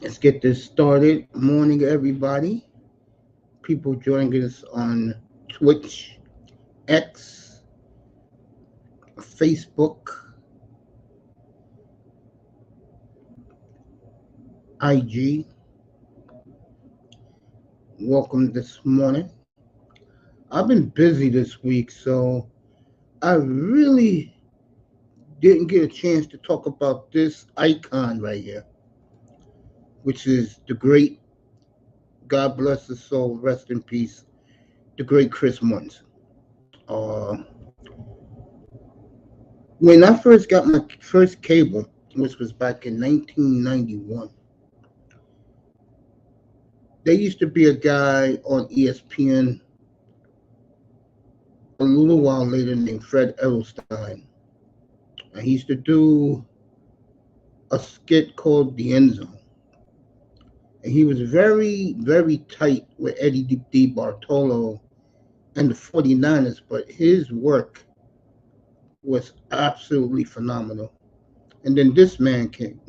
Let's get this started. Morning, everybody. People joining us on Twitch, X, Facebook, IG. Welcome this morning. I've been busy this week, so I really didn't get a chance to talk about this icon right here, which is the great, God bless his soul, rest in peace, the great Chris Mortensen. Uh, when I first got my first cable, which was back in 1991, there used to be a guy on E.S.P.N. a little while later named Fred Edelstein. And he used to do a skit called The End Zone. And he was very, very tight with Eddie Bartolo and the 49ers, but his work was absolutely phenomenal. And then this man came.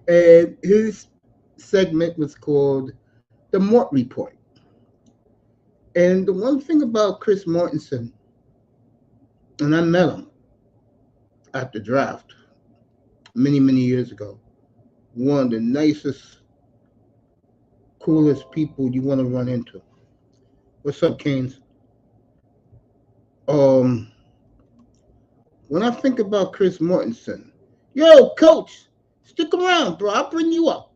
And his segment was called The Mort Report. And the one thing about Chris Mortensen, and I met him at the draft many, many years ago, one of the nicest, coolest people you want to run into. What's up, Canes? Um, when I think about Chris Mortensen, yo, coach, stick around, bro. I'll bring you up.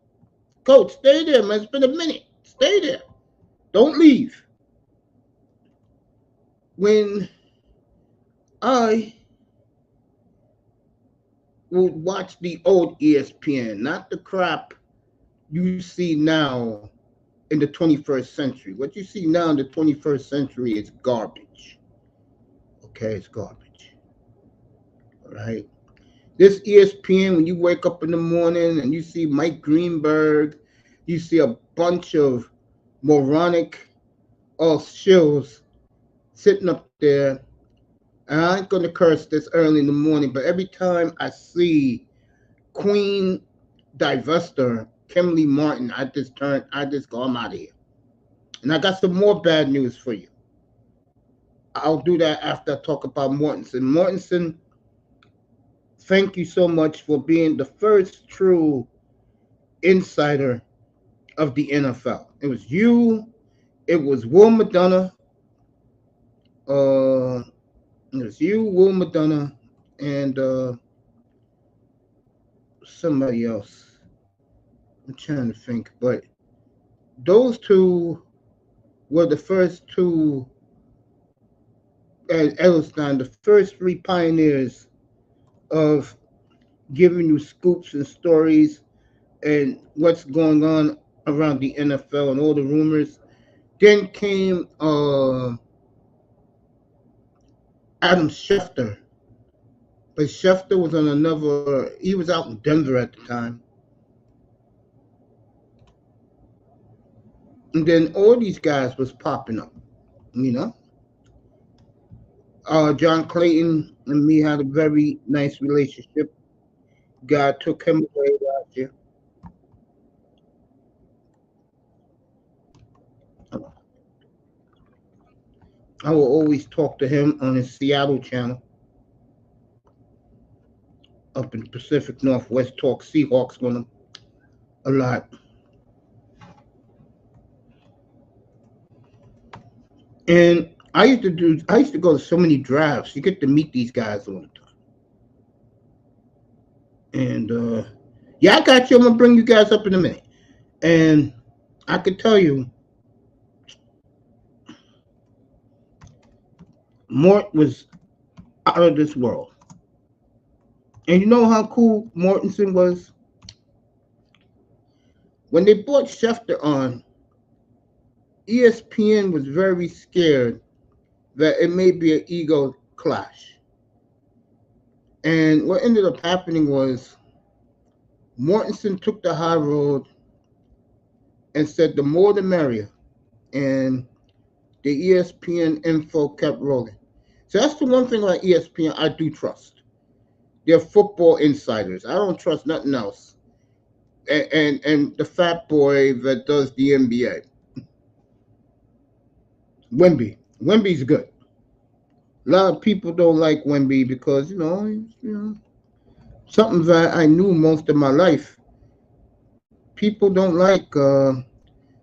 Coach, stay there, man. It's been a minute. Stay there. Don't leave. When I would watch the old ESPN, not the crap you see now in the 21st century. What you see now in the 21st century is garbage. Okay, it's garbage. All right. This ESPN, when you wake up in the morning and you see Mike Greenberg, you see a bunch of moronic shills sitting up there. And I ain't gonna curse this early in the morning, but every time I see Queen Divester, Kimberly Martin, I just go, I'm out of here. And I got some more bad news for you. I'll do that after I talk about Mortensen. Mortensen, thank you so much for being the first true insider of the NFL. It was you, it was Will McDonough, uh, it was you, Will McDonough, and somebody else. I'm trying to think, but those two were the first two at Edelstein, the first three pioneers of giving you scoops and stories and what's going on around the NFL and all the rumors. Then came Adam Schefter, but Schefter was on another. He was out in Denver at the time, and then all these guys was popping up. You know, John Clayton and me had a very nice relationship. God took him away last year. I will always talk to him on his Seattle channel up in Pacific Northwest. Talk Seahawks with him a lot. And I used to go to so many drafts. You get to meet these guys all the time. And yeah, I got you. I'm gonna bring you guys up in a minute. And I could tell you, Mort was out of this world. And you know how cool Mortensen was? When they brought Schefter on, ESPN was very scared that it may be an ego clash. And what ended up happening was Mortensen took the high road and said the more the merrier. And the ESPN info kept rolling. So that's the one thing about ESPN I do trust. They're football insiders. I don't trust nothing else. And the fat boy that does the NBA, Wemby. Wemby's good. A lot of people don't like Wemby because something that I knew most of my life. People don't like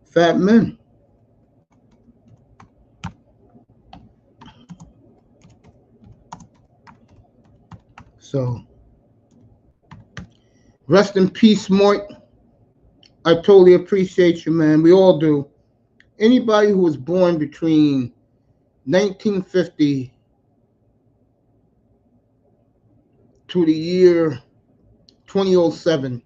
fat men. So rest in peace, Mort. I totally appreciate you, man. We all do. Anybody who was born between 1950 to the year 2007,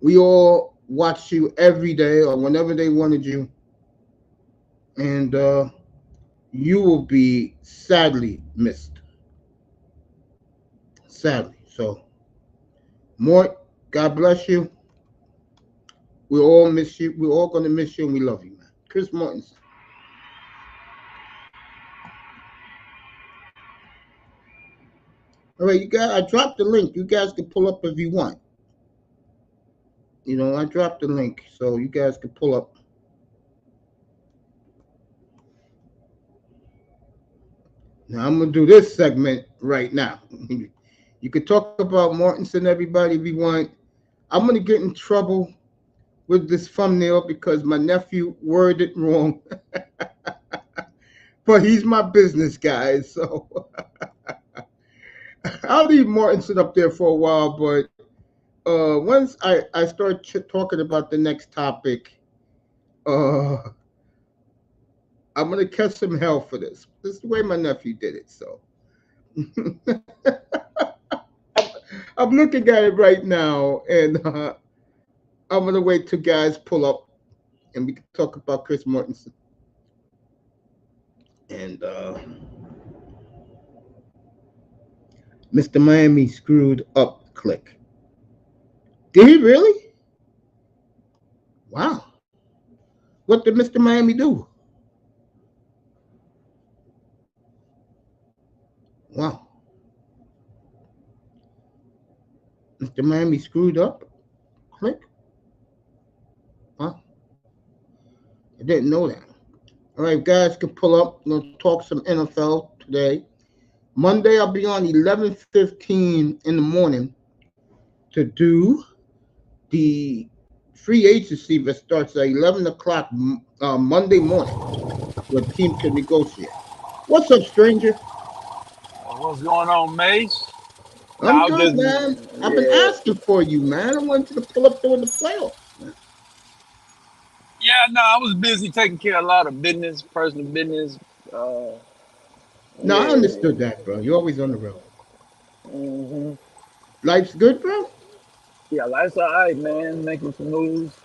we all watched you every day or whenever they wanted you, and you will be sadly missed. Sadly. So, Mort, God bless you. We all miss you. We're all gonna miss you, and we love you, man. Chris Mortensen. All right, you guys. I dropped the link. You guys can pull up if you want. I dropped the link, so you guys can pull up. Now I'm gonna do this segment right now. You could talk about Mortensen, everybody, if you want. I'm gonna get in trouble with this thumbnail because my nephew worded it wrong. But he's my business guy, so I'll leave Mortensen up there for a while. But once I start talking about the next topic, uh, I'm gonna catch some hell for this. This is the way my nephew did it. So I'm looking at it right now, and I'm gonna wait till guys pull up, and we can talk about Chris Mortensen. And Mr. Miami screwed up. Click. Did he really? Wow. What did Mr. Miami do? Wow. Mr. Miami screwed up. Click. Wow. I didn't know that. All right, guys can pull up. We're going to talk some NFL today. Monday, I'll be on 11:15 in the morning to do the free agency that starts at 11 o'clock Monday morning where the team can negotiate. What's up, stranger? What's going on, Mace? No, I'm I was good, just man. I've been yeah, asking for you, man. I want you to pull up during the playoffs, man. yeah. No, I was busy taking care of a lot of business, personal business. Uh, No, I yeah, understood that, bro. You're always on the road. hmm Life's good, bro? yeah. Life's all right, man. Making some moves.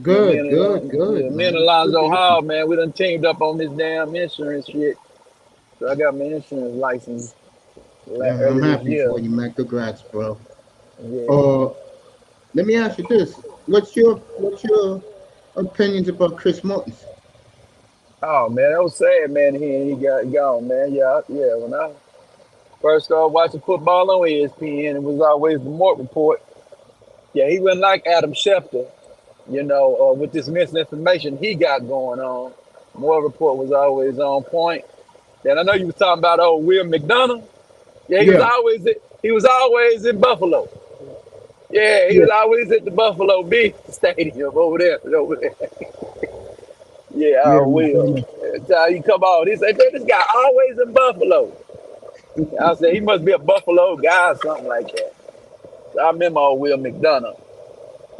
Good, good, good, Me and man. It's good to Alonzo hear you. Hall, man, we done teamed up on this damn insurance shit. So I got my insurance license Yeah, I'm early this happy year. for you, man. Congrats, bro. Yeah. Uh, Let me ask you this: what's your opinions about Chris Mortensen? Oh man, that was sad, man. He got gone, man. Yeah, yeah. When I first started watching football on ESPN, it was always the Mort report. Yeah, he wasn't like Adam Schefter, with this misinformation he got going on. More report was always on point. And I know you was talking about old Will McDonough. Yeah, Yeah, he was always in Buffalo. Yeah, he yeah, was always at the Buffalo Big Stadium over there. Yeah, yeah, Will. McDonough. That's how he come on. He said, "Man, this guy always in Buffalo." I said he must be a Buffalo guy or something like that. So I remember old Will McDonough.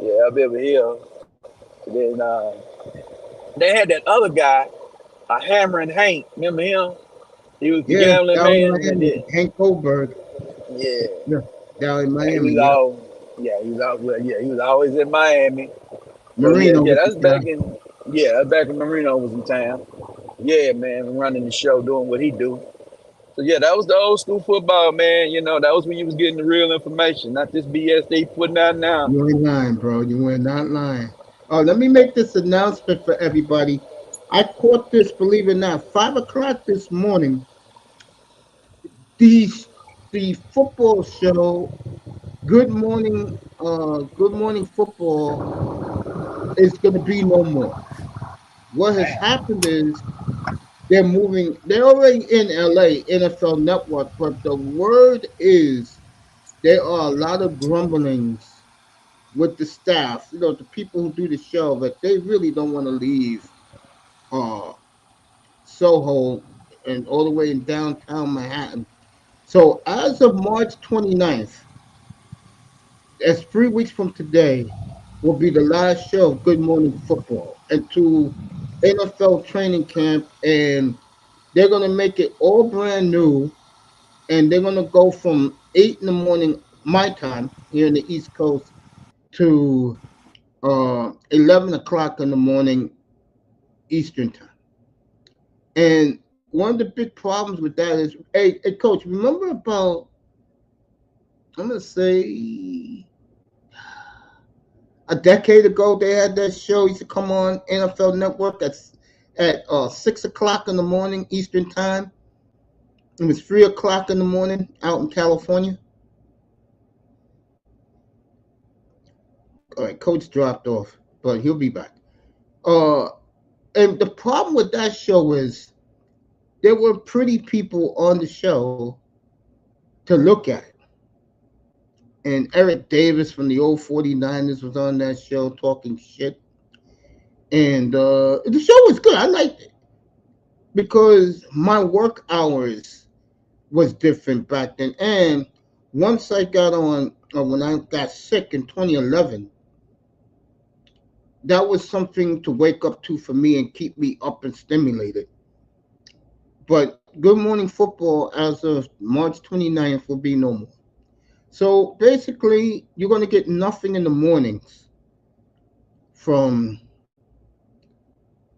Yeah, up over here. Then they had that other guy, a Hammer and Hank. Remember him? He was the Yeah, gambling down in man. Miami, Hank Goldberg. Yeah, Yeah, down in yeah, he Miami. was Yeah, all. Yeah, he was out. Well, yeah, he was always in Miami. So yeah, Marino yeah, was the that's guy. back in. Yeah, that's back when Marino was in town. Yeah, man, running the show, doing what he do. So yeah, that was the old school football, man. That was when you was getting the real information, not this BS they putting out now. You ain't lying, bro. You ain't not lying. Oh, let me make this announcement for everybody. I caught this, believe it or not, 5 o'clock this morning. These the football show, Good Morning Football, is going to be no more. What has happened is they're already in LA, NFL Network, but the word is there are a lot of grumblings with the staff, the people who do the show, that they really don't want to leave uh, Soho and all the way in downtown Manhattan. So as of March 29th, that's 3 weeks from today, will be the last show of Good Morning Football into NFL training camp, and they're going to make it all brand new, and they're going to go from 8 in the morning, my time, here in the East Coast, to 11 o'clock in the morning, Eastern time. And one of the big problems with that is, hey Coach, remember about, I'm going to say, a decade ago, they had that show used to come on NFL Network at 6 o'clock in the morning Eastern time. It was 3 o'clock in the morning out in California. All right, Coach dropped off, but he'll be back. Uh, and the problem with that show is there were pretty people on the show to look at it. And Eric Davis from the old 49ers was on that show talking shit. And the show was good. I liked it because my work hours was different back then. And once I got on, when I got sick in 2011, that was something to wake up to for me and keep me up and stimulated. But Good Morning Football, as of March 29th, will be no more. So basically, you're going to get nothing in the mornings from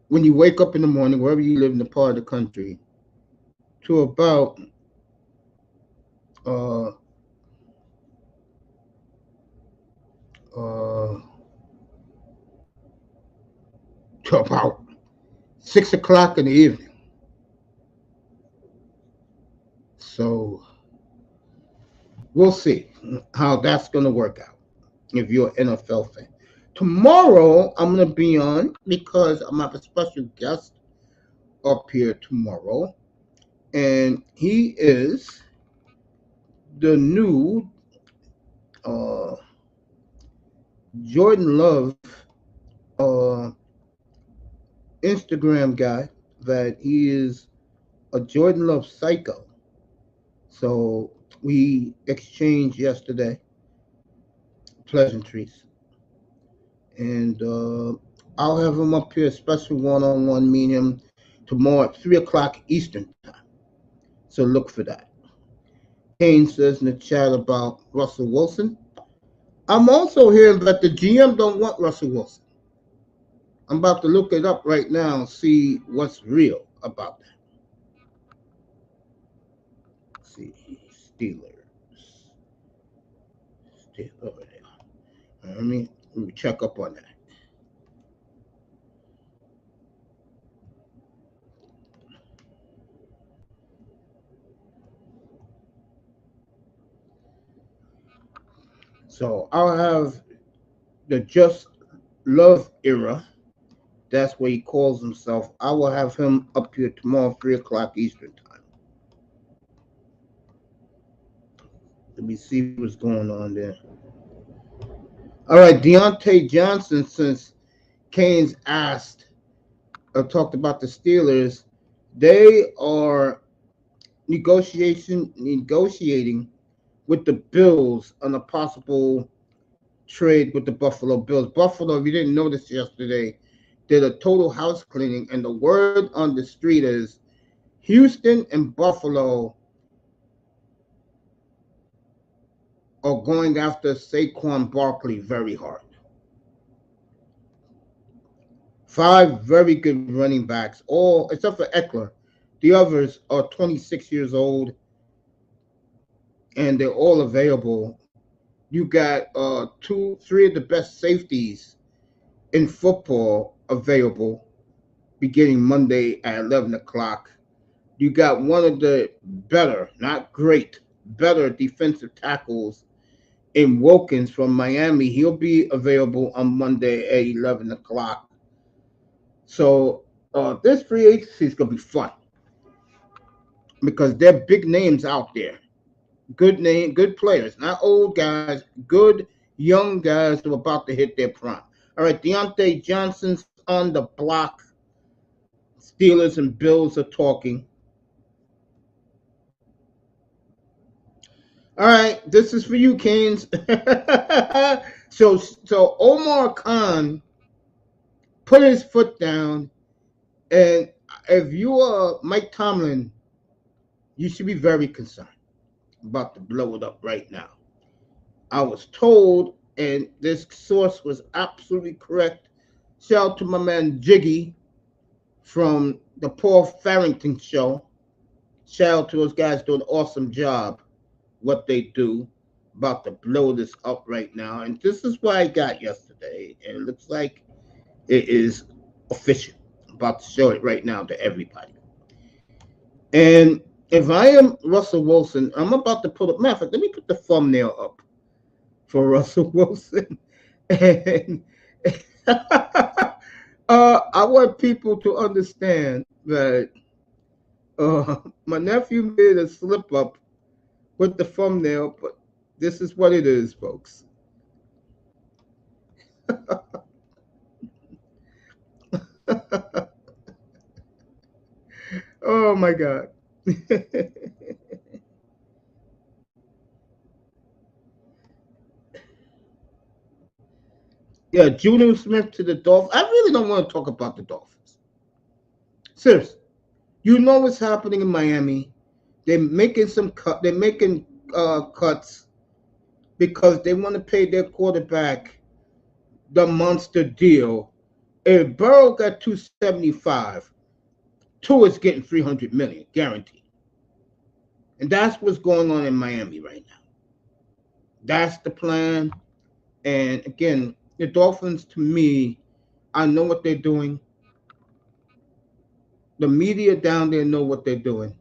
when you wake up in the morning, wherever you live in the part of the country, to about uh, uh, to about 6 o'clock in the evening. So we'll see how that's going to work out if you're an NFL fan. Tomorrow, I'm going to be on because I'm have a special guest up here tomorrow, and he is the new uh, Jordan Love uh, Instagram guy. That he is a Jordan Love psycho. So we exchanged yesterday pleasantries, and I'll have him up here, a special one-on-one meeting tomorrow at 3 o'clock Eastern time. So look for that. Kane says in the chat about Russell Wilson. I'm also hearing that the GM don't want Russell Wilson. I'm about to look it up right now and see what's real about that. Let's see, Steelers. Over there. Let me check up on that. So I'll have the Just Love era. That's what he calls himself. I will have him up here tomorrow, 3 o'clock Eastern time. Let me see what's going on there. All right, Deontay Johnson, since Kane's asked or talked about the Steelers, they are negotiating with the Bills on a possible trade with the Buffalo Bills. Buffalo, if you didn't notice yesterday, did a total house cleaning, and the word on the street is Houston and Buffalo are going after Saquon Barkley very hard. 5 very good running backs, all except for Eckler. The others are 26 years old, and they're all available. You got three of the best safeties in football available beginning Monday at 11 o'clock. You got one of the better, not great, better defensive tackles in Wilkins from Miami. He'll be available on Monday at 11 o'clock. So this free agency is going to be fun because there are big names out there. Good players, not old guys, good young guys who are about to hit their prime. All right, Deontay Johnson's on the block. Steelers and Bills are talking. All right, this is for you, Canes. So Omar Khan put his foot down, and if you are Mike Tomlin, you should be very concerned about to blow it up right now. I was told, and this source was absolutely correct. Shout out to my man Jiggy from the Paul Farrington show. Shout out to those guys doing an awesome job. What they do, about to blow this up right now, and this is what I got yesterday, and it looks like it is official. I'm about to show it right now to everybody. And if I am Russell Wilson, I'm about to put up. Matter of fact, let me put the thumbnail up for Russell Wilson. And I want people to understand that my nephew made a slip up with the thumbnail, but this is what it is, folks. Oh my God. Yeah, Julian Smith to the Dolphins. I really don't want to talk about the Dolphins. Seriously, you know what's happening in Miami. They're making some cut. They're making cuts because they want to pay their quarterback the monster deal. If Burrow got 275, Tua is getting 300 million guaranteed, and that's what's going on in Miami right now. That's the plan. And again, the Dolphins, to me, I know what they're doing. The media down there know what they're doing.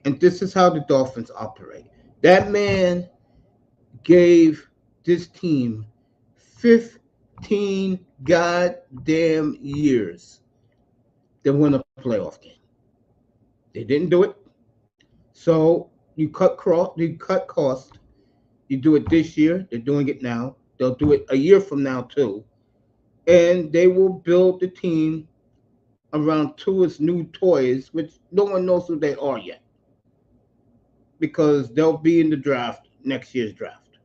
And this is how the Dolphins operate. That man gave this team 15 goddamn years to win a playoff game. They didn't do it. So you cut cost. You do it this year. They're doing it now. They'll do it a year from now too. And they will build the team around Tua's new toys, which no one knows who they are yet, because they'll be in the draft, next year's draft.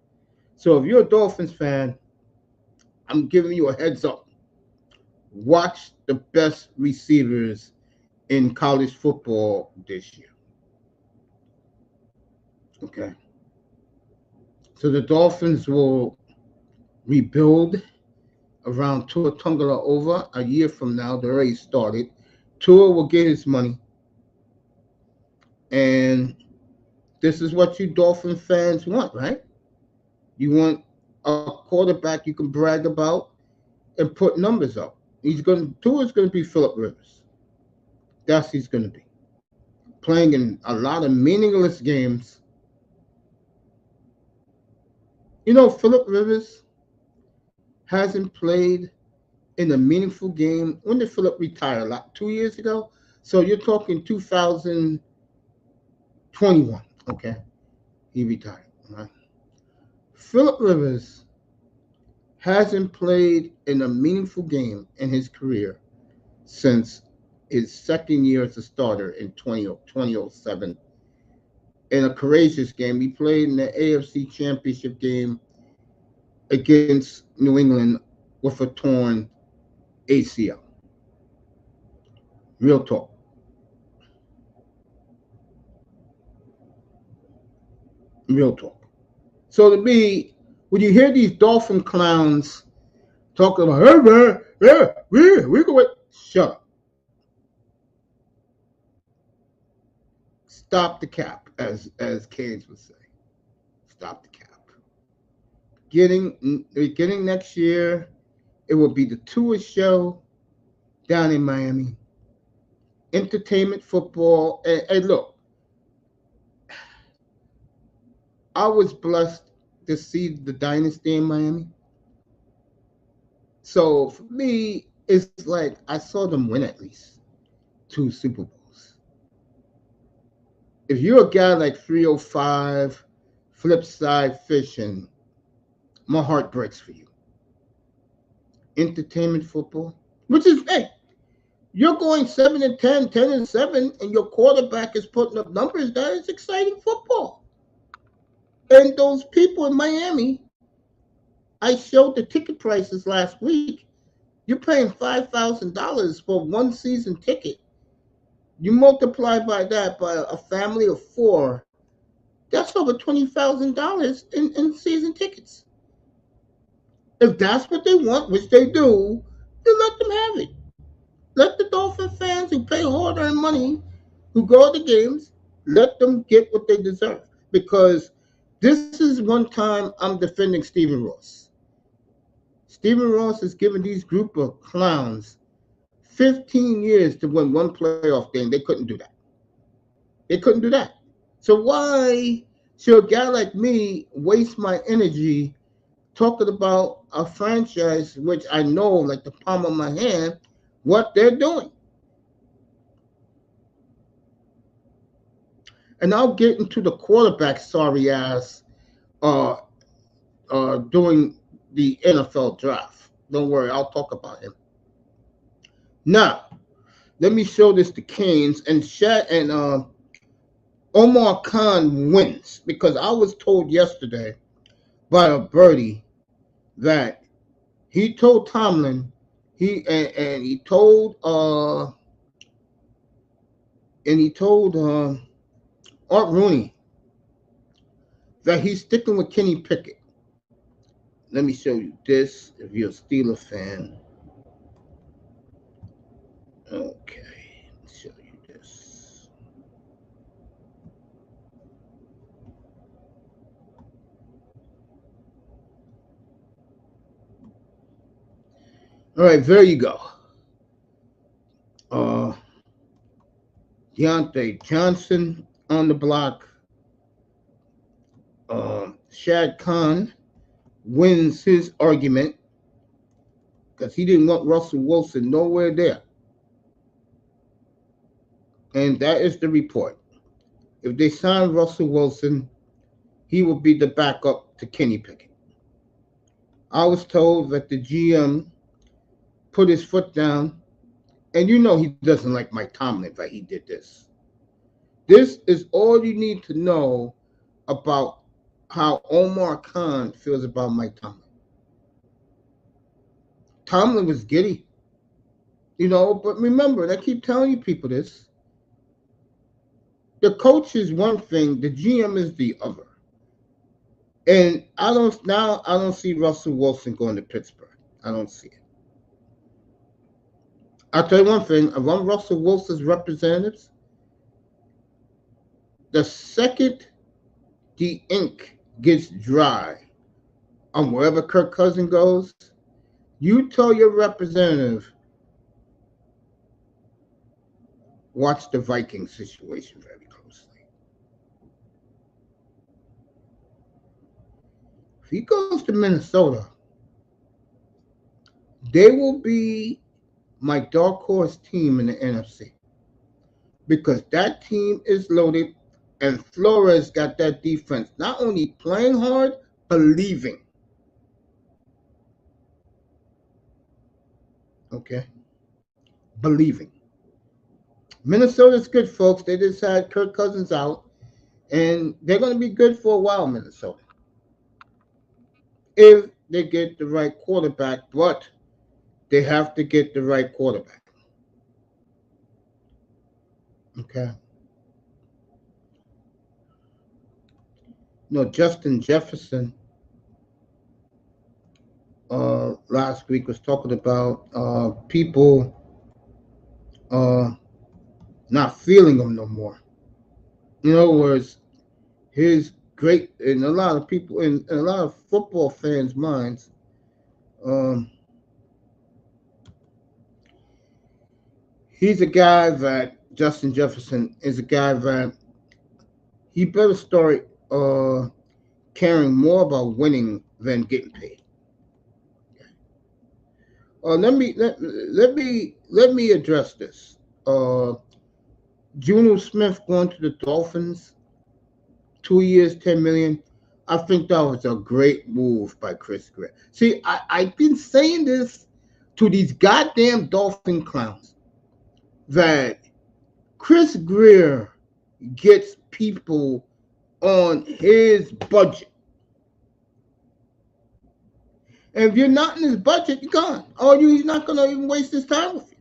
So if you're a Dolphins fan, I'm giving you a heads up. Watch the best receivers in college football this year. Okay. So the Dolphins will rebuild around Tua Tungala over a year from now. They already started. Tua will get his money. And this is what you Dolphin fans want, right? You want a quarterback you can brag about and put numbers up. Tua's gonna be Philip Rivers. That's he's gonna be. Playing in a lot of meaningless games. You know, Philip Rivers hasn't played in a meaningful game. When did Philip retire? Like 2 years ago? So you're talking 2021. Okay. He retired. Right? Philip Rivers hasn't played in a meaningful game in his career since his second year as a starter in 2007. In a courageous game, he played in the AFC Championship game against New England with a torn ACL. Real talk. Real talk. So to me, when you hear these Dolphin clowns talking about, hey man, yeah, we go with, shut up. Stop the cap, as Canes would say. Stop the cap. Beginning next year, it will be the tour show down in Miami. Entertainment football. And look, I was blessed to see the dynasty in Miami. So for me, it's like I saw them win at least 2 Super Bowls. If you're a guy like 305, flip side fishing, my heart breaks for you. Entertainment football, which is, hey, you're going 7-10, 10-7, and your quarterback is putting up numbers. That is exciting football. And those people in Miami, I showed the ticket prices last week. You're paying $5,000 for one season ticket. You multiply by that by a family of four. That's over $20,000 in season tickets. If that's what they want, which they do, then let them have it. Let the Dolphin fans who pay hard earned money, who go to the games, let them get what they deserve. Because this is one time I'm defending Stephen Ross. Stephen Ross has given these group of clowns 15 years to win one playoff game. They couldn't do that. They couldn't do that. So why should a guy like me waste my energy talking about a franchise which I know like the palm of my hand what they're doing? And I'll get into the quarterback sorry ass uh during the NFL draft. Don't worry, I'll talk about him. Now, let me show this to Canes and Omar Khan wins because I was told yesterday by a birdie that he told Tomlin and he told Art Rooney that he's sticking with Kenny Pickett. Let me show you this if you're a Steeler fan. Okay, let's show you this. All right, there you go. Uh, Deontay Johnson on the block. Shad Khan wins his argument because he didn't want Russell Wilson nowhere there. And that is the report. If they sign Russell Wilson, he will be the backup to Kenny Pickett. I was told that the GM put his foot down, and you know he doesn't like Mike Tomlin that he did this. This is all you need to know about how Omar Khan feels about Mike Tomlin. Tomlin was giddy, but remember, and I keep telling you people this, the coach is one thing, the GM is the other. And I don't see Russell Wilson going to Pittsburgh. I don't see it. I'll tell you one thing, if I'm Russell Wilson's representatives, the second the ink gets dry on wherever Kirk Cousins goes, you tell your representative, watch the Viking situation very closely. If he goes to Minnesota, they will be my dark horse team in the NFC because that team is loaded and Flores got that defense not only playing hard, believing. Okay? Believing. Minnesota's good, folks. They just had Kirk Cousins out, and they're going to be good for a while, Minnesota. If they get the right quarterback, but they have to get the right quarterback. Okay? No, Justin Jefferson last week was talking about people not feeling him no more. In other words, his great in a lot of people in a lot of football fans' minds. He's a guy that Justin Jefferson is a guy that he better start caring more about winning than getting paid. Let me address this. Uh, Juno Smith going to the Dolphins, 2 years, 10 million. I think that was a great move by Chris Greer. See, I've been saying this to these goddamn Dolphin clowns that Chris Greer gets people on his budget. And if you're not in his budget, you're gone. Or he's not going to even waste his time with you.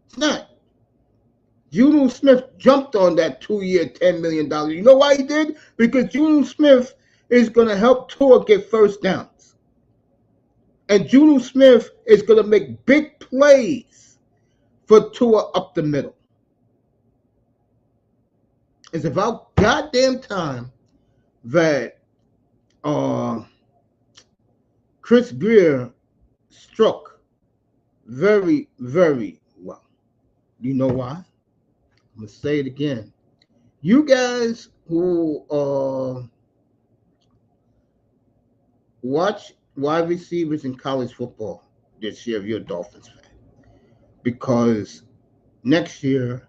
It's not. Juno Smith jumped on that 2 year, $10 million. You know why he did? Because Juno Smith is going to help Tua get first downs. And Juno Smith is going to make big plays for Tua up the middle. It's about goddamn time that Chris Greer struck very, very well. You know why? I'm going to say it again. You guys who watch wide receivers in college football this year, if you're a Dolphins fan, because next year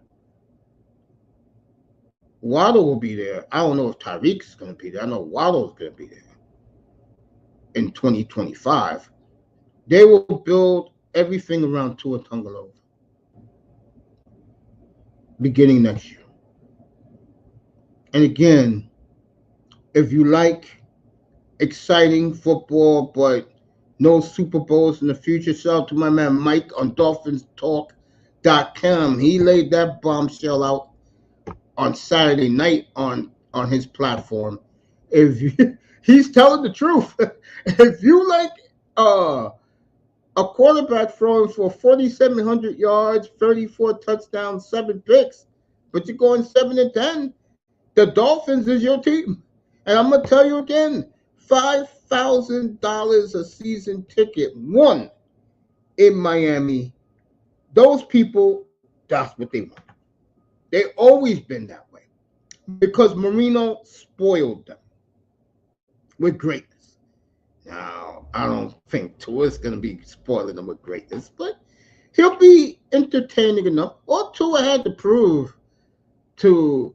Waddle will be there. I don't know if Tyreek is going to be there. I know Waddle is going to be there in 2025. They will build everything around Tua Tagovailoa beginning next year. And again, if you like exciting football but no Super Bowls in the future, shout out to my man Mike on DolphinsTalk.com. He laid that bombshell out on Saturday night on his platform. If you, he's telling the truth. If you like a quarterback throwing for 4,700 yards, 34 touchdowns, 7 picks, but you're going 7-10, the Dolphins is your team. And I'm gonna tell you again, $5,000 a season ticket, one in Miami. Those people, that's what they want. They always been that way because Marino spoiled them with greatness. Now, I don't think Tua's going to be spoiling them with greatness, but he'll be entertaining enough. All Tua had to prove to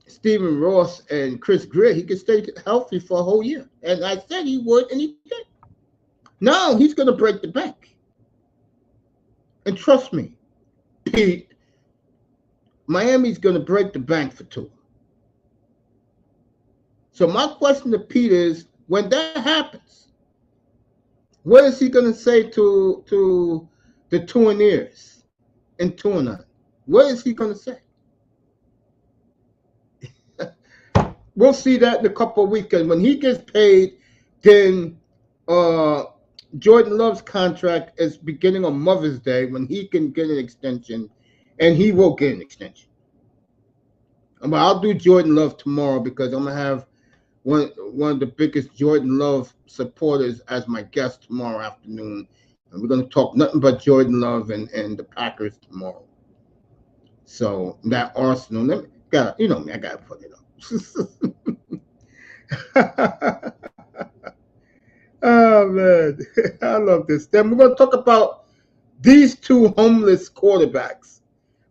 Stephen Ross and Chris Greer he could stay healthy for a whole year. And I said he would, and he did. Now he's going to break the bank. And trust me, Pete, Miami's going to break the bank for Tua. So my question to Pete is, when that happens, what is he going to say to the Tuaneers in Tuanon? What is he going to say? We'll see that in a couple of weeks. When he gets paid, then Jordan Love's contract is beginning on Mother's Day when he can get an extension, and he will get an extension. But I'll do Jordan Love tomorrow because I'm going to have one of the biggest Jordan Love supporters as my guest tomorrow afternoon. And we're going to talk nothing but Jordan Love and the Packers tomorrow. So that Arsenal, you know me, I got to put it up. Oh, man. I love this. Then we're going to talk about these two homeless quarterbacks.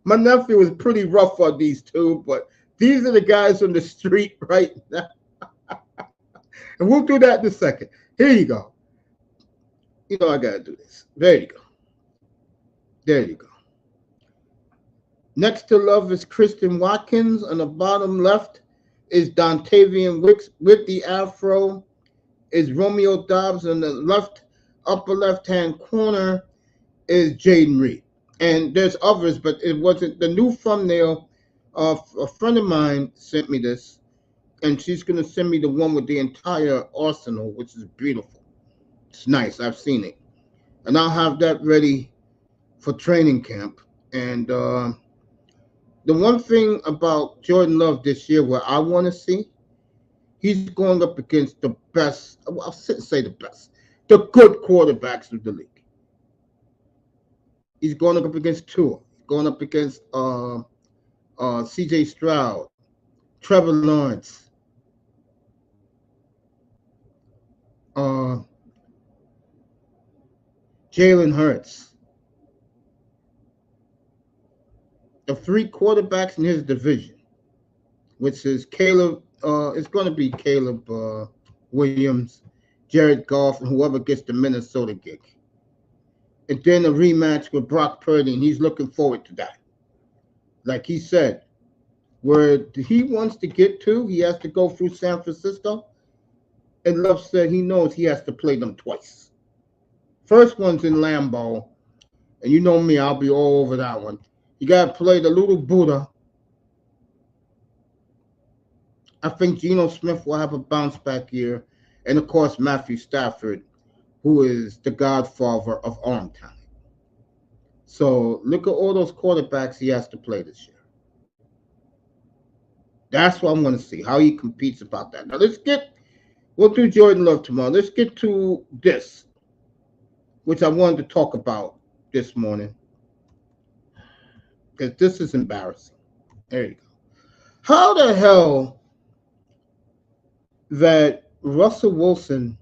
My nephew was pretty rough on these two, but these are the guys on the street right now. And we'll do that in a second. Here you go. You know I got to do this. There you go. There you go. Next to Love is Christian Watkins. On the bottom left is Dontavian Wicks with the afro. Is Romeo Dobbs. On the left, upper left-hand corner is Jaden Reed. And there's others, but it wasn't the new thumbnail. A friend of mine sent me this, and she's going to send me the one with the entire arsenal, which is beautiful. It's nice. I've seen it. And I'll have that ready for training camp. And the one thing about Jordan Love this year, where I want to see, he's going up against the best, I'll say the best, the good quarterbacks of the league. He's going up against Tua. He's going up against C.J. Stroud, Trevor Lawrence, uh, Jalen Hurts, the three quarterbacks in his division, which is Caleb. It's going to be Caleb Williams, Jared Goff, and whoever gets the Minnesota gig. And then a rematch with Brock Purdy, and he's looking forward to that. Like he said, where he wants to get to, he has to go through San Francisco. And Love said he knows he has to play them twice. First one's in Lambeau, and you know me, I'll be all over that one. You got to play the little Buddha. I think Geno Smith will have a bounce back year. And of course, Matthew Stafford, who is the godfather of arm talent. So look at all those quarterbacks he has to play this year. That's what I'm going to see, how he competes about that. Now, we'll do Jordan Love tomorrow. Let's get to this, which I wanted to talk about this morning, because this is embarrassing. There you go. How the hell that Russell Wilson,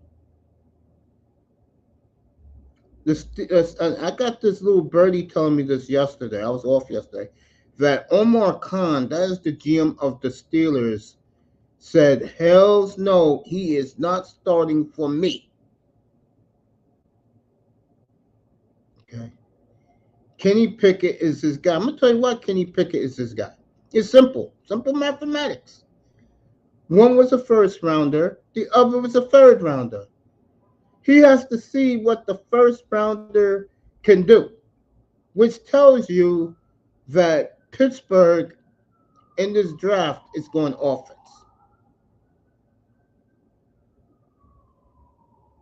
I got this little birdie telling me this yesterday. I was off yesterday. That Omar Khan, that is the GM of the Steelers, said, "Hell's no, he is not starting for me." Okay. Kenny Pickett is his guy. I'm gonna tell you what, Kenny Pickett is his guy. It's simple mathematics. One was a first rounder, the other was a third rounder. He has to see what the first rounder can do, which tells you that Pittsburgh in this draft is going offense.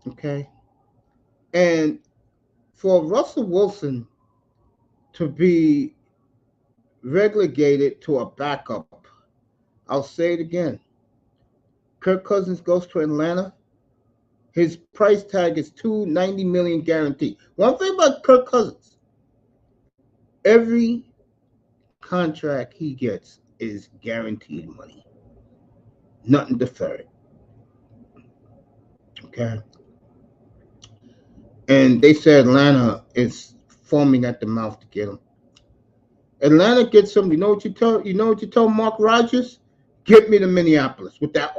Okay. And for Russell Wilson to be relegated to a backup, I'll say it again. Kirk Cousins goes to Atlanta. His price tag is $290 million guaranteed. One thing about Kirk Cousins, every contract he gets is guaranteed money. Nothing deferred. Okay. And they said Atlanta is foaming at the mouth to get him. Atlanta gets him. You know what you tell Mark Rodgers? Get me to Minneapolis with that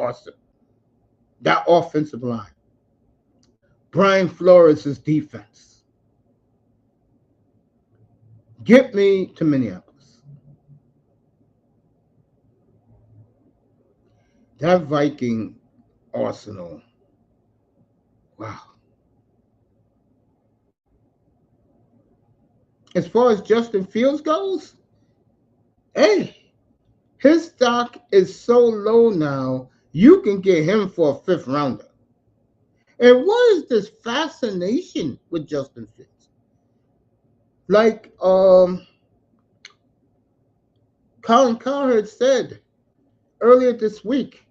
offensive line. Brian Flores' defense. Get me to Minneapolis. That Viking arsenal. Wow. As far as Justin Fields goes, hey, his stock is so low now, you can get him for a fifth rounder. And what is this fascination with Justin Fields? Like Colin Cowherd said earlier this week,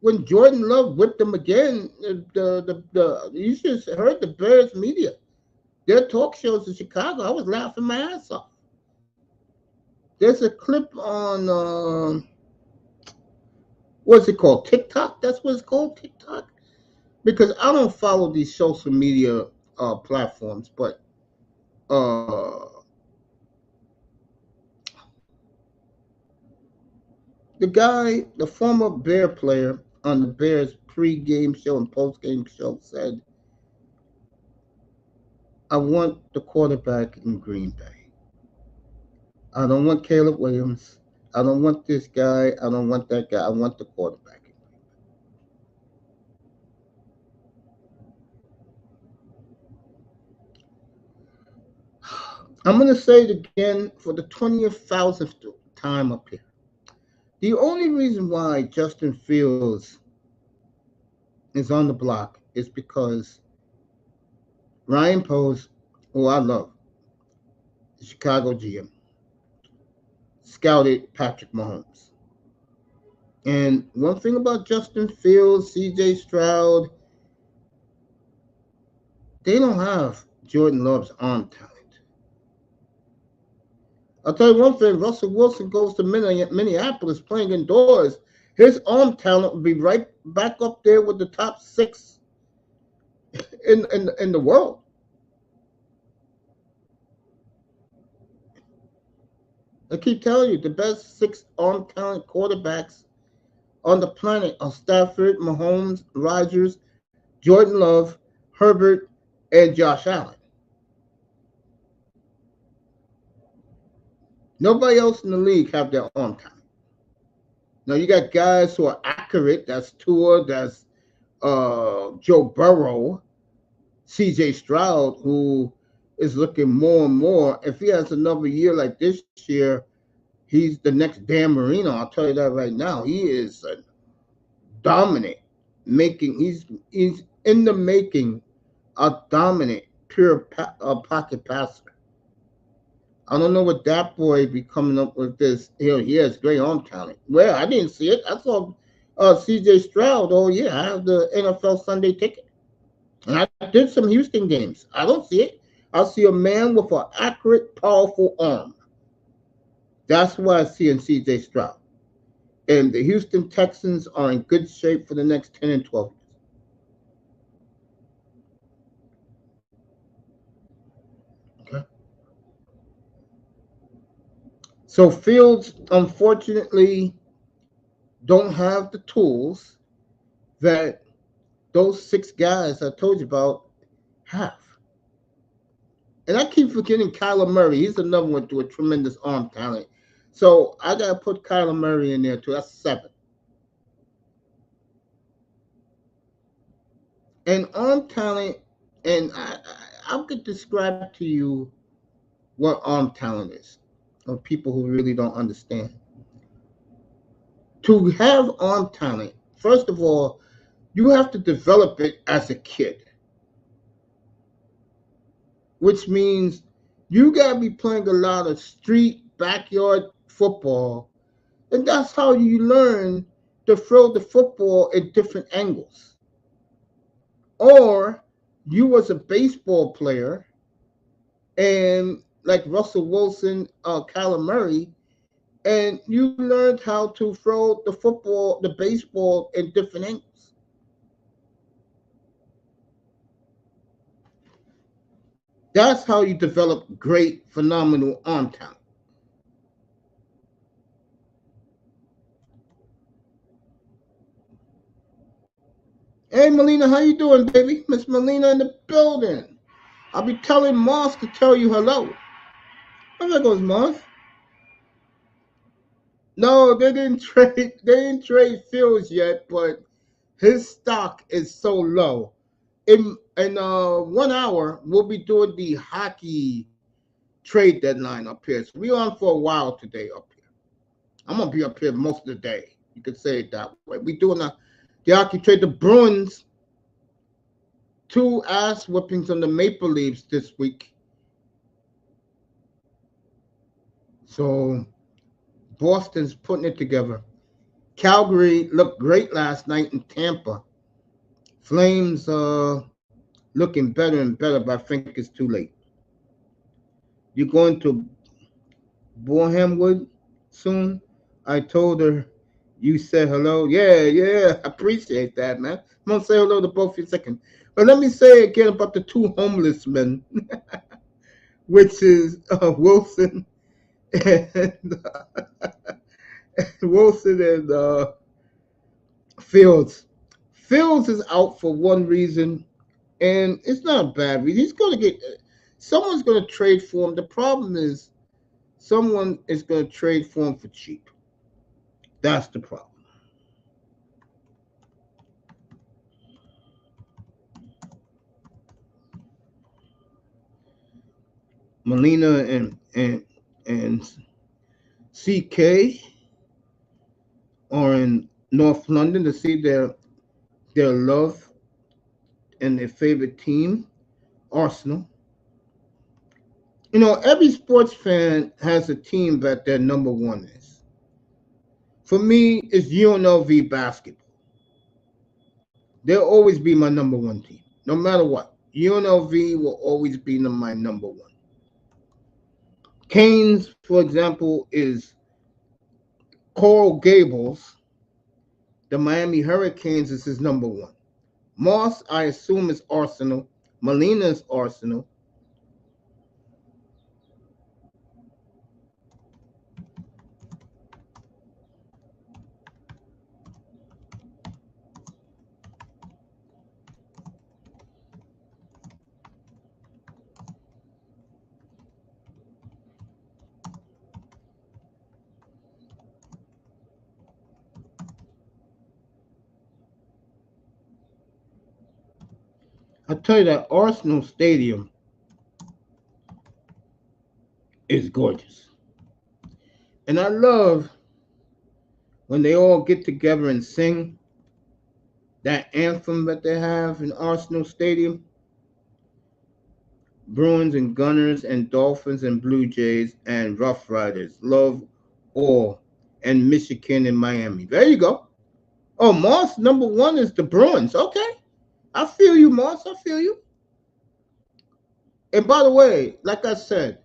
when Jordan Love whipped him again, you should have heard the Bears media. Their talk shows in Chicago, I was laughing my ass off. There's a clip on what's it called? TikTok? That's what it's called, TikTok? Because I don't follow these social media platforms, but the guy, the former Bear player on the Bears pre-game show and post-game show said, I want the quarterback in Green Bay. I don't want Caleb Williams. I don't want this guy. I don't want that guy. I want the quarterback. I'm going to say it again for the 20,000th time up here. The only reason why Justin Fields is on the block is because Ryan Post, who I love, the Chicago GM, scouted Patrick Mahomes. And one thing about Justin Fields, CJ Stroud, they don't have Jordan Love's arm talent. I'll tell you one thing: Russell Wilson goes to Minneapolis playing indoors. His arm talent will be right back up there with the top six in the world. I keep telling you, the best six arm talent quarterbacks on the planet are Stafford, Mahomes, Rodgers, Jordan Love, Herbert, and Josh Allen. Nobody else in the league have their arm talent. Now you got guys who are accurate. That's Tua. That's Joe Burrow, C.J. Stroud, who is looking more and more. If he has another year like this year, he's the next Dan Marino. I'll tell you that right now. He is dominant, making. He's in the making a dominant, pure pocket passer. I don't know what that boy be coming up with this. He has great arm talent. Well, I didn't see it. I saw C.J. Stroud. Oh yeah, I have the NFL Sunday ticket, and I did some Houston games. I don't see it. I see a man with an accurate, powerful arm. That's what I see in C.J. Stroud. And the Houston Texans are in good shape for the next 10 and 12 years. Okay. So Fields, unfortunately, don't have the tools that those six guys I told you about have. And I keep forgetting Kyler Murray. He's another one to a tremendous arm talent. So I gotta put Kyler Murray in there too. That's seven. And arm talent, and I could describe to you what arm talent is, of people who really don't understand. To have arm talent, first of all, you have to develop it as a kid, which means you got to be playing a lot of street backyard football, and that's how you learn to throw the football at different angles. Or you was a baseball player, and like Russell Wilson, Kyler Murray, and you learned how to throw the football, the baseball in different angles. That's how you develop great, phenomenal arm talent. Hey, Melina, how you doing, baby? Miss Melina in the building. I'll be telling Moss to tell you hello. Oh, there goes Moss. No, they didn't trade. They didn't trade Fields yet, but his stock is so low. In 1 hour, we'll be doing the hockey trade deadline up here. So we on for a while today up here. I'm gonna be up here most of the day. You could say it that way. We doing the hockey trade. The Bruins two ass whippings on the Maple Leafs this week. So Boston's putting it together. Calgary looked great last night in Tampa. Flames looking better and better, but I think it's too late. You're going to Bournemouth soon? I told her you said hello. Yeah, yeah, I appreciate that, man. I'm gonna say hello to both of you in a second. But let me say again about the two homeless men, which is Wilson and Wilson and Fields. Fields is out for one reason, and it's not a bad reason. He's going to get someone's going to trade for him. The problem is someone is going to trade for him for cheap. That's the problem. Molina and CK are in North London to see their love and their favorite team, Arsenal. You know, every sports fan has a team that their number one is. For me, it's UNLV basketball. They'll always be my number one team, no matter what. UNLV will always be my number one. Canes, for example, is Coral Gables. The Miami Hurricanes is his number one. Moss, I assume, is Arsenal. Molina is Arsenal. I tell you that Arsenal Stadium is gorgeous. And I love when they all get together and sing that anthem that they have in Arsenal Stadium. Bruins and Gunners and Dolphins and Blue Jays and Rough Riders. Love all. And Michigan and Miami. There you go. Oh, Moss, number one is the Bruins. Okay. I feel you, Moss. I feel you. And by the way, like I said,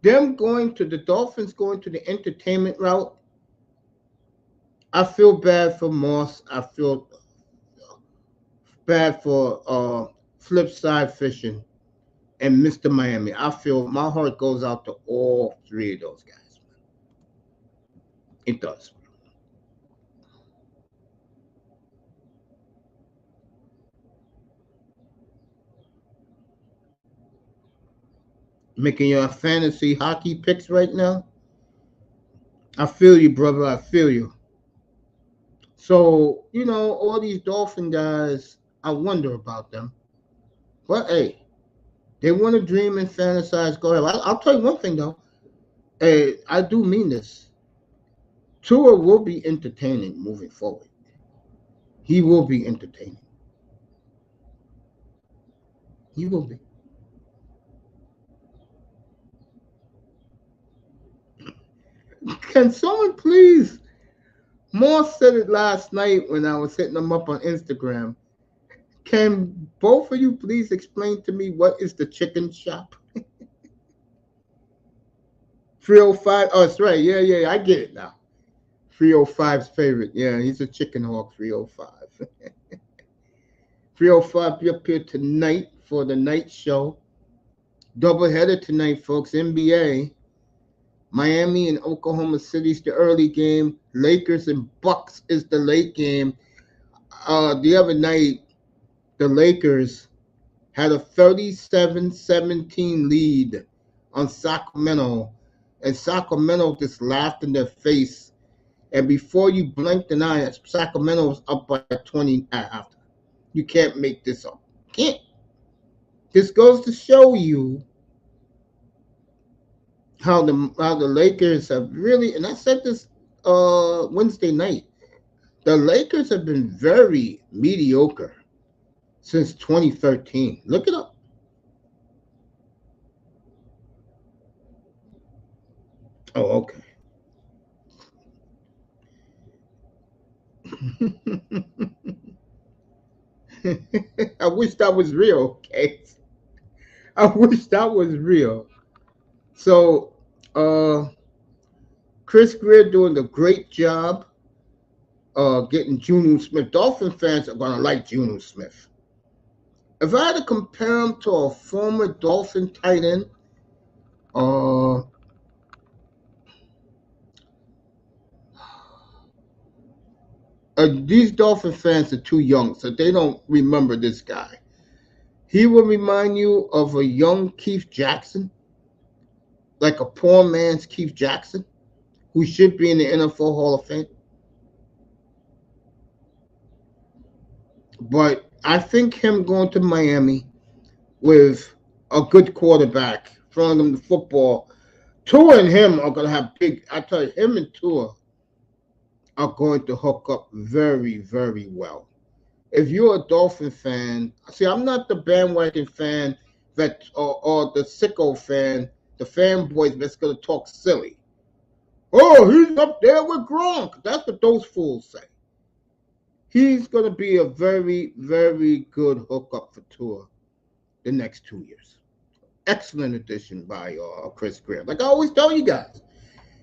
them going to the Dolphins going to the entertainment route, I feel bad for Moss. I feel bad for Flipside Fishing and Mr. Miami. I feel my heart goes out to all three of those guys. It does. Making your fantasy hockey picks right now. I feel you, brother. I feel you. So, all these Dolphin guys, I wonder about them. But hey, they want to dream and fantasize. Go ahead. I'll tell you one thing, though. Hey, I do mean this. Tua will be entertaining moving forward. He will be entertaining. He will be. Can someone please? Moore said it last night when I was hitting him up on Instagram. Can both of you please explain to me what is the chicken shop? 305. Oh, that's right. Yeah. I get it now. 305's favorite. Yeah, he's a chicken hawk, 305. 305 be up here tonight for the night show. Doubleheader tonight, folks. NBA. Miami and Oklahoma City's the early game. Lakers and Bucks is the late game. The other night, the Lakers had a 37-17 lead on Sacramento, and Sacramento just laughed in their face. And before you blinked an eye, Sacramento was up by 20 at halftime. You can't make this up. Can't. This goes to show you how the Lakers have really, and I said this Wednesday night, the Lakers have been very mediocre since 2013. Look it up. Oh, okay. I wish that was real, okay? I wish that was real. So, Chris Greer doing a great job getting Juno Smith. Dolphin fans are going to like Juno Smith. If I had to compare him to a former Dolphin tight end, uh, these Dolphin fans are too young, so they don't remember this guy. He will remind you of a young Keith Jackson, like a poor man's Keith Jackson, who should be in the NFL Hall of Fame. But I think him going to Miami with a good quarterback throwing him the football, Tua and him are going to have big. I tell you, him and Tua are going to hook up very, very well. If you're a Dolphin fan, see, I'm not the bandwagon fan that or the sicko fan, the fanboys that's going to talk silly. Oh, he's up there with Gronk. That's what those fools say. He's going to be a very, very good hookup for Tua the next 2 years. excellent addition by Chris Greer. Like I always tell you guys,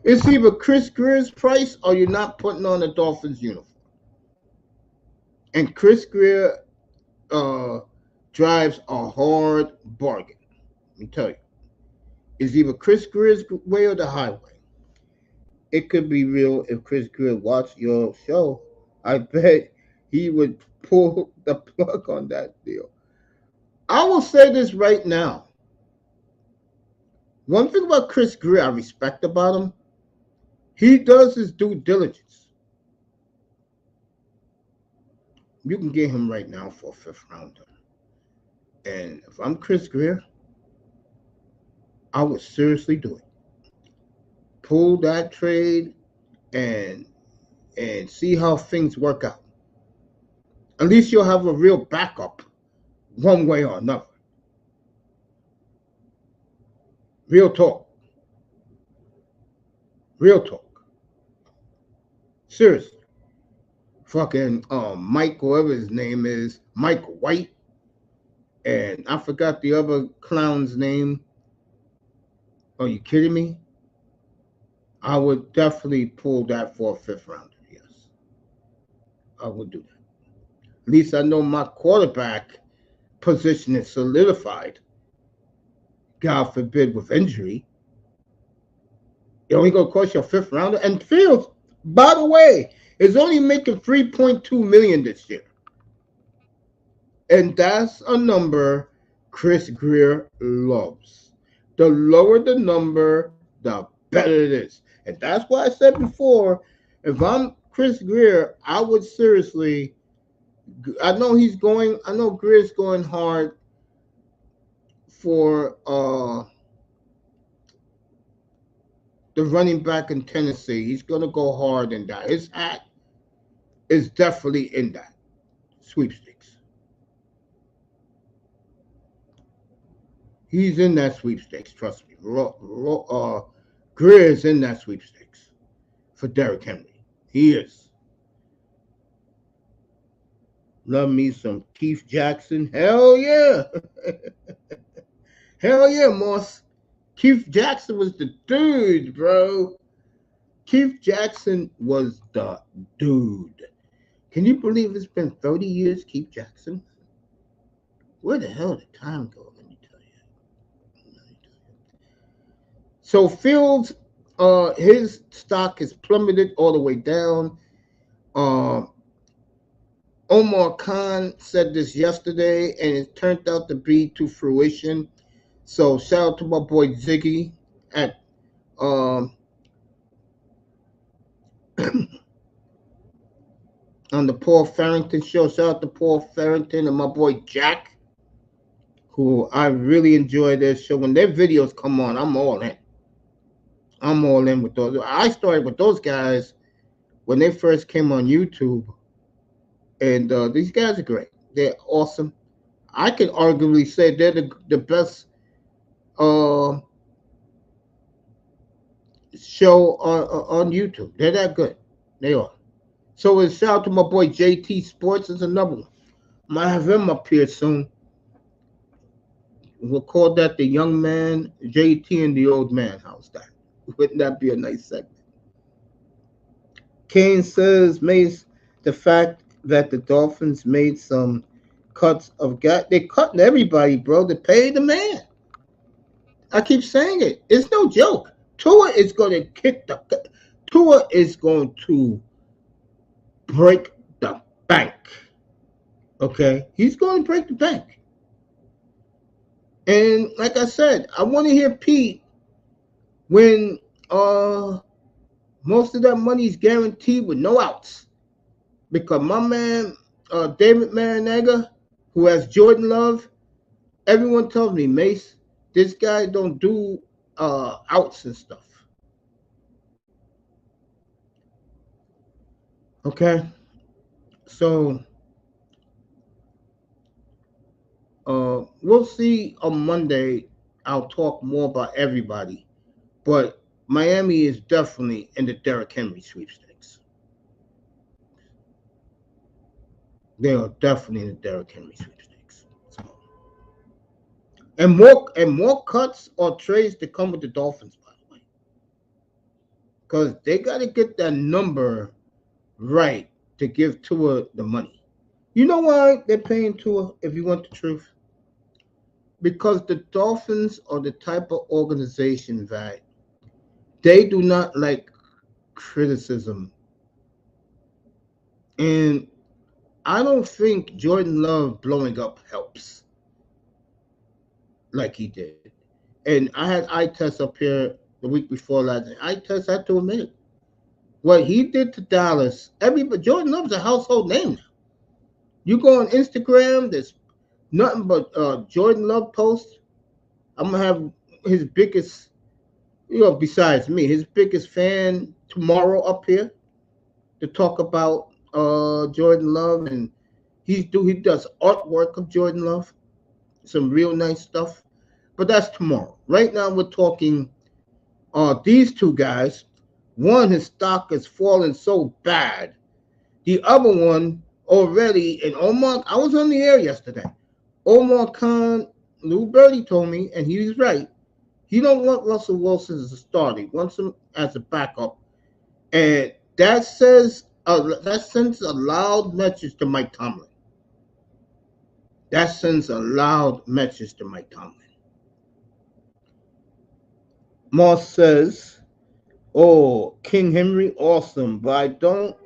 it's either Chris Greer's price or you're not putting on a Dolphins uniform. And Chris Greer uh, drives a hard bargain. Let me tell you, it's either Chris Greer's way or the highway. It could be real if Chris Greer watched your show. I bet he would pull the plug on that deal. I will say this right now. One thing about Chris Greer I respect about him, he does his due diligence. You can get him right now for a fifth rounder. And if I'm Chris Greer, I would seriously do it. Pull that trade and see how things work out. At least you'll have a real backup one way or another. Real talk. Real talk. Seriously. Fucking Mike, whoever his name is, Mike White, and I forgot the other clown's name. Are you kidding me? I would definitely pull that for a fifth rounder. Yes, I would do that. At least I know my quarterback position is solidified. God forbid with injury. It only gonna cost you a fifth rounder. And Fields, by the way, is only making $3.2 million this year. And that's a number Chris Greer loves. The lower the number, the better it is. And that's why I said before, if I'm Chris Greer, I would seriously, I know Greer's going hard for the running back in Tennessee. He's going to go hard in that. His hat is definitely in that sweepstakes. He's in that sweepstakes, trust me. Greer is in that sweepstakes for Derrick Henry. He is. Love me some Keith Jackson. Hell yeah. Hell yeah, Moss. Keith Jackson was the dude, bro. Keith Jackson was the dude. Can you believe it's been 30 years, Keith Jackson? Where the hell did time go? Let me tell you. So Fields, his stock is plummeted all the way down. Uh, Omar Khan said this yesterday, and it turned out to be to fruition. So shout out to my boy Ziggy at um, on the Paul Farrington show. Shout out to Paul Farrington and my boy Jack, who I really enjoy their show. When their videos come on, I'm all in. I'm all in with those. I started with those guys when they first came on YouTube, and these guys are great. They're awesome. I could arguably say they're the best uh, show on YouTube. They're that good. They are. So it's shout out to my boy JT Sports is another one. Might have him up here soon. We'll call that the young man JT and the old man. How's that? Wouldn't that be a nice segment? Kane says Mace the fact that the Dolphins made some cuts of gas. They're cutting everybody, bro, to pay the man. I keep saying it. It's no joke. Tua is going to kick the. Tua is going to break the bank. Okay, he's going to break the bank. And like I said, I want to hear Pete when most of that money is guaranteed with no outs. Because my man David Marinega, who has Jordan Love, everyone tells me, Mace, this guy don't do outs and stuff. Okay, so we'll see on Monday. I'll talk more about everybody, but Miami is definitely in the Derrick Henry sweepstakes. They are definitely in the Derrick Henry sweepstakes. So, And more cuts or trades to come with the Dolphins, by the way. Because they got to get that number right to give Tua the money. You know why they're paying Tua, if you want the truth? Because the Dolphins are the type of organization that they do not like criticism. And I don't think Jordan Love blowing up helps like he did. And I had eye test up here the week before last. Eye test had to admit it. What he did to Dallas, everybody Jordan Love's a household name now. You go on Instagram, there's nothing but Jordan Love posts. I'm gonna have his biggest, besides me, his biggest fan tomorrow up here to talk about Jordan Love, and he does artwork of Jordan Love, some real nice stuff. But that's tomorrow. Right now we're talking these two guys. One, his stock has fallen so bad. The other one already, and Omar, I was on the air yesterday. Omar Khan, Lou Birdie told me, and he was right. He don't want Russell Wilson as a starter. He wants him as a backup, and that sends a loud message to Mike Tomlin. That sends a loud message to Mike Tomlin. Moss says, "Oh, King Henry, awesome, but I don't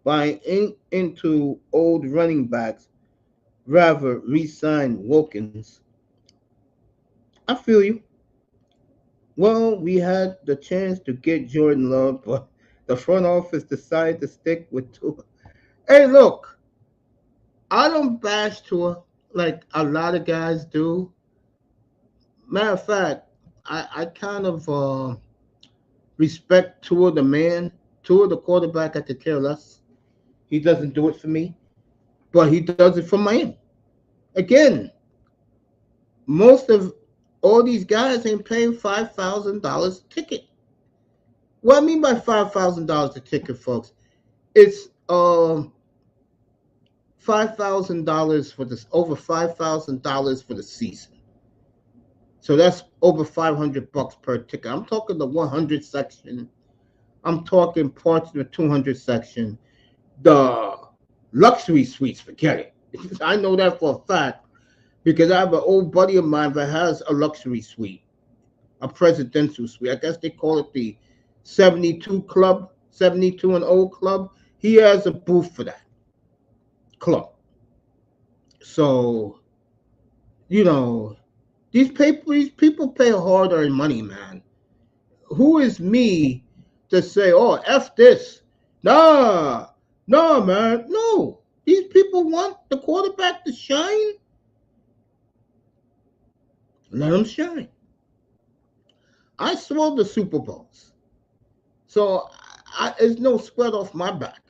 buy into old running backs. Rather re-sign Wilkins." I feel you. Well, we had the chance to get Jordan Love, but the front office decided to stick with Tua. Hey, look, I don't bash Tua like a lot of guys do. Matter of fact, I kind of respect Tua the man. Tua the quarterback, I could care less. He doesn't do it for me, but he does it for Miami. Again, most of all these guys ain't paying $5,000 a ticket. What I mean by $5,000 a ticket, folks, it's $5,000 for this, over $5,000 for the season. So that's over $500 per ticket. I'm talking the 100 section. I'm talking parts of the 200 section. The luxury suites, forget it. I know that for a fact because I have an old buddy of mine that has a luxury suite, a presidential suite. I guess they call it the 72 club, 72 and old club. He has a booth for that club. So, these people pay hard-earned money, man. Who is me to say, "Oh, F this"? Nah, nah, man. No. These people want the quarterback to shine. Let him shine. I saw the Super Bowls. So there's no sweat off my back.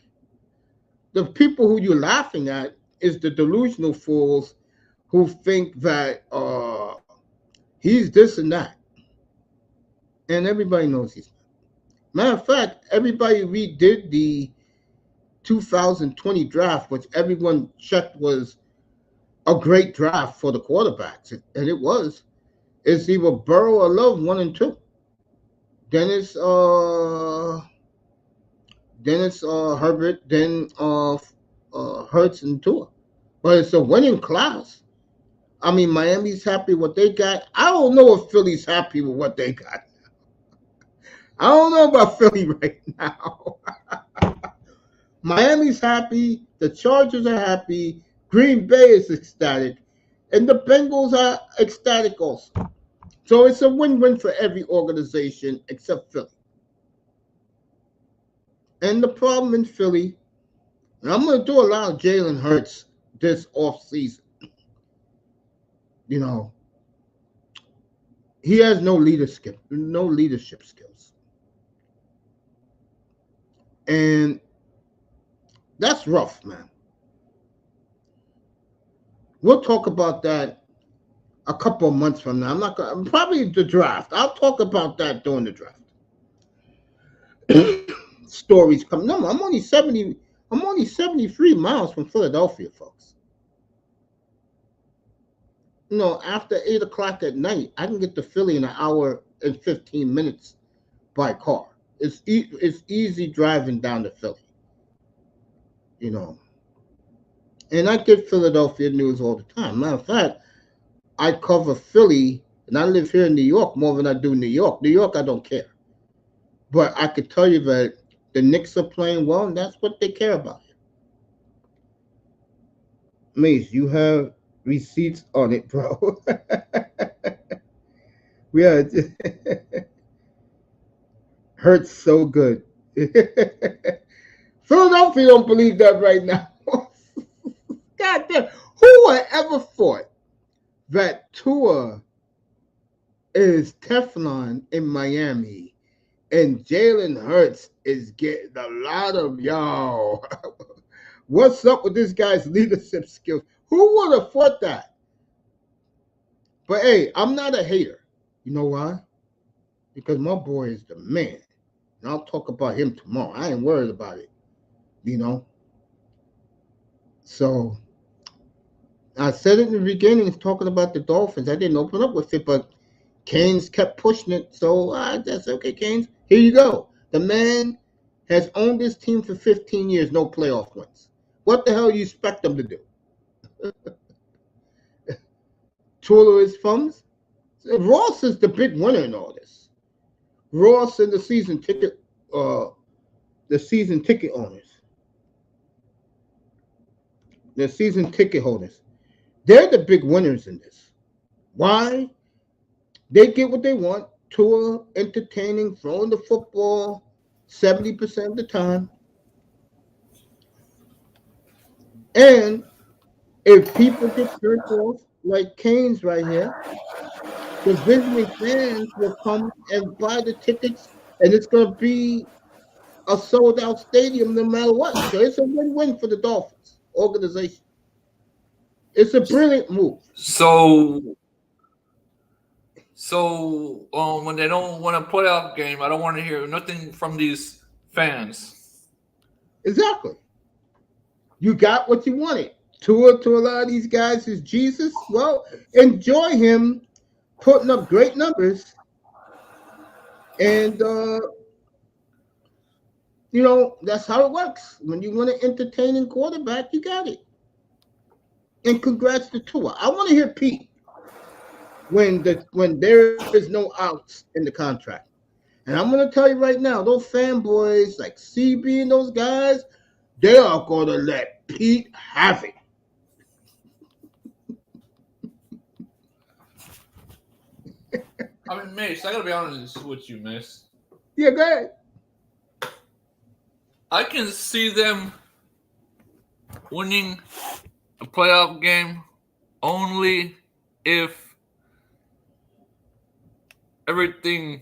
The people who you're laughing at is the delusional fools who think that he's this and that. And everybody knows he's not. Matter of fact, everybody redid the 2020 draft, which everyone checked was a great draft for the quarterbacks. And it was. It's either Burrow or Love, 1 and 2. Then it's Herbert, then Hurts and Tua. But it's a winning class. I mean, Miami's happy with what they got. I don't know if Philly's happy with what they got. I don't know about Philly right now. Miami's happy. The Chargers are happy. Green Bay is ecstatic. And the Bengals are ecstatic also. So it's a win-win for every organization except Philly. And the problem in Philly, and I'm going to do a lot of Jalen Hurts this offseason. He has no leadership skills. And that's rough, man. We'll talk about that a couple of months from now. Probably the draft. I'll talk about that during the draft. Stories come. No, I'm only 73 miles from Philadelphia, folks. After 8 o'clock at night, I can get to Philly in an hour and 15 minutes by car. It's easy driving down to Philly, you know. And I get Philadelphia news all the time. Matter of fact, I cover Philly, and I live here in New York more than I do New York. New York, I don't care. But I could tell you that the Knicks are playing well, and that's what they care about. Mace, you have receipts on it, bro. Yeah, hurts so good. Philadelphia don't believe that right now. God damn. Who would ever thought that Tua is Teflon in Miami and Jalen Hurts is getting a lot of y'all? What's up with this guy's leadership skills? Who would have thought that? But hey, I'm not a hater. You know why? Because my boy is the man. And I'll talk about him tomorrow. I ain't worried about it. You know? So I said it in the beginning, talking about the Dolphins. I didn't open up with it, but Canes kept pushing it. So that's okay, Canes. Here you go. The man has owned this team for 15 years, no playoff wins. What the hell do you expect them to do? Twirl his thumbs? Ross is the big winner in all this. Ross and the season ticket owners, the season ticket holders. They're the big winners in this. Why? They get what they want. Tour, entertaining, throwing the football 70% of the time. And if people get turned off, like Canes right here, the visiting fans will come and buy the tickets, and it's going to be a sold out stadium no matter what. So it's a win win for the Dolphins organization. It's a brilliant move. So when they don't win a playoff game, I don't want to hear nothing from these fans. Exactly. You got what you wanted. Tua to a lot of these guys is Jesus. Well, enjoy him putting up great numbers. And, that's how it works. When you want an entertaining quarterback, you got it. And congrats to Tua. I want to hear Pete when there is no outs in the contract. And I'm going to tell you right now, those fanboys like CB and those guys, they are going to let Pete have it. I mean, Mace, I gotta be honest with you, Mace. Yeah, go ahead. I can see them winning a playoff game only if everything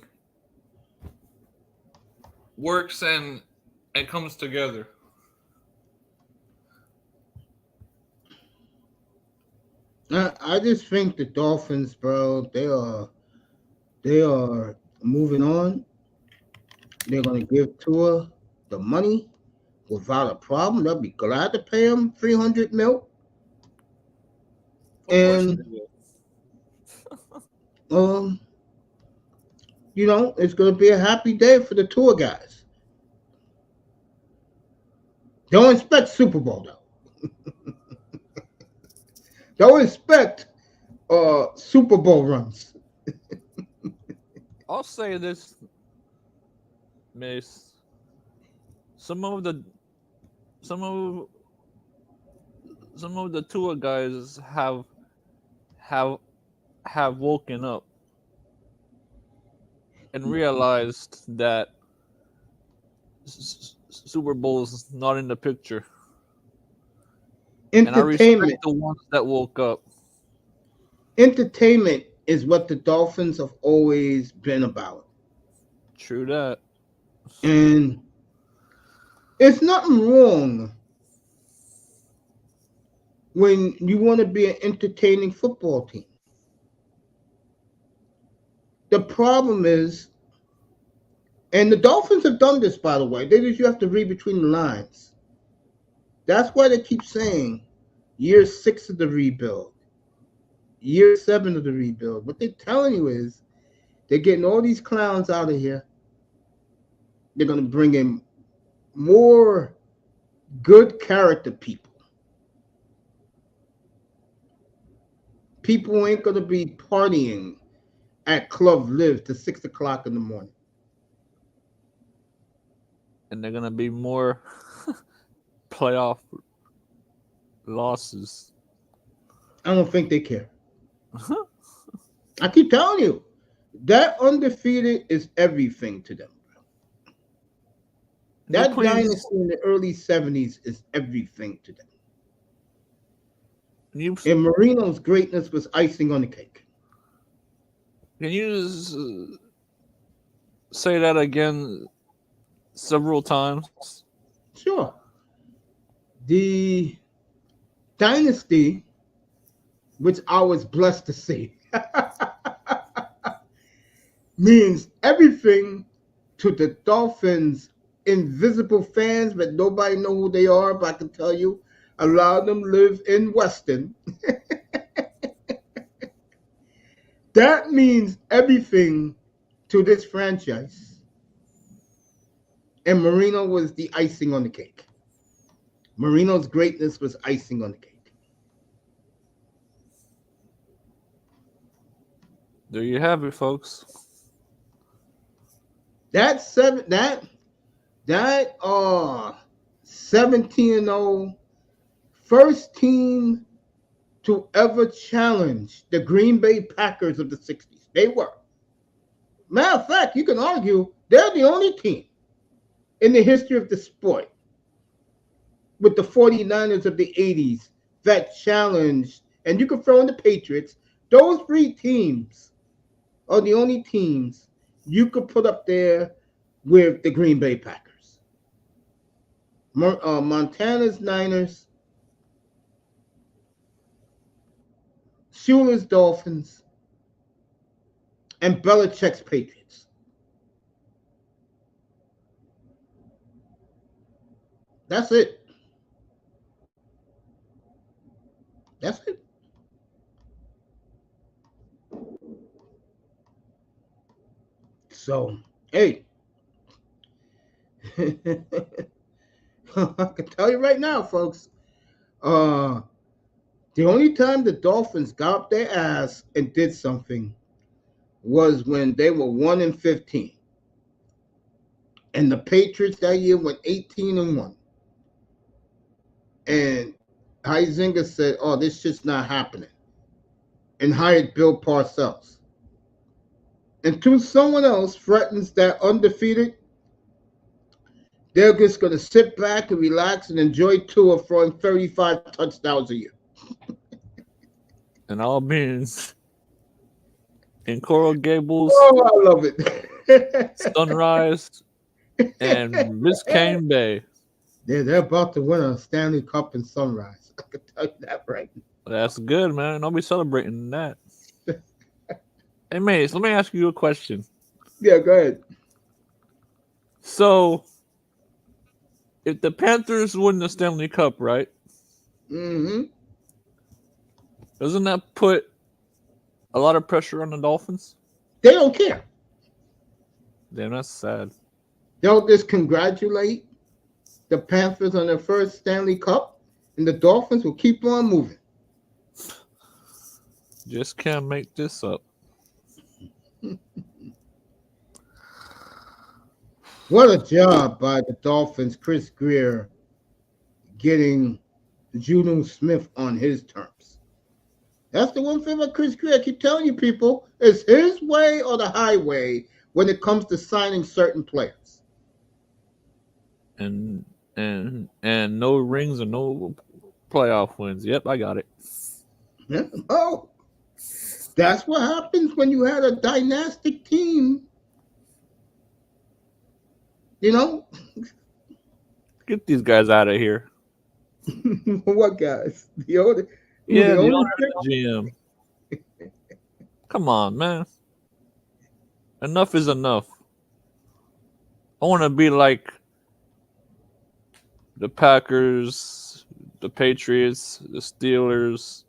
works and comes together. I just think the Dolphins, bro, they are moving on. They're going to give Tua the money without a problem. They'll be glad to pay him $300 million. Of course And they will. um, it's going to be a happy day for the Tua guys. Don't expect Super Bowl though. Don't expect Super Bowl runs. I'll say this, Mace. Some of the some of some of the tour guys have have woken up and realized that Super Bowl is not in the picture. And I respect Entertainment. the ones that woke up. Entertainment is what the Dolphins have always been about. True that. And it's nothing wrong when you want to be an entertaining football team. The problem is, and the Dolphins have done this, by the way, you have to read between the lines. That's why they keep saying year 6 of the rebuild. year 7 of the rebuild. What they're telling you is they're getting all these clowns out of here. They're going to bring in more good character people. People ain't going to be partying at Club Live to 6 o'clock in the morning. And they're gonna be more playoff losses. I don't think they care. I keep telling you, that undefeated is everything to them. That dynasty in the early 70s is everything to them. And Marino's greatness was icing on the cake. Can you say that again several times? Sure. The dynasty, which I was blessed to see, means everything to the Dolphins' invisible fans, but nobody know who they are. But I can tell you, a lot of them live in Weston. That means everything to this franchise. And Marino was the icing on the cake. Marino's greatness was icing on the cake. There you have it, folks. That 17-0 first team to ever challenge the Green Bay Packers of the 60s. They were. Matter of fact, you can argue they're the only team in the history of the sport with the 49ers of the 80s that challenged, and you can throw in the Patriots. Those three teams are the only teams you could put up there with the Green Bay Packers. Montana's Niners, Shula's Dolphins, and Belichick's Patriots. That's it. That's it. So, hey, I can tell you right now, folks, the only time the Dolphins got up their ass and did something was when they were 1-15. And the Patriots that year went 18-1. And Heisinger said, "Oh, this shit's not happening," and hired Bill Parcells. Until someone else threatens that undefeated, they're just going to sit back and relax and enjoy Tua throwing 35 touchdowns a year. And all beings in Coral Gables. Oh, I love it. Sunrise and Biscayne Bay. Yeah, they're about to win a Stanley Cup in Sunrise. I can tell you that right now. That's good, man. Don't be celebrating that. Hey, Mace, let me ask you a question. Yeah, go ahead. So, if the Panthers win the Stanley Cup, right? Mm-hmm. Doesn't that put a lot of pressure on the Dolphins? They don't care. Damn, that's sad. They'll just congratulate the Panthers on their first Stanley Cup, and the Dolphins will keep on moving. Just can't make this up. What a job by the Dolphins, Chris Greer, getting Juno Smith on his terms. That's the one thing about Chris Greer. I keep telling you, people, it's his way or the highway when it comes to signing certain players. And no rings or no playoff wins. Yep, I got it. Yeah. Oh, that's what happens when you had a dynastic team. You know? Get these guys out of here. What guys? The owner GM. Come on, man. Enough is enough. I want to be like the Packers, the Patriots, the Steelers,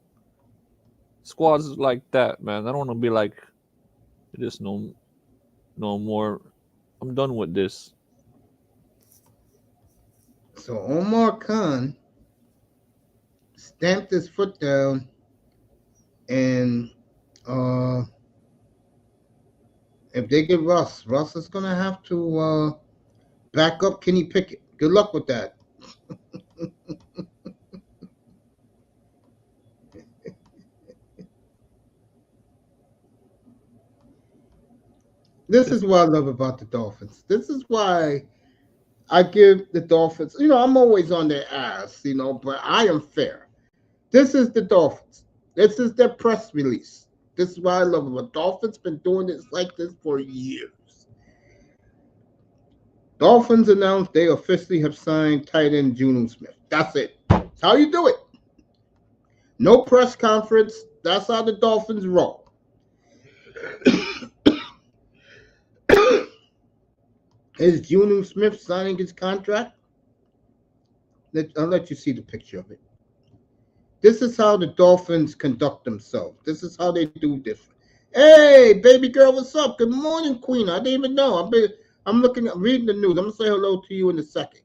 squads like that, man. I don't want to be like this no more. I'm done with this. So Omar Khan stamped his foot down, and if they get Russ is gonna have to back up Kenny Pickett. Good luck with that. This is what I love about the Dolphins. This is why I give the Dolphins, I'm always on their ass, but I am fair. This is the Dolphins. This is their press release. This is what I love about Dolphins. Been doing this like this for years. Dolphins announced they officially have signed tight end Juno Smith. That's it. That's how you do it. No press conference. That's how the Dolphins roll. Is Juno Smith signing his contract? I'll let you see the picture of it. This is how the Dolphins conduct themselves. This is how they do different. Hey, baby girl, what's up? Good morning, Queen. I didn't even know. I'm reading the news. I'm gonna say hello to you in a second.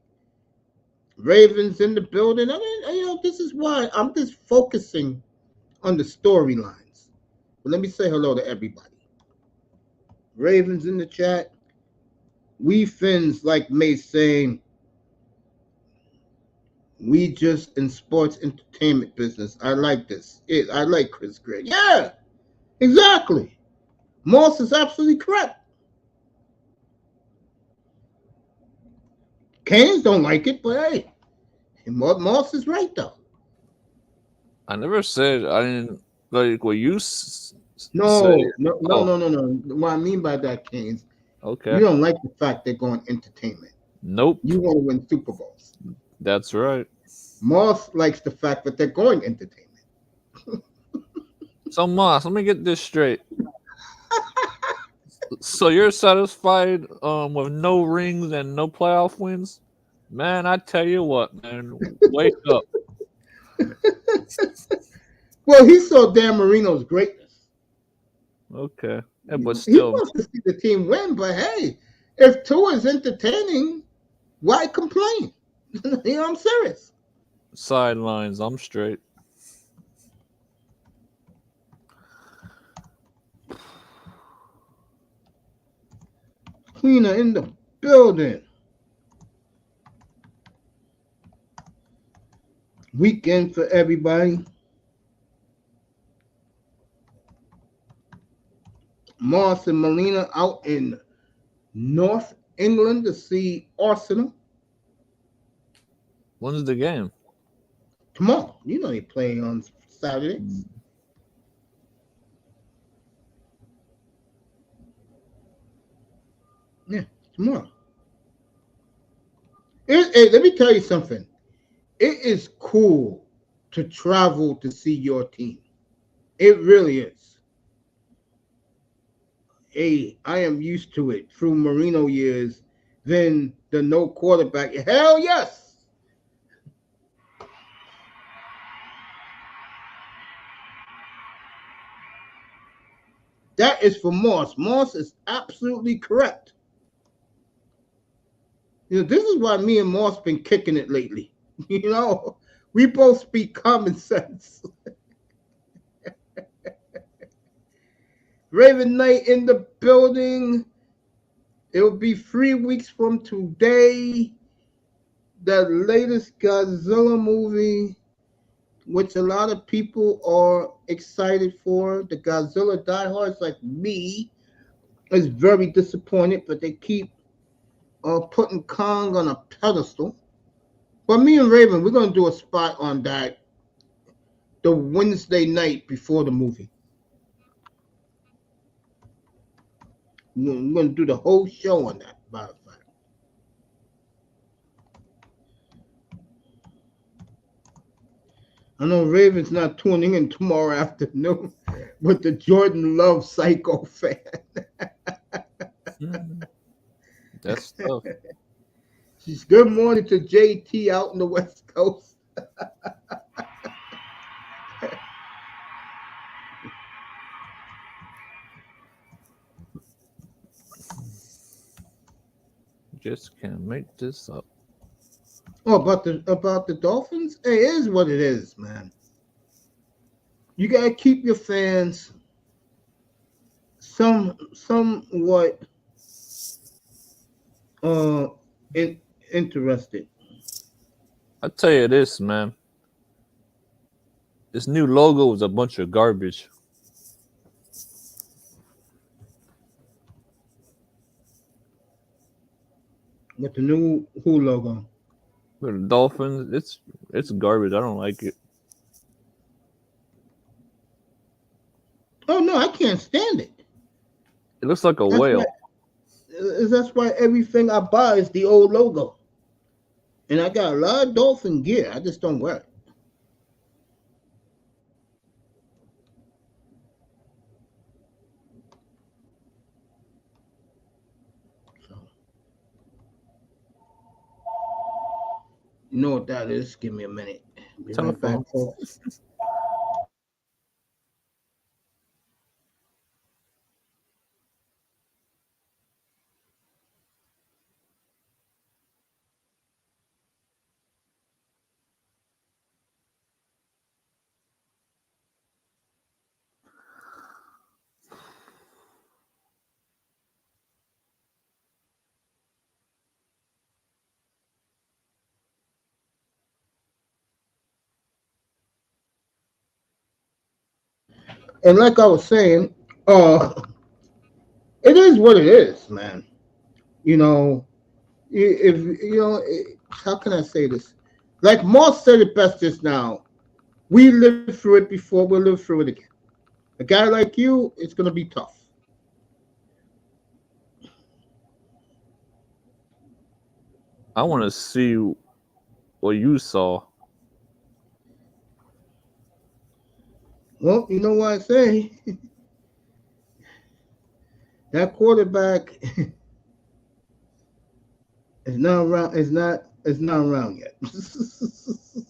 Ravens in the building. This is why I'm just focusing on the storylines. But let me say hello to everybody. Ravens in the chat. We Finns like May saying, we just in sports entertainment business. I like this. I like Chris Gray. Yeah, exactly. Moss is absolutely correct. Canes don't like it, but hey, Moss is right though. I never said I didn't like what you say. No. Oh. What I mean by that, Canes, Okay. you don't like the fact they're going entertainment. Nope. You want to win Super Bowls. That's right. Moss likes the fact that they're going entertainment. So Moss, let me get this straight. So you're satisfied with no rings and no playoff wins? Man, I tell you what, man, wake up. Well, he saw Dan Marino's greatness. Okay. Yeah, but He still, wants to see the team win, but hey, if Tua is entertaining, why complain? I'm serious. sidelines, I'm straight. Cleaner in the building. Weekend for everybody. Moss and Molina out in North England to see Arsenal. When's the game? Tomorrow. They play on Saturday. Yeah, tomorrow. Hey, let me tell you something. It is cool to travel to see your team. It really is. Hey, I am used to it through Marino years. Then the no quarterback. Hell yes. That is for Moss. Moss is absolutely correct. This is why me and Moss been kicking it lately. We both speak common sense. Raven Knight in the building. It will be 3 weeks from today. The latest Godzilla movie, which a lot of people are excited for. The Godzilla diehards like me is very disappointed, but they keep putting Kong on a pedestal. But me and Raven, we're going to do a spot on that the Wednesday night before the movie. We're going to do the whole show on that, by the fact. I know Raven's not tuning in tomorrow afternoon with the Jordan Love Psycho fan. That's tough. She's good morning to JT out in the West Coast. just can't make this up. Oh, about the Dolphins, it is what it is, man. You gotta keep your fans somewhat uh in, interested. I tell you this, man. This new logo is a bunch of garbage. With the new Who logo. For the Dolphins, it's garbage. I don't like it. Oh no, I can't stand it. It looks like a That's why whale. that's why everything I buy is the old logo. And I got a lot of Dolphin gear. I just don't wear it. So you know what that is? Give me a minute. Be right back, Telephone. folks. And like I was saying, uh, it is what it is, man. You know, if you know, how can I say this? Like Moss said it best just now. We lived through it before. We'll live through it again. A guy like you, it's gonna be tough. I want to see what you saw. Well, you know what I say? That quarterback is not around. Is not around yet. Because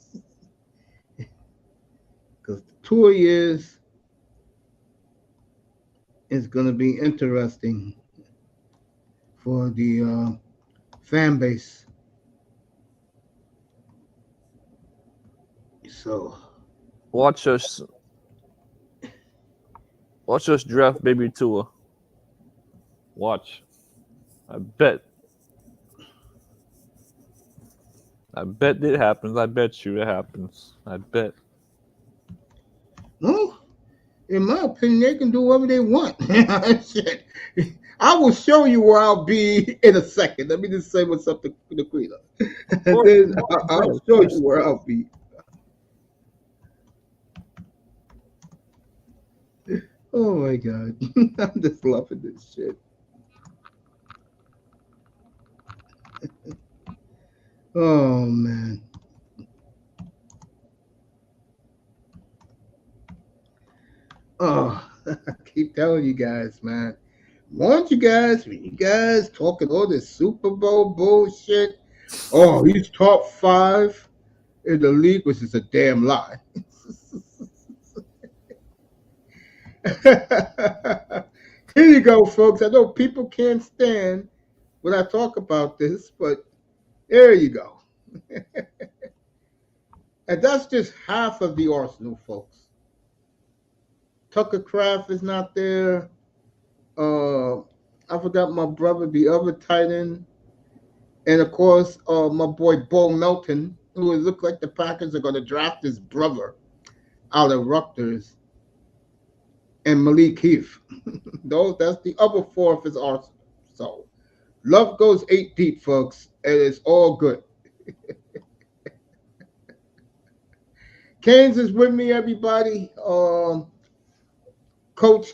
the 2 years is gonna be interesting for the fan base. So Watch us, watch us draft baby Tua. Watch. I bet. I bet it happens. I bet you it happens. I bet. no, in my opinion, they can do whatever they want. Shit. I will show you where I'll be in a second. Let me just say what's up to the Queen. Of And course, then yeah, I'll of show you course. where I'll be. Oh my god. I'm just loving this shit. Oh man. Oh, I keep telling you guys, man. Want you guys, when you guys talking all this Super Bowl bullshit. Oh, he's top five in the league, which is a damn lie. Here you go, folks. I know people can't stand when I talk about this, but there you go. And that's just half of the arsenal, folks. Tucker Craft is not there. I forgot my brother, the other tight end, and of course, my boy Bo Melton, who it looked like the Packers are going to draft his brother out of Rutgers, and Malik Heath. Those that's the other four of his arsenal. So love goes 8 deep, folks, and it's all good. Kansas with me, everybody. Coach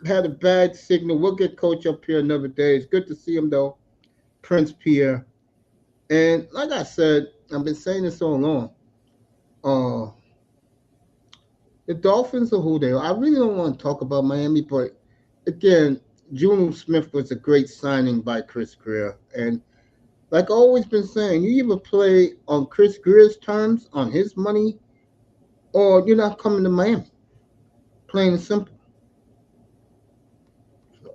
had a bad signal. We'll get Coach up here another day. It's good to see him though, Prince Pierre. And like I said, I've been saying this all along. Uh, the Dolphins are who they are. I really don't want to talk about Miami, but again, Juno Smith was a great signing by Chris Greer. And like I've always been saying, you either play on Chris Greer's terms, on his money, or you're not coming to Miami. Plain and simple. So,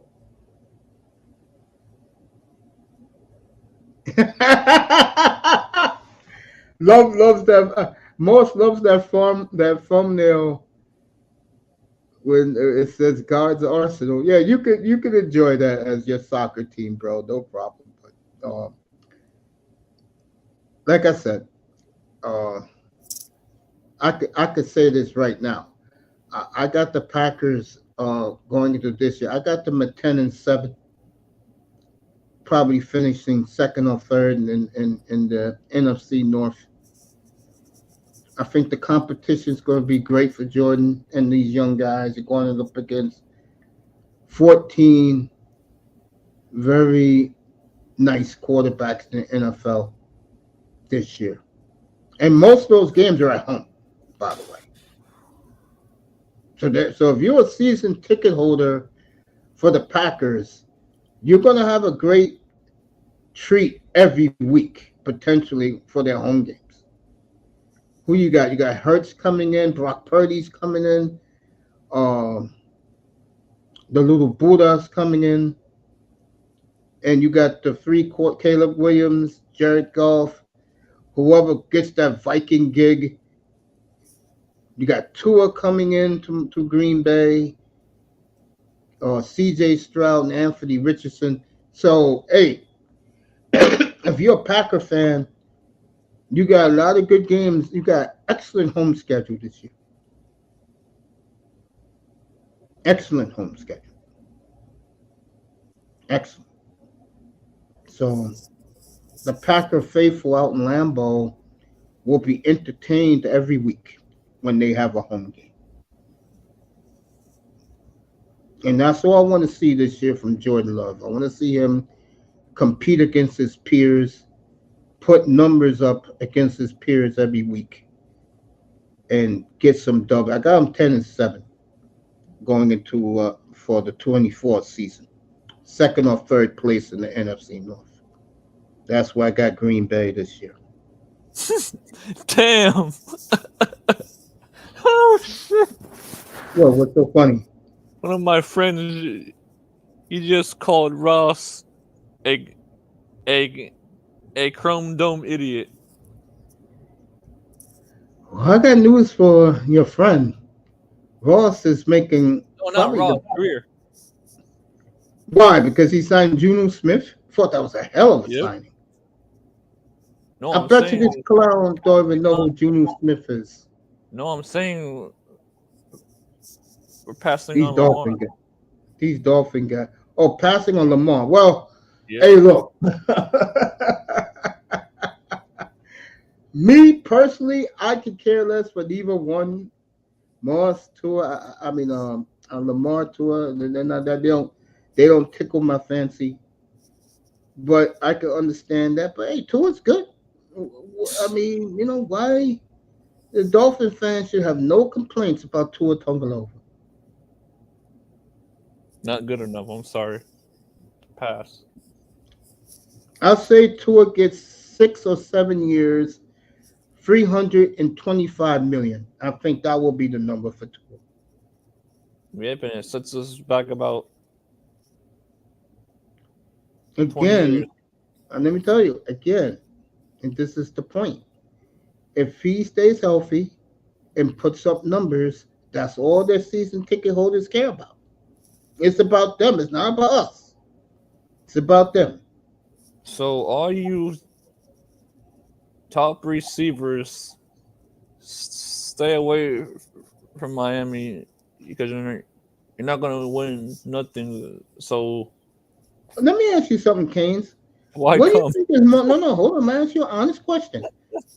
loves that. Most loves that thumbnail when it says guards Arsenal. Yeah, you could enjoy that as your soccer team, bro. No problem. But like I said, uh, I could say this right now. I got the Packers going into this year. I got them at 10-7, probably finishing second or third in the NFC North. I think the competition is going to be great for Jordan and these young guys. They're going up against 14 very nice quarterbacks in the NFL this year. And most of those games are at home, by the way. So if you're a season ticket holder for the Packers, you're going to have a great treat every week, potentially, for their home games. Who you got? You got Hurts coming in, Brock Purdy's coming in, um, the little Buddha's coming in, and you got the three court Caleb Williams, Jared Goff, whoever gets that Viking gig. You got Tua coming in to Green Bay, C.J. Stroud and Anthony Richardson. So, hey, if you're a Packer fan, you got a lot of good games. You got excellent home schedule this year. Excellent home schedule. Excellent. So the Packer faithful out in Lambeau will be entertained every week when they have a home game. And that's all I want to see this year from Jordan Love. I want to see him compete against his peers, put numbers up against his peers every week, and get some dub. I got him 10-7 going into for the 24th season, second or third place in the NFC North. That's why I got Green Bay this year. Damn. Oh shit. Well, what's so funny? One of my friends, he just called Ross a a a chrome dome idiot. Well, I got news for your friend. Ross is making No, not probably Ross. the Greer. why? Because he signed Juno Smith. Thought that was a hell of a Yep. signing. No, I I'm bet you saying. this clown don't even know who Juno Smith is. No, I'm saying we're passing These on Lamar. Dolphin guys. These Dolphin guys. Oh, passing on Lamar. Well, Yep. hey, look. Me personally, I could care less for either one. Moss Tua. I mean, Lamar Tua. They don't tickle my fancy. But I can understand that. But hey, Tua's good. I mean, why the Dolphin fans should have no complaints about Tua Tagovailoa. Not good enough. I'm sorry. Pass. I'll say Tua gets 6 or 7 years, 325 million. I think that will be the number for Tua. Yep, and it sets us back about 20 years. Again, and let me tell you again, and this is the point. If he stays healthy and puts up numbers, that's all their season ticket holders care about. It's about them. It's not about us. It's about them. So all you top receivers, stay away from Miami because you're not gonna win nothing. So Let me ask you something, Canes. why What do you come? think is more? No, no, hold on. Let me ask you an honest question.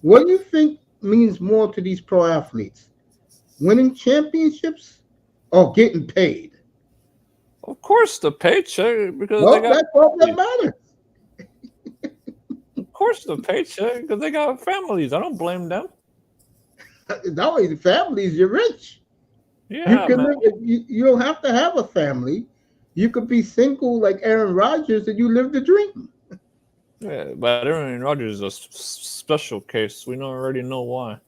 What do you think means more to these pro athletes? Winning championships or getting paid? Of course, the paycheck because they Well, got. that's all that matters. Of course, the paycheck because they got families. I don't blame them. Not only the families, you're rich. You Yeah, can man. live. You don't have to have a family. You could be single like Aaron Rodgers and you live the dream. Yeah, but Aaron Rodgers is a special case. We don't already know why.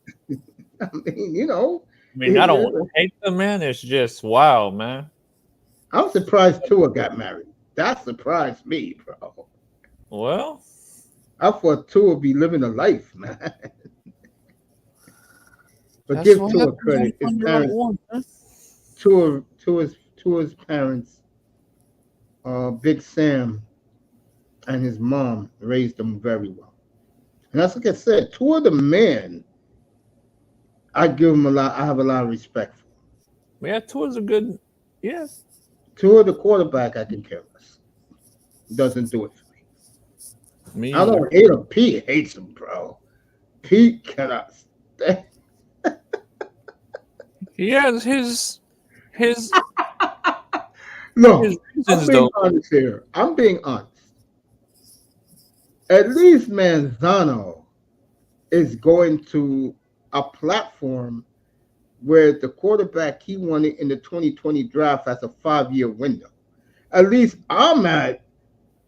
I mean, I mean, I don't hate the man. It's just wow, man. I'm surprised Tua got married. That surprised me, bro. Well, I thought Tua would be living a life, man. But That's give what Tua happens when you credit. His find the right parents, one, man. Tua's parents, Big Sam and his mom raised him very well. And that's like I said, Tua the man, I give him a lot. I have a lot of respect for. Yeah, towards a good. Yeah, Tua the quarterback, I can care less. Doesn't do it for me. me I either. don't hate him. Pete hates him, bro. Pete cannot stand. He has his Look, his I'm reasons being though. honest here. I'm being honest. At least Manzano is going to a platform where the quarterback he wanted in the 2020 draft has a 5-year window. At least I'm at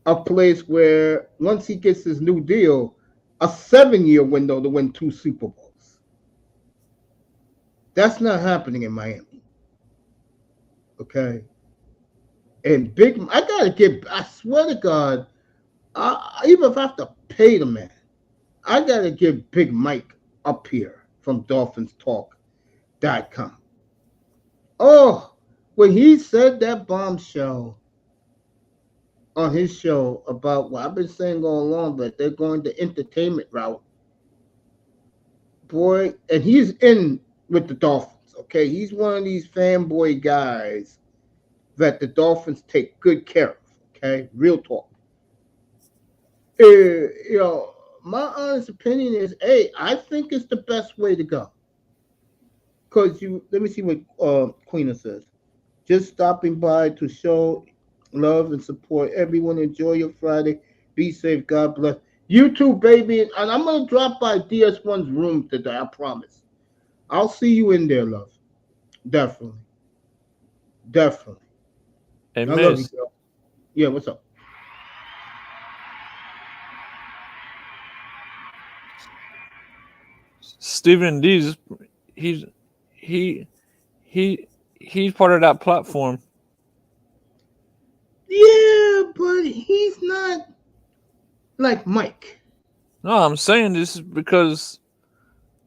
a place where once he gets his new deal, a 7-year window to win 2 Super Bowls. That's not happening in Miami. Okay. And I gotta give. I swear to God, even if I have to pay the man, I gotta give Big Mike up here from DolphinsTalk.com. Oh, when he said that bombshell on his show about what I've been saying all along, but they're going the entertainment route, boy, and he's in with the Dolphins. Okay, he's one of these fanboy guys that the Dolphins take good care of. Okay, real talk. You know, my honest opinion is, hey, I think it's the best way to go. Cause let me see what Queen says. Just stopping by to show love and support everyone. Enjoy your Friday. Be safe. God bless you too, baby. And I'm gonna drop by DS1's room today. I promise. I'll see you in there, love. Definitely, definitely. Hey, I love you, Miss girl. Yeah, what's up? Stephen D's. He's he he he's part of that platform. Yeah, but he's not like Mike. No, I'm saying this because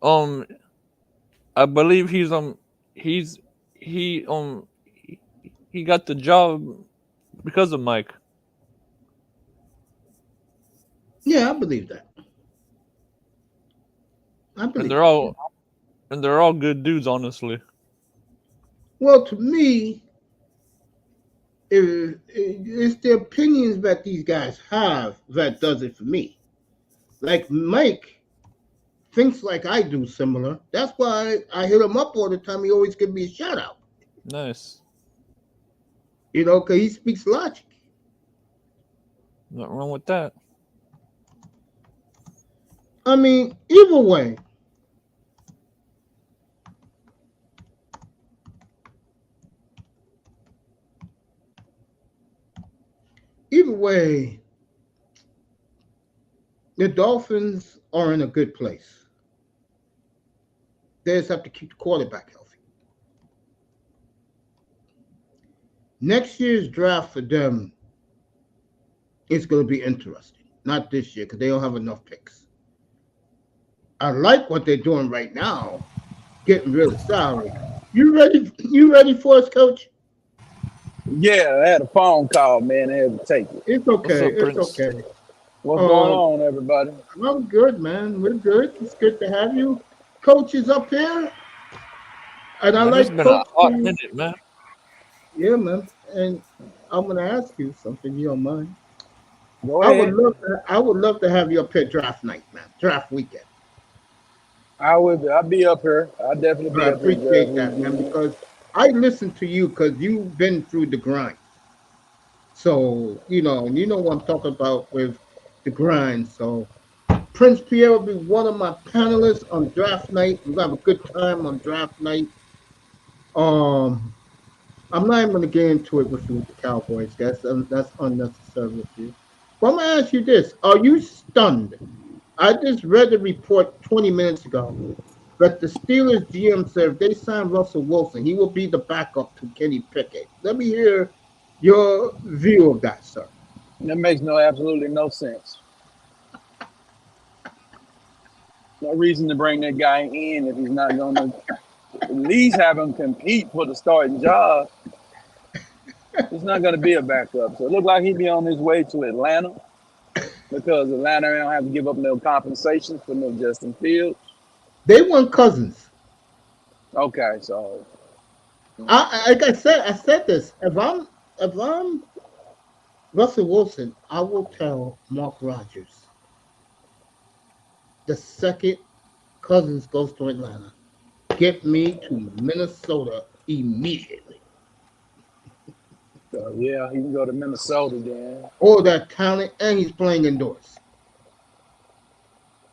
um I believe he's he he got the job because of Mike, Yeah, I believe that. I and believe that. Yeah. they're all good dudes, honestly. Well, to me, it's the opinions that these guys have that does it for me. Like Mike thinks like I do, similar. That's why I hit him up all the time. He always gives me a shout out. Nice, You know, because he speaks logic. not wrong with that. I mean, either way, the Dolphins are in a good place. They just have to keep the quarterback healthy. Next year's draft for them is going to be interesting. Not this year because they don't have enough picks. I like what they're doing right now, getting rid of salary. You ready? You ready for us, Coach? Yeah, I had a phone call, man. I had to take it. It's What's okay. up, It's Prince? okay. What's going Um, on, everybody? I'm good, man. We're good. It's good to have you. Coach is up here, and I Man, it's like been a Coach hot to. minute, man. Yeah, man. And I'm gonna ask you something. You don't mind? Go ahead. I would love to have you up here draft night, man. Draft weekend. I'll be up here. I'll definitely I be up here, Jeff. appreciate that, man, because I listen to you because you've been through the grind. So and you know what I'm talking about with the grind. So Prince Pierre will be one of my panelists on draft night. We're gonna have a good time on draft night. Um, I'm not even gonna get into it with you with the Cowboys. That's unnecessary with you. But I'm gonna ask you this: are you stunned? I just read the report 20 minutes ago that the Steelers GM said if they sign Russell Wilson, he will be the backup to Kenny Pickett. Let me hear your view of that, sir. That makes absolutely no sense. No reason to bring that guy in if he's not going to at least have him compete for the starting job. It's not going to be a backup. So it looked like he'd be on his way to Atlanta because Atlanta don't have to give up no compensation for no Justin Fields. They want Cousins. Okay, so Like I said this. If I'm Russell Wilson, I will tell Mark Rogers the second Cousins goes to Atlanta, get me to Minnesota immediately. yeah, he can go to Minnesota then. All that talent, and he's playing indoors.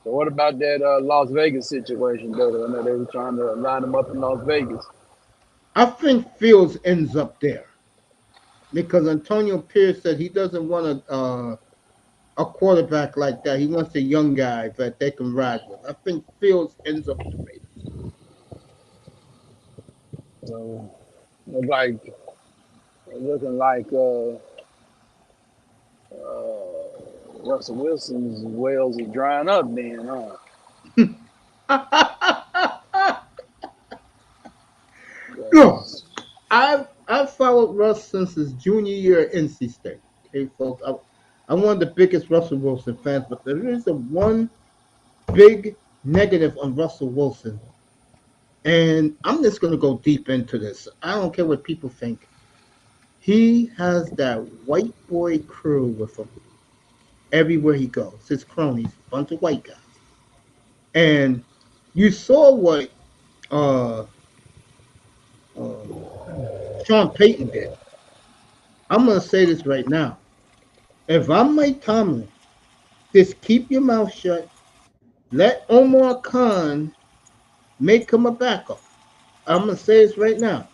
So what about that Las Vegas situation, though? I know they were trying to line him up in Las Vegas. I think Fields ends up there because Antonio Pierce said he doesn't want a quarterback like that. He wants a young guy that they can ride with. I think Fields ends up with the Raiders. So look like looking like Russell Wilson's wells are drying up then, huh? Look, 'Cause, I've followed Russ since his junior year at NC State. Okay, folks, I'm one of the biggest Russell Wilson fans, but there is a one big negative on Russell Wilson, and I'm just going to go deep into this. I don't care what people think. He has that white boy crew with him everywhere he goes. His cronies, a bunch of white guys, and you saw what uh, uh, Sean Payton did. I'm going to say this right now. If I'm Mike Tomlin, just keep your mouth shut. Let Omar Khan make him a backup. I'm gonna say this right now.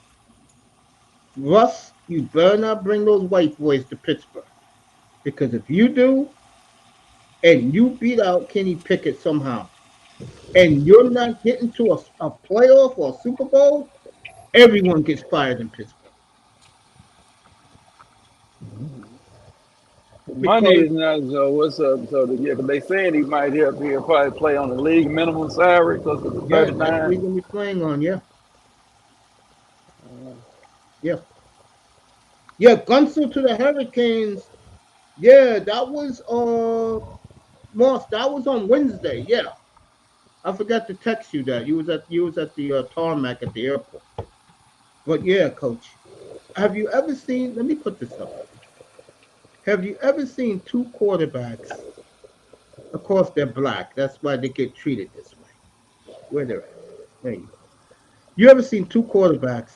Russ, you better not bring those white boys to Pittsburgh. Because if you do, and you beat out Kenny Pickett somehow, and you're not getting to a playoff or a Super Bowl, everyone gets fired in Pittsburgh. the money Because is not so. What's up? So yeah, 'cause they saying he might help here probably play on the league minimum salary because of the yeah, that's what 39. he's gonna be playing on. Yeah, yeah, yeah. Gunsel to the Hurricanes. Yeah, that was Moss. That was on Wednesday. Yeah, I forgot to text you that you was at the tarmac at the airport. But yeah, coach, have you ever seen? Let me put this up. Have you ever seen two quarterbacks? Of course, they're black. That's why they get treated this way. Where they're at. There you go. You ever seen two quarterbacks?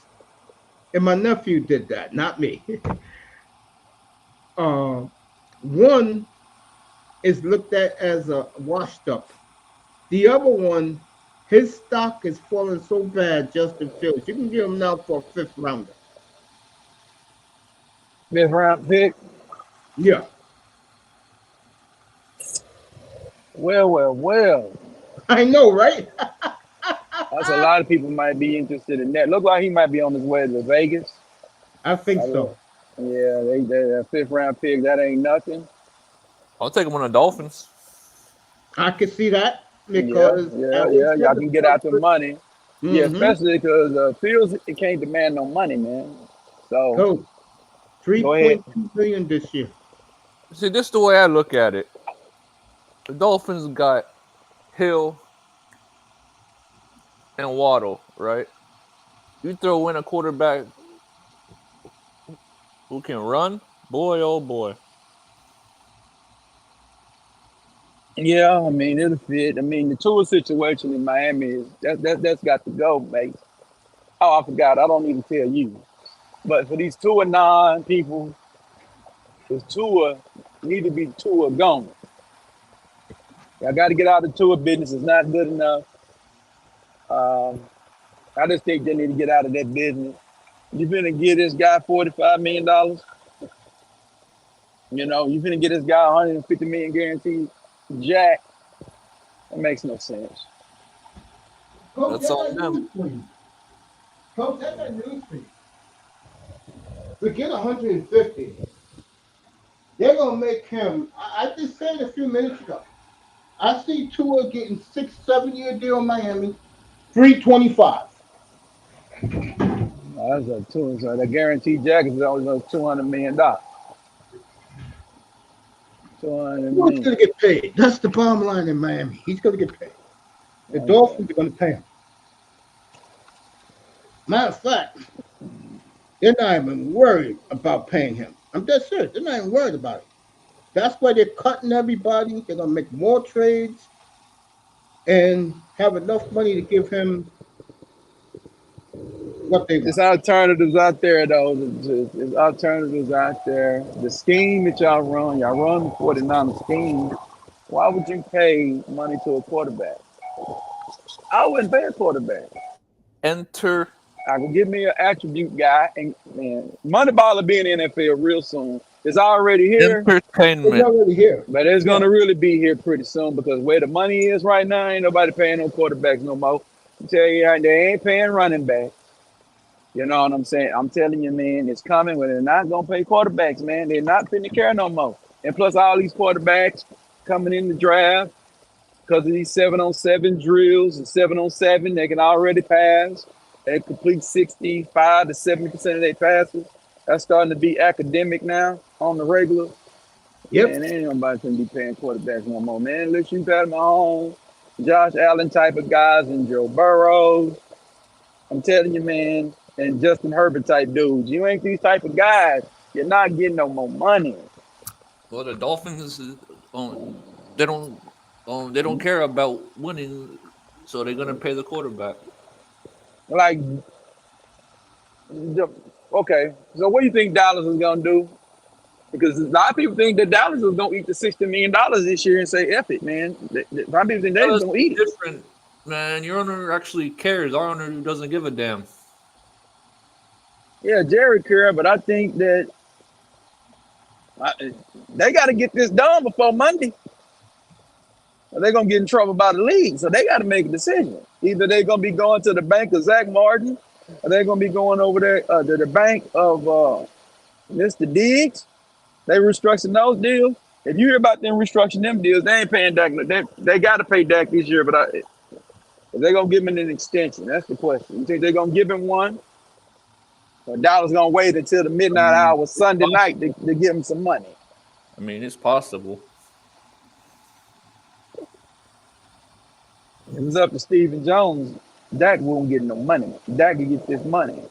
And my nephew did that, not me. uh, one is looked at as a washed up. The other one, his stock is falling so bad. Justin Fields, you can get him now for a fifth rounder. Fifth round pick. Yeah, Well. I know, right? That's a lot of people might be interested in that. Look like he might be on his way to Vegas. I think I so. look, yeah, they that fifth round pick. That ain't nothing. I'll take him on the Dolphins. I can see that Yeah, because I yeah, would yeah. say Y'all the can get out the Dolphins. money. Yeah, Mm-hmm. especially because Fields it can't demand no money, man. So Coach, three go ahead. point two billion this year. See, this is the way I look at it. The Dolphins got Hill and Waddle, right? You throw in a quarterback who can run, boy, oh boy. Yeah, I mean it'll fit. I mean the tour situation in Miami is that's got to go, mate. Oh, I forgot. I don't need to tell you. But for these two and nine people, this tour need to be tour gone. I got to get out of the tour business. It's not good enough. Um, I just think they need to get out of that business. You finna give this guy $45 million. You know, you finna get this guy 150 million guaranteed. Jack, that makes no sense. Coach, That's I on got them. news for you. Coach, I got news for you. Forget 150. They're gonna make him. I just said a few minutes ago. I see Tua getting 6, 7 year deal in Miami, 325. That's a two. So the guaranteed jacket is only $200 million. 200 Tua's million. gonna get paid. That's the bottom line in Miami. He's gonna get paid. The Okay. Dolphins are gonna pay him. Matter of fact, they're not even worried about paying him. I'm dead serious. They're not even worried about it. That's why they're cutting everybody. They're gonna make more trades and have enough money to give him what they There's want. alternatives out there though. There's alternatives out there. The scheme that y'all run the 49 scheme. Why would you pay money to a quarterback? I wouldn't pay a quarterback. Enter I can give me an attribute guy, and man, Moneyball will be in the NFL real soon. It's already here, It's entertainment. already here. but it's Yeah. gonna really be here pretty soon because where the money is right now, ain't nobody paying no quarterbacks no more. I tell you, they ain't paying running back. You know what I'm saying? I'm telling you, man, it's coming. When they're not gonna pay quarterbacks, man, they're not finna care no more. And plus, all these quarterbacks coming in the draft because of these 7-on-7 drills and 7-on-7, they can already pass. They complete 65 to 70% of their passes. That's starting to be academic now on the regular. Yep. Man, ain't nobody gonna be paying quarterbacks no more, man. Unless you Pat Mahomes, Josh Allen type of guys, and Joe Burrows. I'm telling you, man, and Justin Herbert type dudes. You ain't these type of guys, you're not getting no more money. Well, the Dolphins, they don't care about winning, so they're gonna pay the quarterback. Like, okay, so what do you think Dallas is gonna do? Because a lot of people think that Dallas is gonna eat the $60 million this year and say, "F it, man." Some people think they're That's gonna eat it. different, man. Your owner actually cares. Our owner doesn't give a damn. Yeah, Jerry Kerr, but I think that they got to get this done before Monday. Or they're gonna get in trouble by the league, so they got to make a decision. Either they're gonna be going to the bank of Zach Martin, or they're gonna be going over there to the bank of Mr. Diggs. They restructuring those deals. If you hear about them restructuring them deals, they ain't paying Dak. They got to pay Dak this year, but if they're gonna give him an extension, that's the question. You think they're gonna give him one, or Dallas gonna wait until the I midnight mean, hour it's Sunday night possible. to give him some money? I mean, it's possible. If it's up to Stephen Jones, Dak won't get no money. Dak can get this money.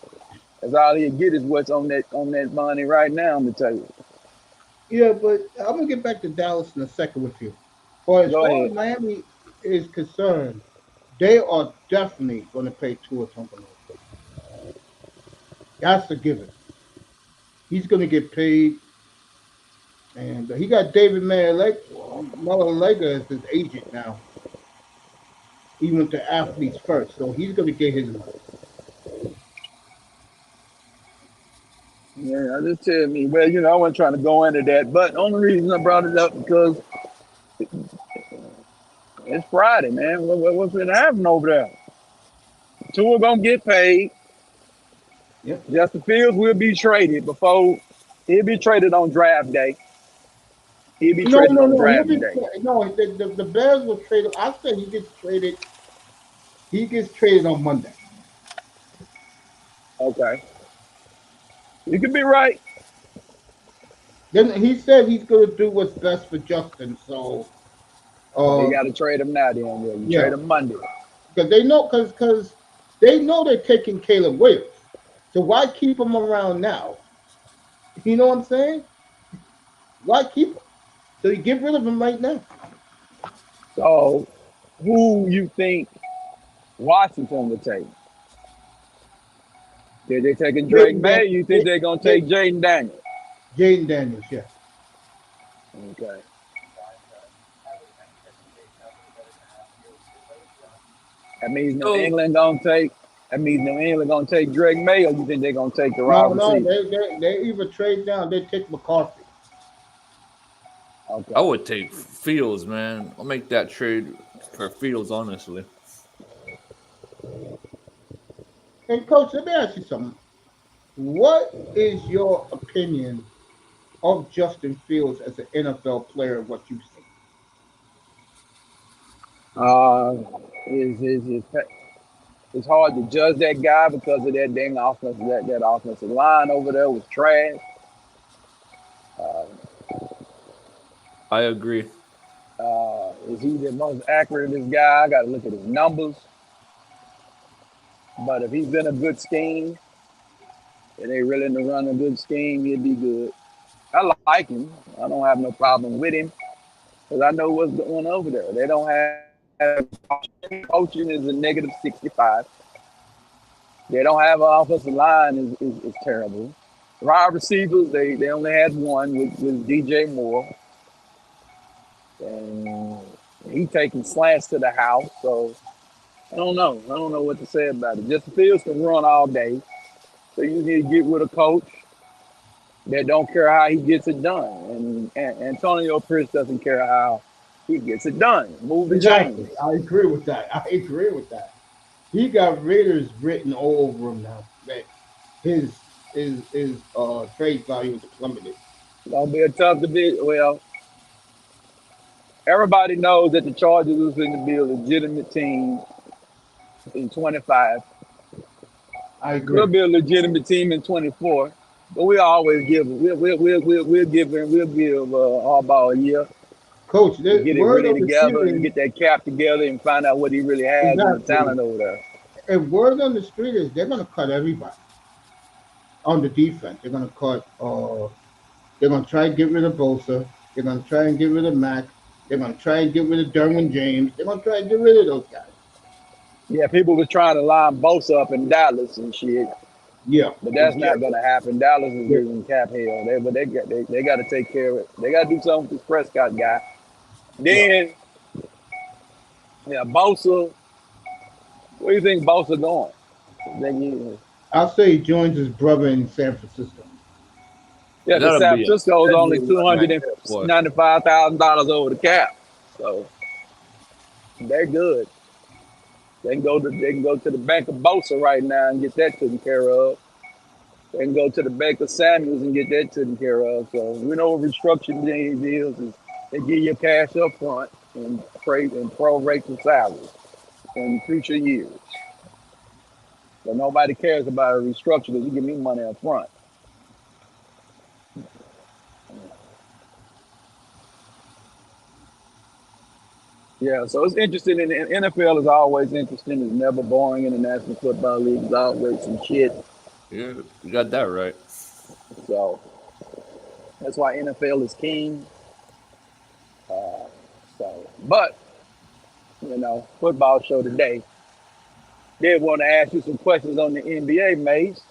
That's all he'll get is what's on that money right now on the table. Yeah, but I'm gonna get back to Dallas in a second with you. But as Go far ahead. as Miami is concerned, they are definitely going to pay Tua Tagovailoa. That's a given. He's going to get paid, and he got David Malalega as his agent now. He went to athletes first, so he's going to get his money. Yeah, I just tell me, well, I wasn't trying to go into that, but the only reason I brought it up because it's Friday, man. What's been happening over there? Tua gonna get paid. Yep. Justin Fields will be traded before he'll be traded on draft day. He'll be No, traded no, on no. He'll draft be day. no. The Bears will trade him. I said he gets traded. He gets traded on Monday. Okay, you could be right. Then he said he's going to do what's best for Justin. So, So you uh, got to trade him now. Then you trade yeah, him Monday. because they know because they know they're taking Caleb Williams. So why keep him around now? You know what I'm saying? Why keep him? So you get rid of him right now. So who you think Washington would take? Did they taking Drake Jaden May? Dan- You think they're gonna take Jaden Daniels? Jaden Daniels, yeah. Okay. That means New So England gonna take. That means New England gonna take Drake May, or you think they're gonna take the No, wide no, receiver? they either trade down, they take McCarthy. I Okay. would take Fields, man. I'll make that trade for Fields, honestly. And coach, let me ask you something. What is your opinion of Justin Fields as an NFL player? What you've seen? Uh, it's hard to judge that guy because of that dang offense. That offensive line over there was trash. Uh, I agree. is he the most accurate? This guy, I got to look at his numbers. But if he's in a good scheme, and they really to run a good scheme, he'd be good. I like him. I don't have no problem with him because I know what's going over there. They don't have coaching is a negative 65. They don't have an offensive line is terrible. Wide receivers, they only had one with DJ Moore, and he taking slants to the house. So I don't know. I don't know what to say about it. Justin Fields can run all day, so you need to get with a coach that don't care how he gets it done. And Antonio Pierce doesn't care how he gets it done. Move the chains. Exactly. I agree with that. I agree with that. He got Raiders written all over him now. That his trade value is plummeted. Gonna be a tough division. Well, everybody knows that the Chargers is going to be a legitimate team in 25. I We'll agree. be a legitimate team in 24. But we always give we'll give Harbaugh a year Coach, to the get it word really on the together street and is get that cap together and find out what he really has in the exactly. talent over there. And word on the street is they're gonna cut everybody on the defense. They're gonna cut they're gonna try and get rid of Bosa. They're gonna try and get rid of Mack. They're gonna try and get rid of Derwin James. They're gonna try and get rid of those guys. Yeah, people was trying to line Bosa up in Dallas and shit, Yeah, but that's not exactly. gonna happen. Dallas is Yeah, giving cap hell. They got to take care of it. They got to do something with this Prescott guy. yeah. Then yeah, Bosa. Where do you think Bosa going? Think I'll say he joins his brother in San Francisco. yeah, because That'll San be a Francisco is only deadly two run right hundred and there, boy. $95,000 over the cap, so they're good. They can go to the bank of Bosa right now and get that taken care of. They can go to the bank of Samuels and get that taken care of. So we know what restructuring deals is. They give you cash up front and trade and prorate your salary in future years. But nobody cares about a restructure because you give me money up front. Yeah, so it's interesting. And the NFL is always interesting. It's never boring. In the National Football League, there's always some shit. Yeah, you got that right. So that's why NFL is king. Uh, but football show today. Did want to ask you some questions on the NBA, Mace,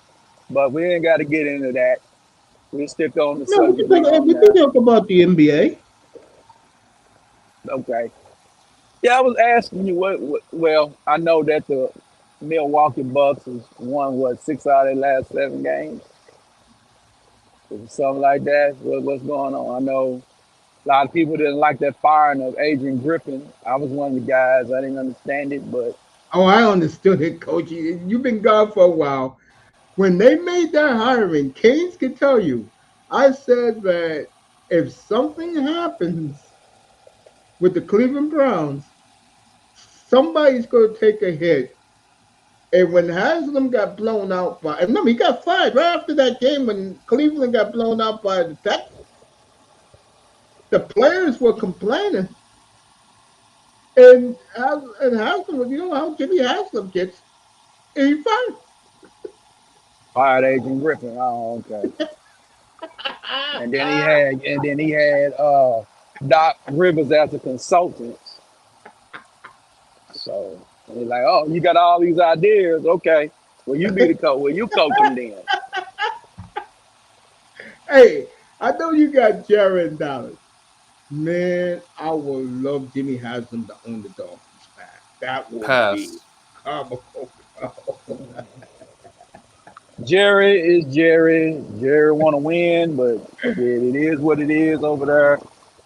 but we ain't got to get into that. We'll stick on the No, subject we on we can now. talk about the NBA. Okay. Yeah, I was asking you what. Well, I know that the Milwaukee Bucks has won what 6 out of their last 7 games, something like that. What's going on? I know a lot of people didn't like that firing of Adrian Griffin. I was one of the guys. I didn't understand it, but Oh, I understood it, Coach. You've been gone for a while. When they made that hiring, Keynes can tell you. I said that if something happens with the Cleveland Browns, somebody's going to take a hit. And when Haslam got blown out by, and remember, he got fired right after that game when Cleveland got blown out by the Texans. The players were complaining, and Haslam, you know how Jimmy Haslam gets, and he fired. fired Adrian Griffin. Oh, okay. And then he had Doc Rivers as a consultant. So he's like, oh, you got all these ideas. Okay. Well, you be the coach. Well, you coach them then. Hey, I know you got Jared Dallas. Man, I would love Jimmy Haslam to own the Dolphins back. That would be Pass. comical. Jerry is Jerry. Jerry want to win, but shit, it is what it is over there.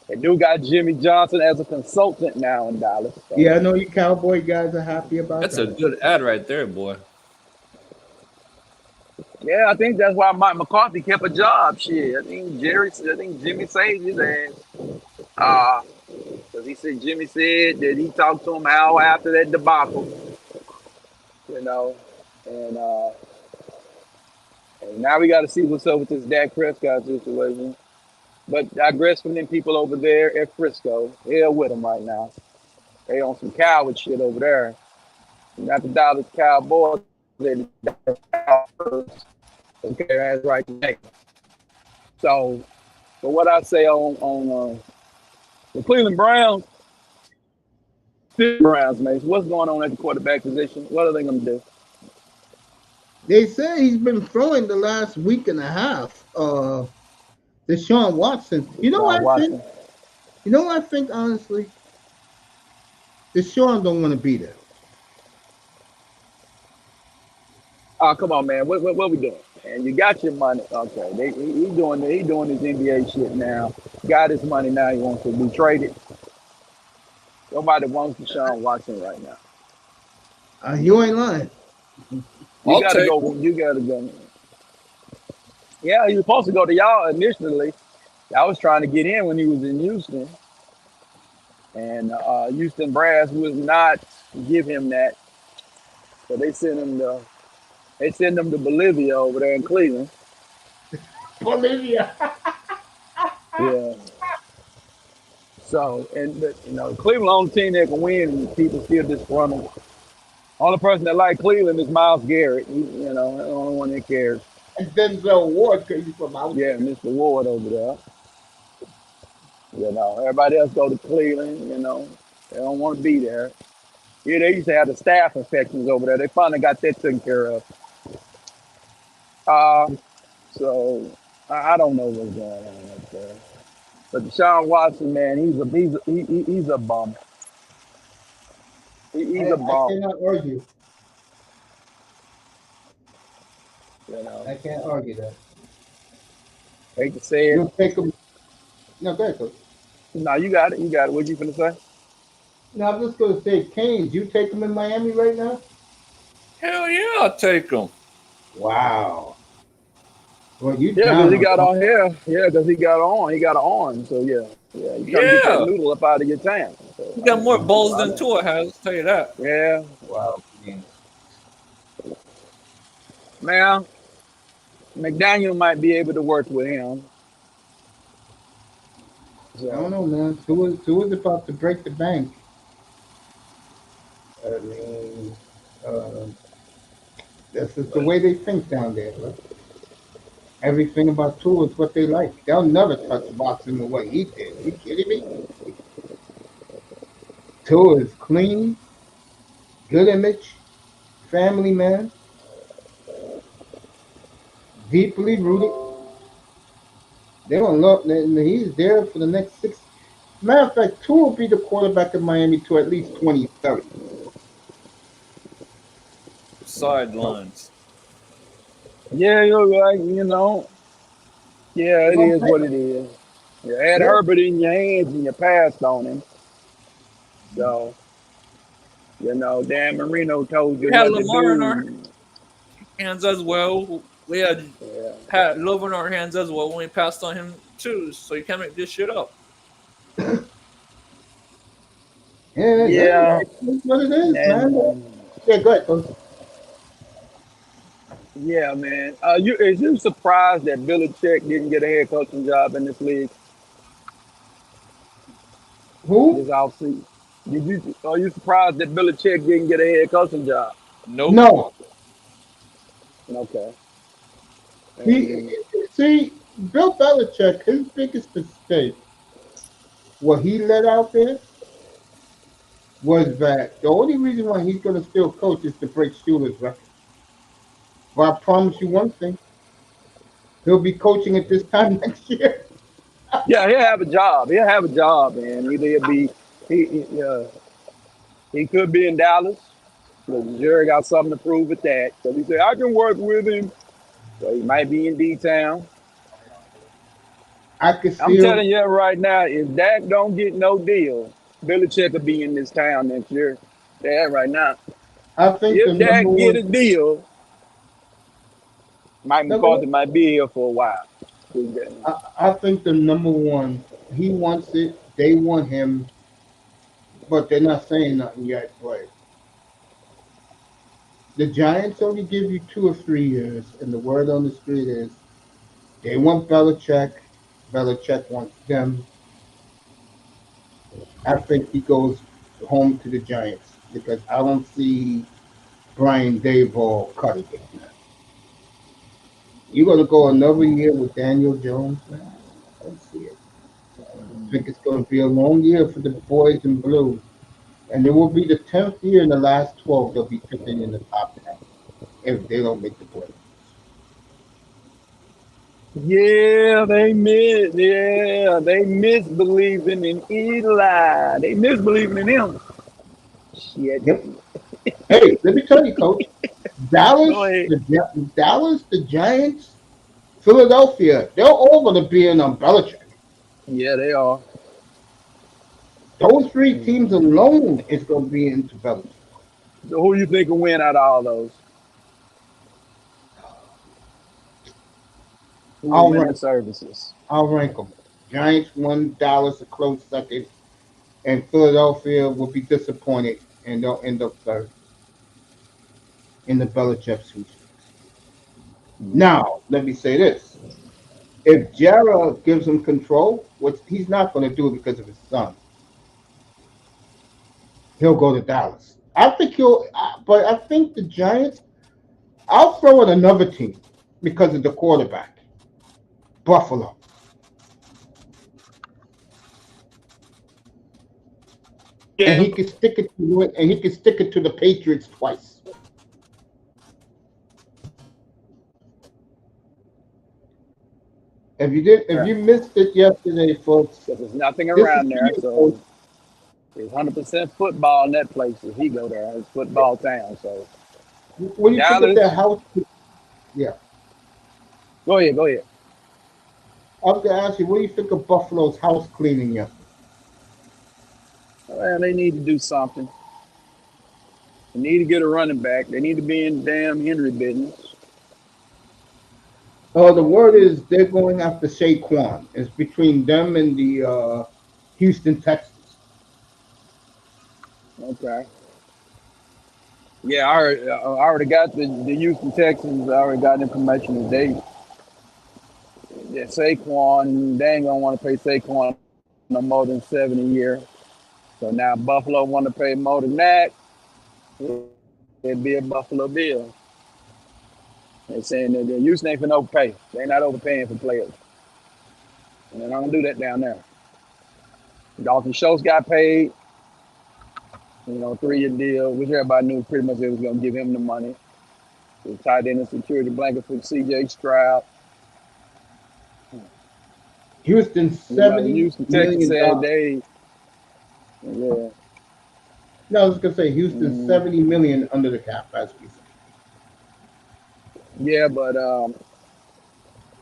They do got Jimmy Johnson as a consultant now in Dallas. So Yeah, I know you Cowboy guys are happy about That's a that. good ad right there, boy. yeah, I think that's why Mike McCarthy kept a job. Shit, I think Jimmy saved his ass. because he said Jimmy said that he talked to him an hour after that debacle, you know, and and now we got to see what's up with this Dak Prescott situation. But I digress from them people over there at Frisco. Hell with them right now. They on some coward shit over there. Not the Dallas Cowboys. They the Dallas Cowboys. Okay, that's right. So, but what I say on the Cleveland Browns, man, what's going on at the quarterback position? What are they going to do? They say he's been throwing the last week and a half. Deshaun Watson. You know what I think? Watson. You know what I think, honestly? Deshaun don't want to be there. Oh, come on, man. What we doing? And you got your money. Okay, he doing his NBA shit now. Got his money now. He wants to be traded. Nobody wants Deshaun Watson right now. You ain't lying. You I'll got to take go. him. You got to go. Yeah, he was supposed to go to y'all initially. I was trying to get in when he was in Houston, and Houston Brass would not give him that, so they sent him to Bolivia over there in Cleveland. Bolivia. Yeah. So Cleveland only team that can win, and people still disgruntled. Only person that like Cleveland is Miles Garrett. The only one that cares. And Denzel Ward because he's from out Yeah, there. Mr. Ward over there. Everybody else go to Cleveland. They don't want to be there. Yeah, they used to have the staph infections over there. They finally got that taken care of. Uh, so I don't know what's going on up there. But Deshaun Watson, man, he's a bum. He's a I bum. cannot argue. You know, I can't argue that. hate to say it. You'll take him. No, go ahead, Coach. No, you got it. You got it. What you finna say? No, I'm just going to say, Canes, you take him in Miami right now? Hell yeah, I'll take him. Wow. Well, you Yeah, because down he on got something. on here. Yeah, because he got on. He got an arm. So yeah. You trying to get that Yeah. noodle up out of your town. He So got more balls I than know. Tua has, I'll tell you that. Yeah, Wow, man. man. McDaniel might be able to work with him. I don't So know, man. Tua's about to break the bank. I mean, uh, that's just the way they think down there, bro. Everything about Tua is what they like. They'll never touch boxing the way he did. You kidding me? Tua is clean, good image, family man, deeply rooted. They don't love. And he's there for the next six. Matter of fact, Tua will be the quarterback of Miami to at least 2030. So, Sidelines. yeah, you're right. Yeah, you it know what is I'm saying? what it is. You had Yeah. Herbert in your hands and you passed on him. So Dan Marino told We you had what to Lamar in our do. hands as well. We had Yeah. Pat Love in our hands as well when we passed on him too. So you can't make this shit up. Yeah, Yeah. that's what it is, And man. Yeah, go ahead, coach. yeah, man. Is you surprised that Belichick didn't get a head coaching job in this league Who? this offseason? Are you surprised that Belichick didn't get a head coaching job? Nope. No. Okay. He And see Bill Belichick. His biggest mistake, what he let out there, was that the only reason why he's going to still coach is to break Steelers' record. But I promise you one thing: he'll be coaching at this time next year. yeah, he'll have a job. He'll have a job, man. Either he'll be he could be in Dallas. Because Jerry got something to prove with that. So he said, I can work with him. So he might be in D Town. I could I'm see him. telling you right now, if Dak don't get no deal, Belichick will be in this town next year. Yeah, right now. I think the If number Dak get one. a deal, Mike No, go McCarthy might be here for a while. I think the number one. He wants it. They want him. but they're not saying nothing yet. But the Giants only give you 2 or 3 years, and the word on the street is they want Belichick. Belichick wants them. I think he goes home to the Giants because I don't see Brian Daboll cutting it, man. You're gonna go another year with Daniel Jones, man. I don't see it. I think it's gonna be a long year for the boys in blue, and it will be the 10th year in the last 12 they'll be picking in the top 10 if they don't make the playoffs. Yeah, they miss believing in Eli. They miss believing in him. Shit. Yep. Hey, let me tell you, Coach. Go ahead. Dallas, the Giants, Philadelphia, they're all going to be in on Belichick. Yeah, they are. Those three teams alone is going to be into Belichick. So who you think will win out of all those? Who will I'll win the rank, services? I'll rank them. Giants one, Dallas a close second, and Philadelphia will be disappointed and they'll end up third in the Belichick sweepstakes. Now, let me say this: if Jara gives him control, which he's not going to do because of his son, he'll go to Dallas. I think but I think the Giants. I'll throw in another team because of the quarterback, Buffalo, and Yeah. he could stick it to it, and he could stick it to the Patriots twice. If you missed it yesterday, folks, Because there's nothing this is around for there, you, so folks. it's 100% football in that place. If he go there, it's football town. So What do you think of Dallas, their house? Yeah, go ahead, go ahead. I was gonna ask you, what do you think of Buffalo's house cleaning yesterday? Well, they need to do something. They need to get a running back. They need to be in damn Henry business. The word is they're going after Saquon. It's between them and the Houston Texans. Okay. Yeah, I already got the Houston Texans. I already got information that yeah, Saquon, they ain't gonna want to pay Saquon no more than 70 a year. So now Buffalo want to pay more than that. It'd be a Buffalo deal. They're saying that the Houston ain't for no pay. They're not overpaying for players. And they're not gonna do that down there. Dalton Schultz got paid, 3-year deal, which everybody knew pretty much they was gonna give him the money. They tied in a security blanket for CJ Stroud. Houston The seventy Houston Texans million said dollars. yeah, No, I was gonna say Houston mm, 70 million under the cap, as we say. yeah, but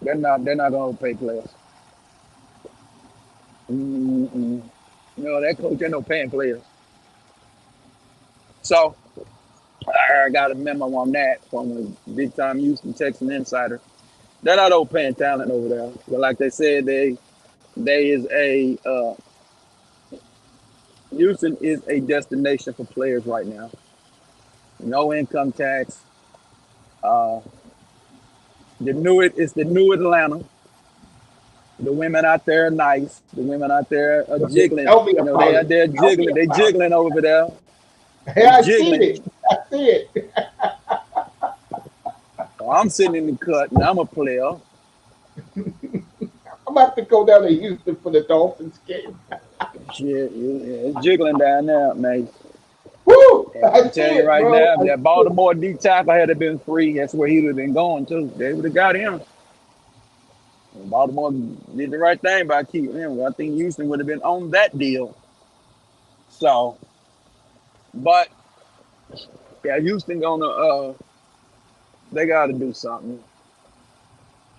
they're not gonna pay players. Mm-mm. That coach ain't no paying players. So I got a memo on that from a big time Houston Texan insider. They're not overpaying talent over there. But like they said, they is a Houston is a destination for players right now. No income tax. Uh, it's the new Atlanta. The women out there are nice. The women out there are Okay, jiggling. tell me They about out it. there Tell me jiggling. They about jiggling over there. it. Hey, They I see jiggling. it. I see it. So I'm sitting in the cut and I'm a player. I'm about to go down to Houston for the Dolphins game. Shit, it's jiggling down there, man. Woo! And I I'm see telling you it, right bro. now, if I that see it. Baltimore D tackle had been free, that's where he would have been going to. They would have got him. And Baltimore did the right thing by keeping him. Well, I think Houston would have been on that deal. So, but yeah, Houston gonna they got to do something.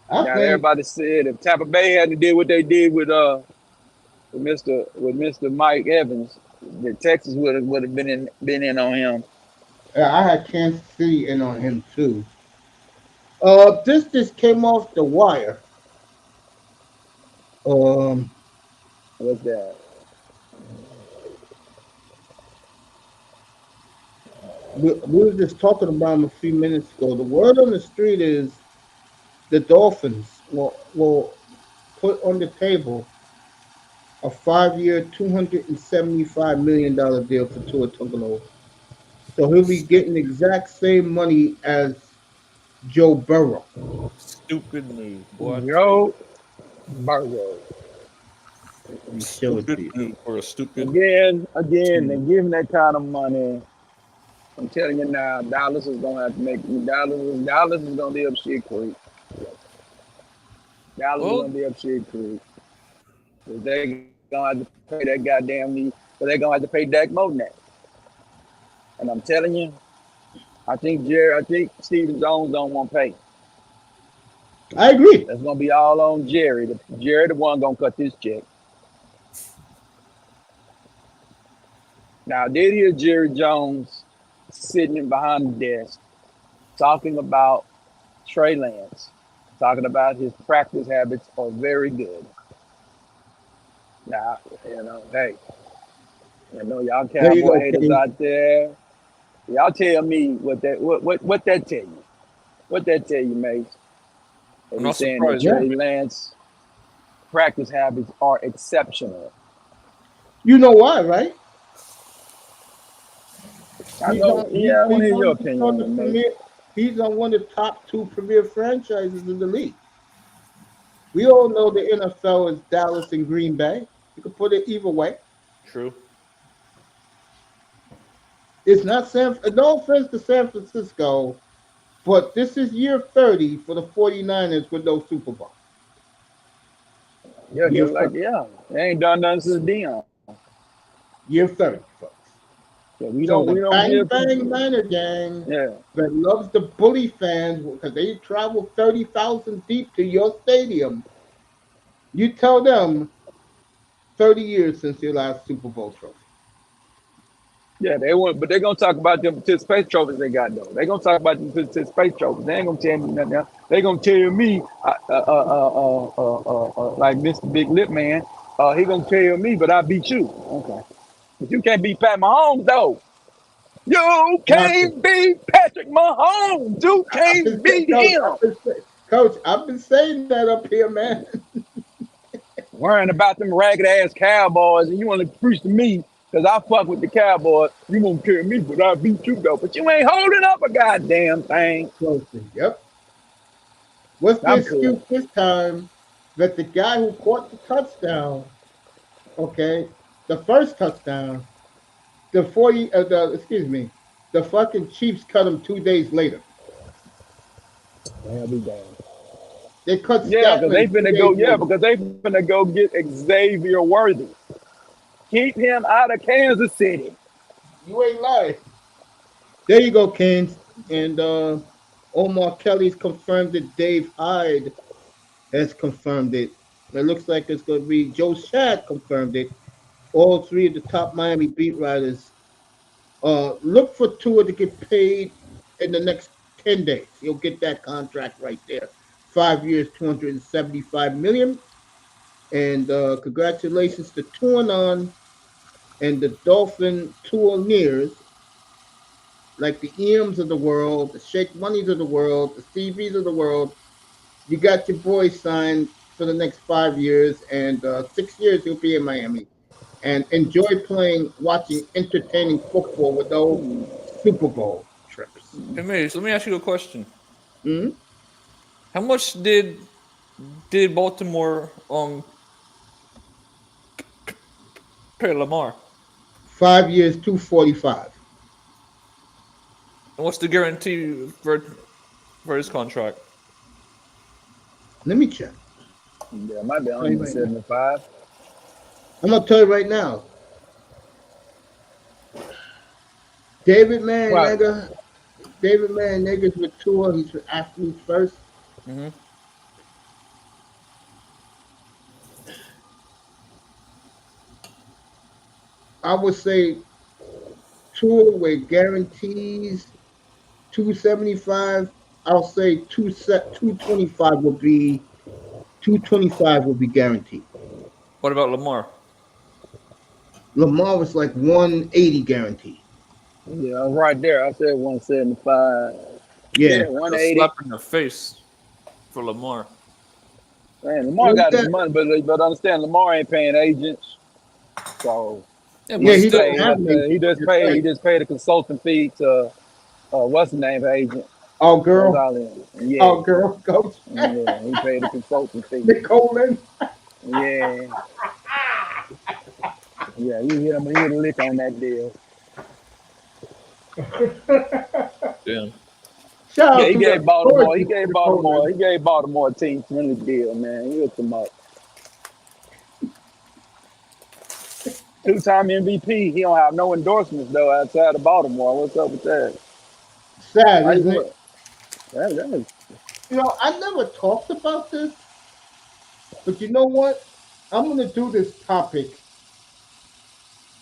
I Now think everybody said if Tampa Bay hadn't did what they did with Mister Mike Evans, the Texas would have been in on him. I had Kansas City in on him too. This just came off the wire. Um, What's that? we were just talking about him a few minutes ago. The word on the street is the Dolphins will put on the table a 5-year, $275 million deal for Tua Tagovailoa. So he'll be getting the exact same money as Joe Burrow. Stupid move, boy. I tell you. Joe Burrow. Let me show it Stupid to you. move for a stupid Again, they team. giving that kind of money. I'm telling you now, Dallas is gonna have to make Dallas is gonna be up shit creek. Dallas is Well, gonna be up shit creek. 'Cause they gonna have to pay that goddamn me, but they gonna have to pay Dak more than that. And I'm telling you, I think Stephen Jones don't want to pay. I agree. That's gonna be all on Jerry. Jerry the one gonna cut this check. Now, I did hear Jerry Jones sitting behind the desk talking about Trey Lance, talking about his practice habits are very good. Now, hey, y'all There you cowboy go, haters King. out there, y'all tell me what that tell you. What that tell you, mate? That I'm he's not saying that surprised, Yeah. Trey man. Lance practice habits are exceptional. You know why, right? I know, yeah, I want to He's hear your on opinion on the it, mate. premier. He's on one of the top two premier franchises in the league. We all know the NFL is Dallas and Green Bay. You can put it either way. True. It's not San. No offense to San Francisco, but this is year 30 for the 49ers with no Super Bowl. Yeah, Year cause like, 30. yeah, they ain't done nothing since Dion. Year 30, folks. Yeah, So we the don't bang hear bang from. Niner gang Yeah, that loves the bully fans because they travel 30,000 deep to your stadium. You tell them 30 years since your last Super Bowl trophy. yeah, they want, but they gonna talk about them participation trophies they got though. They gonna talk about them participation trophies. They ain't gonna tell me nothing else. They gonna tell me, like Mr. Big Lip Man, he gonna tell me, but I beat you. Okay, but you can't beat Pat Mahomes though. You Nothing. can't beat Patrick Mahomes. You I've been can't saying, beat Coach, him. Coach, I've been saying that up here, man. Worrying about them ragged ass Cowboys, and you want to preach to me because I fuck with the Cowboys. You won't kill me, but I beat you though. But you ain't holding up a goddamn thing. Closely. Yep. What's the I'm cool. excuse this time that the guy who caught the touchdown, okay, the first touchdown, the 40, excuse me, the fucking Chiefs cut him 2 days later. I'll be damned. They cut Yeah, because they Statman two finna go. days Yeah, later. because they finna go get Xavier Worthy. Keep him out of Kansas City. You ain't lying. There you go, Kings. And Omar Kelly's confirmed it. Dave Hyde has confirmed it. It looks like it's going to be Joe Shad confirmed it. All three of the top Miami beat writers look for Tua to get paid in the next 10 days. He'll get that contract right there. 5 years, 275 million. And congratulations to Tuanon and the Dolphin Tuoneers, like the EMs of the world, the Shake Moneys of the world, the Stevies of the world. You got your boy signed for the next 5 years, and 6 years he'll be in Miami. And enjoy playing, watching entertaining football with no Super Bowl trips. Hey, Mace, let me ask you a question. Mhm. How much did Baltimore pay Lamar? 5 years, 245. And what's the guarantee for his contract? Let me check. Yeah, it might be Tell you right now. 175. I'm gonna tell you right now. David Man, What? nigga. David Man, niggas with Tua. He's with athletes first. Hmm. I would say Tua with guarantees 275. I'll say 225 will be 225 will be guaranteed. What about Lamar? Lamar was like 180 guaranteed. Yeah, right there. I said 175. Yeah. Yeah, A 180. slap in the face for Lamar. Man, Lamar Well, got his yeah, money, but understand Lamar ain't paying agents, so Yeah, he but yeah, just he don't paid. still, have I an said agent. That's he right. just paid a consulting fee to what's the name of agent? Oh, That's girl. all in. Yeah, Oh, girl. Coach. yeah. He paid a consulting fee. Nicole. Yeah, yeah. He hit a lick on that deal. damn. Shout Yeah, out he to the gave Baltimore. He gorgeous gave Nicole. Baltimore. He gave Baltimore a team friendly deal, man. He hooked them up. 2-time MVP. He don't have no endorsements though outside of Baltimore. What's up with that? Sad, How you isn't gonna? it? That is, I never talked about this, but you know what? I'm gonna do this topic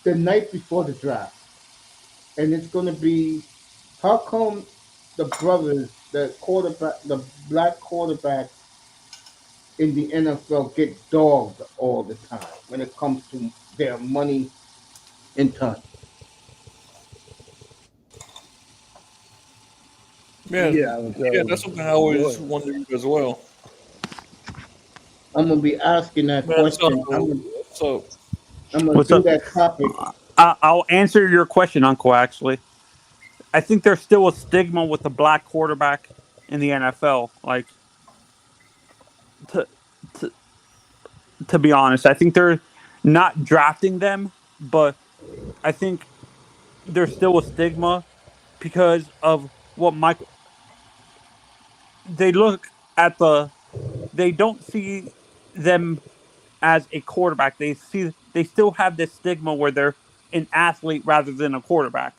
the night before the draft, and it's gonna be how come the brothers, the black quarterbacks in the NFL get dogged all the time when it comes to their money and time. Yeah, yeah. yeah, that's something I Go always ahead. wondered as well. I'm gonna be asking that Man, question. so I'm gonna What's do up? that topic. I'll answer your question, Uncle. Actually, I think there's still a stigma with the black quarterback in the NFL. Like to to to be honest, I think they're not drafting them, but I think there's still a stigma because of what Michael. They look at they don't see them as a quarterback. They still have this stigma where they're an athlete rather than a quarterback.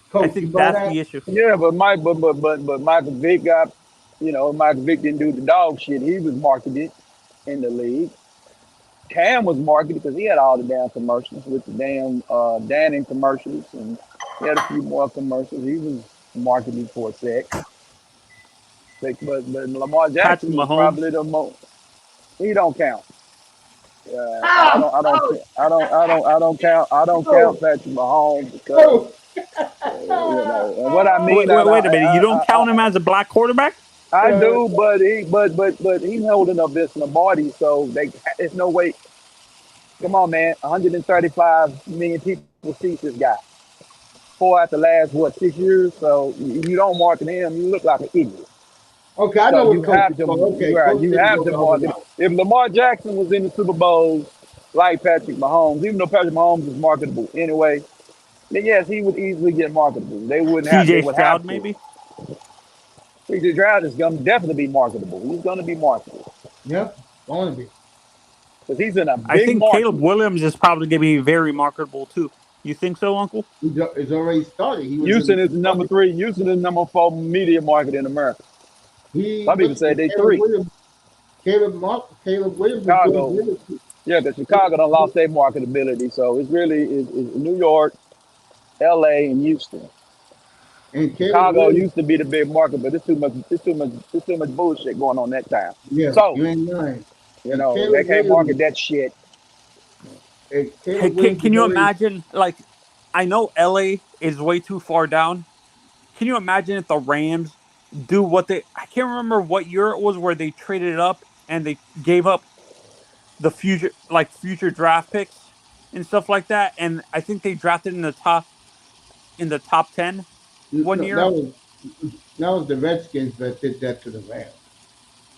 I Coach, you think buy that's that? the issue. Yeah, but Michael Vick got, Michael Vick didn't do the dog shit. He was marketed in the league. Cam was marketed because he had all the damn commercials with the damn Danning commercials, and he had a few more commercials. He was marketed for a sec. But Lamar Patrick Jackson was Mahomes. probably the most. He don't count. Ah, oh, I don't no, count Patrick Mahomes because no. and what I mean, Wait a minute. You don't count him as a black quarterback? I Uh, do, but he's holding up this Lombardi, so there's no way. Come on, man, 135 million people see this guy. Four out the last 6 years, so you don't market him, you look like an idiot. okay, I So know you what coach have is to, going. Okay, right? coach You didn't have go to the other market. route. If Lamar Jackson was in the Super Bowls like Patrick Mahomes, even though Patrick Mahomes is marketable anyway, then yes, he would easily get marketable. They CJ would Stroud, have to. maybe? CJ Stroud is going to definitely be marketable. He's going to be marketable Yep, going to be. because he's in a I big think Caleb market. Williams is probably going to be very marketable too. You think so, Uncle? He's already started. He was Houston in. is the number three. Houston is the number four media market in America. He Some people what's say the they Caleb three. Williams? Caleb Williams is doing Chicago, good. yeah, because Chicago done lost their marketability. So it's really it's New York, L.A., and Houston. And Caleb Chicago Williams, used to be the big market, but it's too much bullshit going on that time. yeah, So you ain't lying. And they Caleb can't Williams, market that shit. Caleb Williams Can is you already. imagine? Like, I know LA is way too far down. Can you imagine if the Rams do what they? I can't remember what year it was where they traded it up and they gave up the future draft picks and stuff like that. And I think they drafted in the top 10 one No, year. that was the Redskins that did that to the Rams.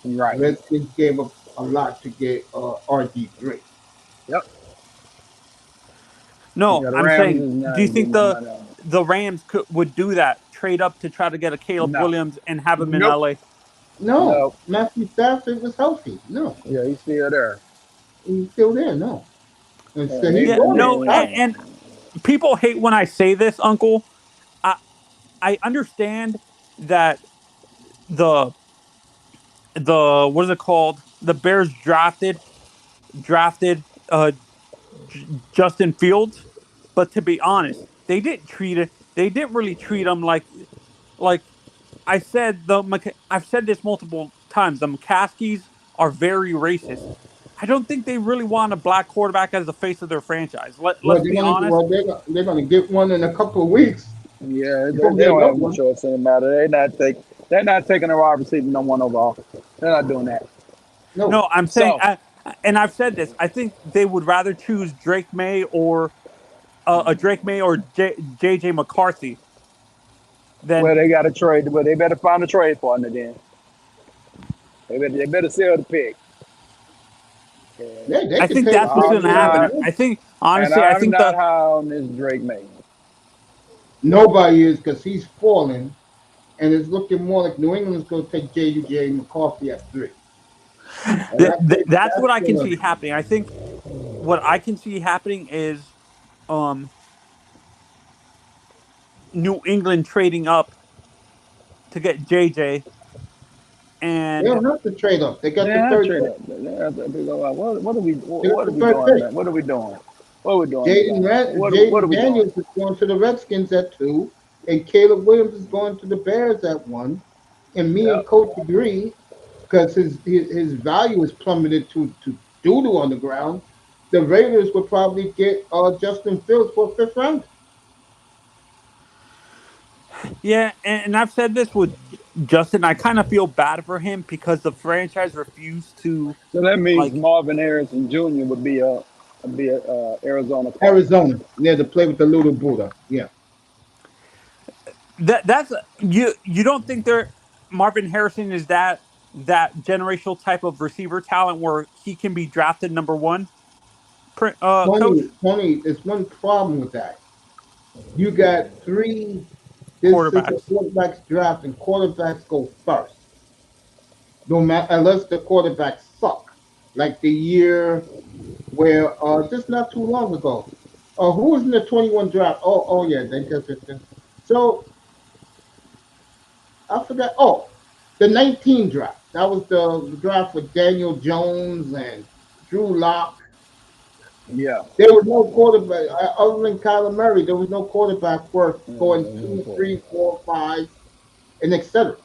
The Right. Redskins gave up a lot to get RG3. Yep. No, Yeah, the I'm Rams saying, is do not you getting think no money on it. the Rams would do that? Trade up to try to get a Caleb No. Williams and have him in Nope. LA? No, No. Matthew Stafford was healthy. No, Yeah, he's still there. he's still there. No, and so And he Yeah, bought it. no, he, and people hate when I say this, Uncle. I I understand that the what is it called? The Bears drafted Justin Fields, but to be honest, they didn't really treat him like I said. I've said this multiple times. The McCaskies are very racist. I don't think they really want a black quarterback as the face of their franchise. Well, Let's be honest. they're gonna get one in a couple of weeks. Yeah, You they hope they don't got have no one. choice in the matter. They're not taking a wide receiver no one overall. They're not doing that. No, No, I'm saying, So and I've said this. I think they would rather choose Drake May or a Drake May or JJ McCarthy than. well, they got to trade. Well, they better find a trade partner then. They better sell the pick. they I can think pay the that's what's I'm going to pick. happen. not, I think and honestly, I I'm think not the high on this Drake May. Nobody is because he's falling, and it's looking more like New England's going to take J.J. McCarthy at 3, and that's that's what I can gonna. see happening. I think what I can see happening is um New England trading up to get JJ They and don't have to trade up. They got the Yeah, I third trade pick. up. They go, what are we They got what are the we third doing, pick. man? What are we doing? What are we doing, guys? What are Jaden we doing? Daniels is going to the Redskins at 2, and Caleb Williams is going to the Bears at 1. And me Yeah. and Coach agree because his value is plummeted to doo doo on the ground. The Raiders would probably get Justin Fields for a fifth round. yeah, and I've said this with Justin. I kind of feel bad for him because the franchise refused to So that means like Marvin Harrison Jr. would be a Arizona Cardinal. Arizona, near to play with the little Buddha. Yeah. that's you don't think there Marvin Harrison is that generational type of receiver talent where he can be drafted number 1 coach Tony, there's one problem with that. You got three. This is a quarterbacks. quarterbacks draft, and quarterbacks go first. No matter unless the quarterbacks suck, like the year where just not too long ago. Who was in the 21 draft? Oh yeah, they just. So I forgot. Oh, the 19 draft. That was the draft with Daniel Jones and Drew Lock. Yeah. There was no quarterback other than Kyler Murray. There was no quarterback worth Yeah, going that's 2, important. 3, 4, 5, and etc.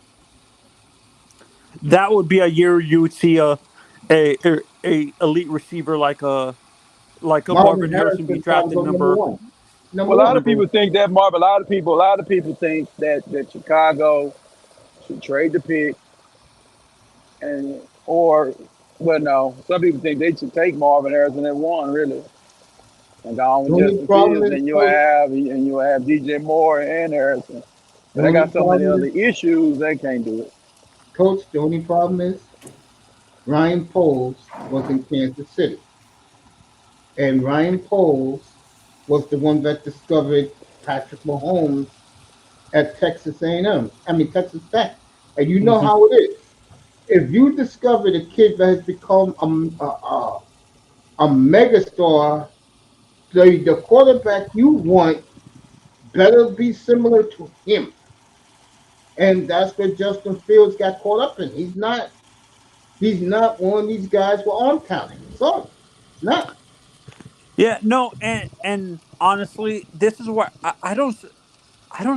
That would be a year you would see a elite receiver like a Marvin Marvin Harrison be Harrison probably drafted go number number one. Number Well, a lot one. of number people think that Marvin. A lot of people. A lot of people think that Chicago should trade the pick, and or well, no. Some people think they should take Marvin Harrison at 1, really, and go on The with only Justin problem Fields. is, And coach. you have DJ Moore and Harrison. The But they only got so many problem other is, issues. They can't do it. coach. The only problem is Ryan Poles was in Kansas City, and Ryan Poles was the one that discovered Patrick Mahomes at Texas A&M. I mean Texas Tech, and you know Mhm. how it is. If you discover a kid that has become a megastar, the quarterback you want better be similar to him. And that's where Justin Fields got caught up in. He's not one of these guys with arm talent. So it's not. Yeah, no, and honestly, this is where I don't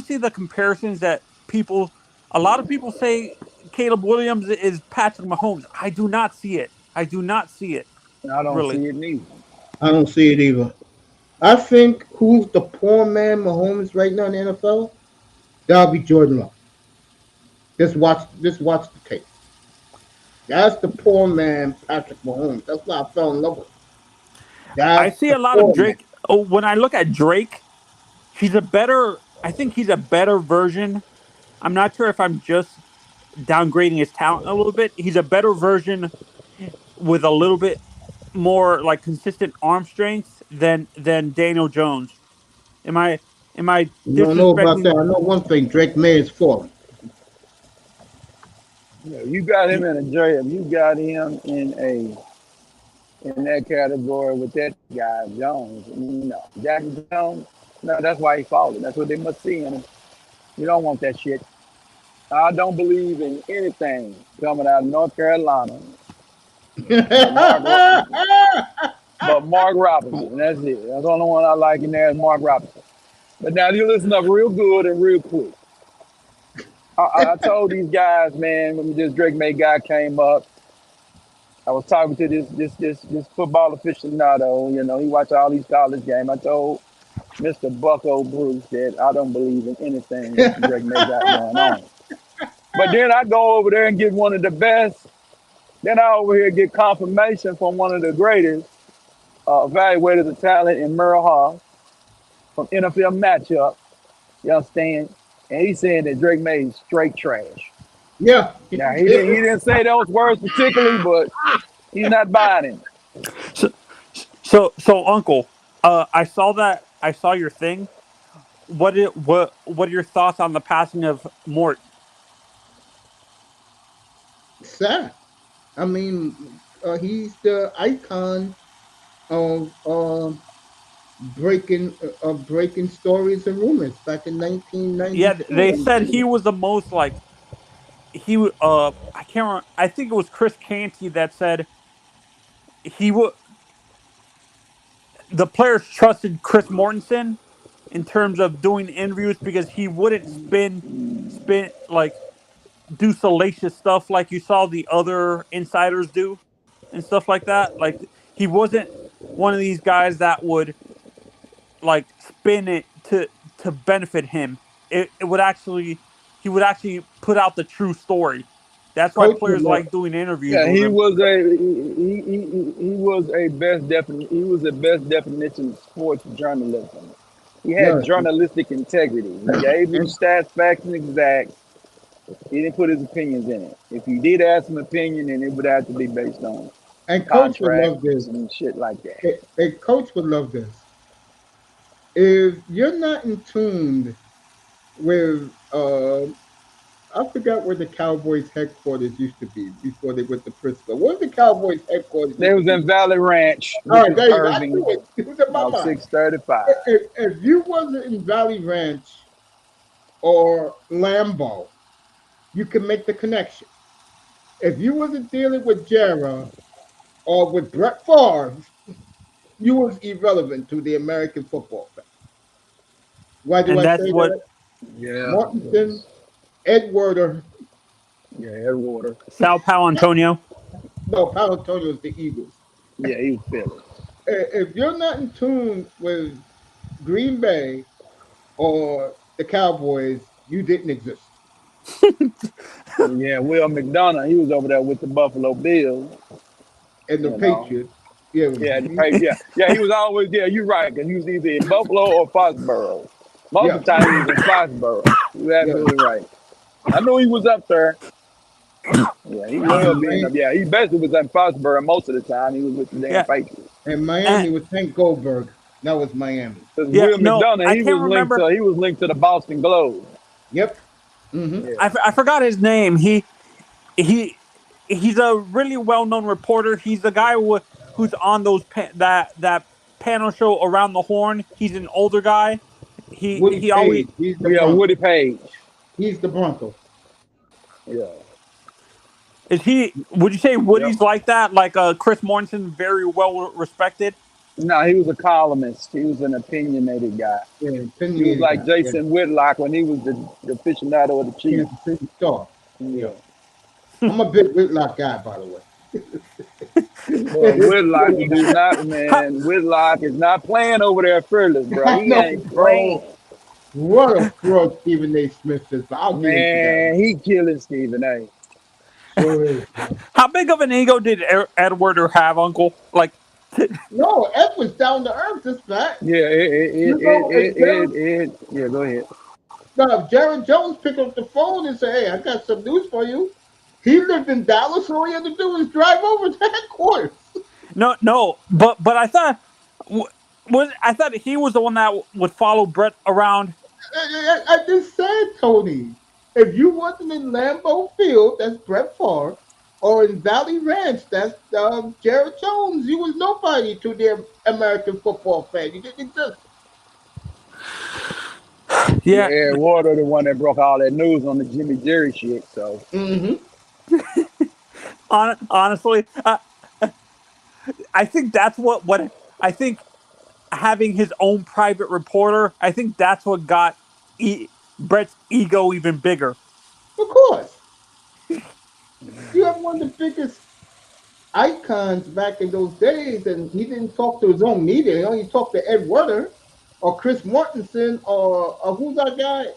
see the comparisons that people. A lot of people say Caleb Williams is Patrick Mahomes. I do not see it. I do not see it And I don't really. see it neither. I don't see it either. I think who's the poor man Mahomes right now in the NFL? That'll be Jordan Love. Just watch the tape. That's the poor man Patrick Mahomes. That's why I fell in love with him. I That's see the a lot of poor man. Drake. Oh, when I look at Drake, he's a better. I think he's a better version. I'm not sure if I'm just downgrading his talent a little bit. He's a better version with a little bit more like consistent arm strength than Daniel Jones. Am I am I You don't know about disrespecting? that. I know one thing. Drake May is falling. You got him in a jail. You got him in that category with that guy Jones. No, Jackie Jones. No, that's why he falling. That's what they must see in him. You don't want that shit. I don't believe in anything coming out of North Carolina, but Mark Robinson. That's it. That's the only one I like in there is Mark Robinson. But now you listen up real good and real quick. I told these guys, man, when this Drake May guy came up, I was talking to this football aficionado. You know, he watched all these college games. I told Mr. Bucko Bruce that I don't believe in anything that Drake May got going on. But then I go over there and get one of the best. Then I over here get confirmation from one of the greatest evaluators of talent in Merle Hall from NFL matchup. You understand? And he's saying that Drake May is straight trash. Yeah. Now he didn't say those words particularly, but he's not buying him. So, so, Uncle, I saw your thing. What are your thoughts on the passing of Mort? Sad. I mean, he's the icon of breaking stories and rumors back in Yeah, 1992. they said he was the most like I can't remember, I think it was Chris Canty that said he would the players trusted Chris Mortensen in terms of doing interviews because he wouldn't spin like do salacious stuff like you saw the other insiders do and stuff like that. Like he wasn't one of these guys that would like spin it to benefit him. It would actually he would actually put out the true story. That's why Coach would players love. like doing interviews Yeah, with he him. was a he was a best defin he was the best definition of sports journalism. He had Yes, journalistic integrity. He gave you the and stats, facts, and exacts. He didn't put his opinions in it. If you did ask an opinion, then it would have to be based on coach would contracts love this. and shit like that. Coach would love this. If you're not in tune with I forgot where the Cowboys headquarters used to be before they went to Frisco. Where the Cowboys headquarters They used to was be? in Valley Ranch, All which right, is there you go. I Irving, knew it. It was in my about mind. 635. If you wasn't in Valley Ranch or Lambeau, you can make the connection. If you wasn't dealing with Jera or with Brett Favre, you was irrelevant to the American football fan. Why do And I that's say what that? Yeah, Mortensen, Ed Werder, yeah, Edgewater. Sal Palantonio. no, Palantonio is the Eagles. Yeah, he was Philly. If you're not in tune with Green Bay or the Cowboys, you didn't exist. Yeah, Will McDonough, he was over there with the Buffalo Bills. And the You know, Patriots, yeah, yeah, the paper. Yeah, yeah, he was always. Yeah, you're right. Cause he was either in Buffalo or Foxborough. Most yeah, of the time, he was in Foxborough. You're yeah. absolutely right. I knew he was up there. Yeah, he loved being up. And, Yeah, he basically was in Foxborough most of the time. He was with the damn Yeah. Patriots. and And Miami was Hank Goldberg. That was Miami. Because yeah, Will no, McDonough, I can't remember. he was linked to the Boston Globe. Yep. Mm-hmm. Yeah. I forgot his name. He he's a really well known reporter. He's the guy who's on those that panel show around the horn. He's an older guy. Woody He always Page. He's the Yeah, Woody Bronco. Page. He's the Bronco. Yeah. is he. Would you say Yep. Woody's like that? Like Chris Mortensen, very well respected. No, he was a columnist. He was an opinionated guy. Yeah, He was opinionated like guy. Yeah, Jason Whitlock when he was the aficionado of the Chiefs. Kansas City Star. Yeah, Yeah. I'm a big Whitlock guy, by the Boy, way. Whitlock do not, How, man. Whitlock is not playing over there fearless, bro. I He know, ain't playing. bro. What a fraud Stephen A. Smith is, but I'll get into that Man, one. he killing Stephen A. Sure is, bro. how big of an ego did Edward have, Uncle? Like, No, Ed was down to earth. This fact. Yeah, You know, yeah, go ahead. If Jared Jones picked up the phone and said, "Hey, I got some news for you," he lived in Dallas. All he had to do was drive over to headquarters. no, but I thought I thought he was the one that would follow Brett around. I just said, Tony, if you wasn't in Lambeau Field, that's Brett Favre, or in Valley Ranch, that's Jared Jones. You was nobody to the American football fan. You didn't exist. Yeah, Yeah, Ed Water, the one that broke all that news on the Jimmy Jerry shit. So Mm-hmm. honestly, I think that's what I think having his own private reporter. I think that's what got Brett's ego even bigger. Of course, you have one of the biggest. icons back in those days, and he didn't talk to his own media. He only talked to Ed Werder or Chris Mortensen or who's that guy?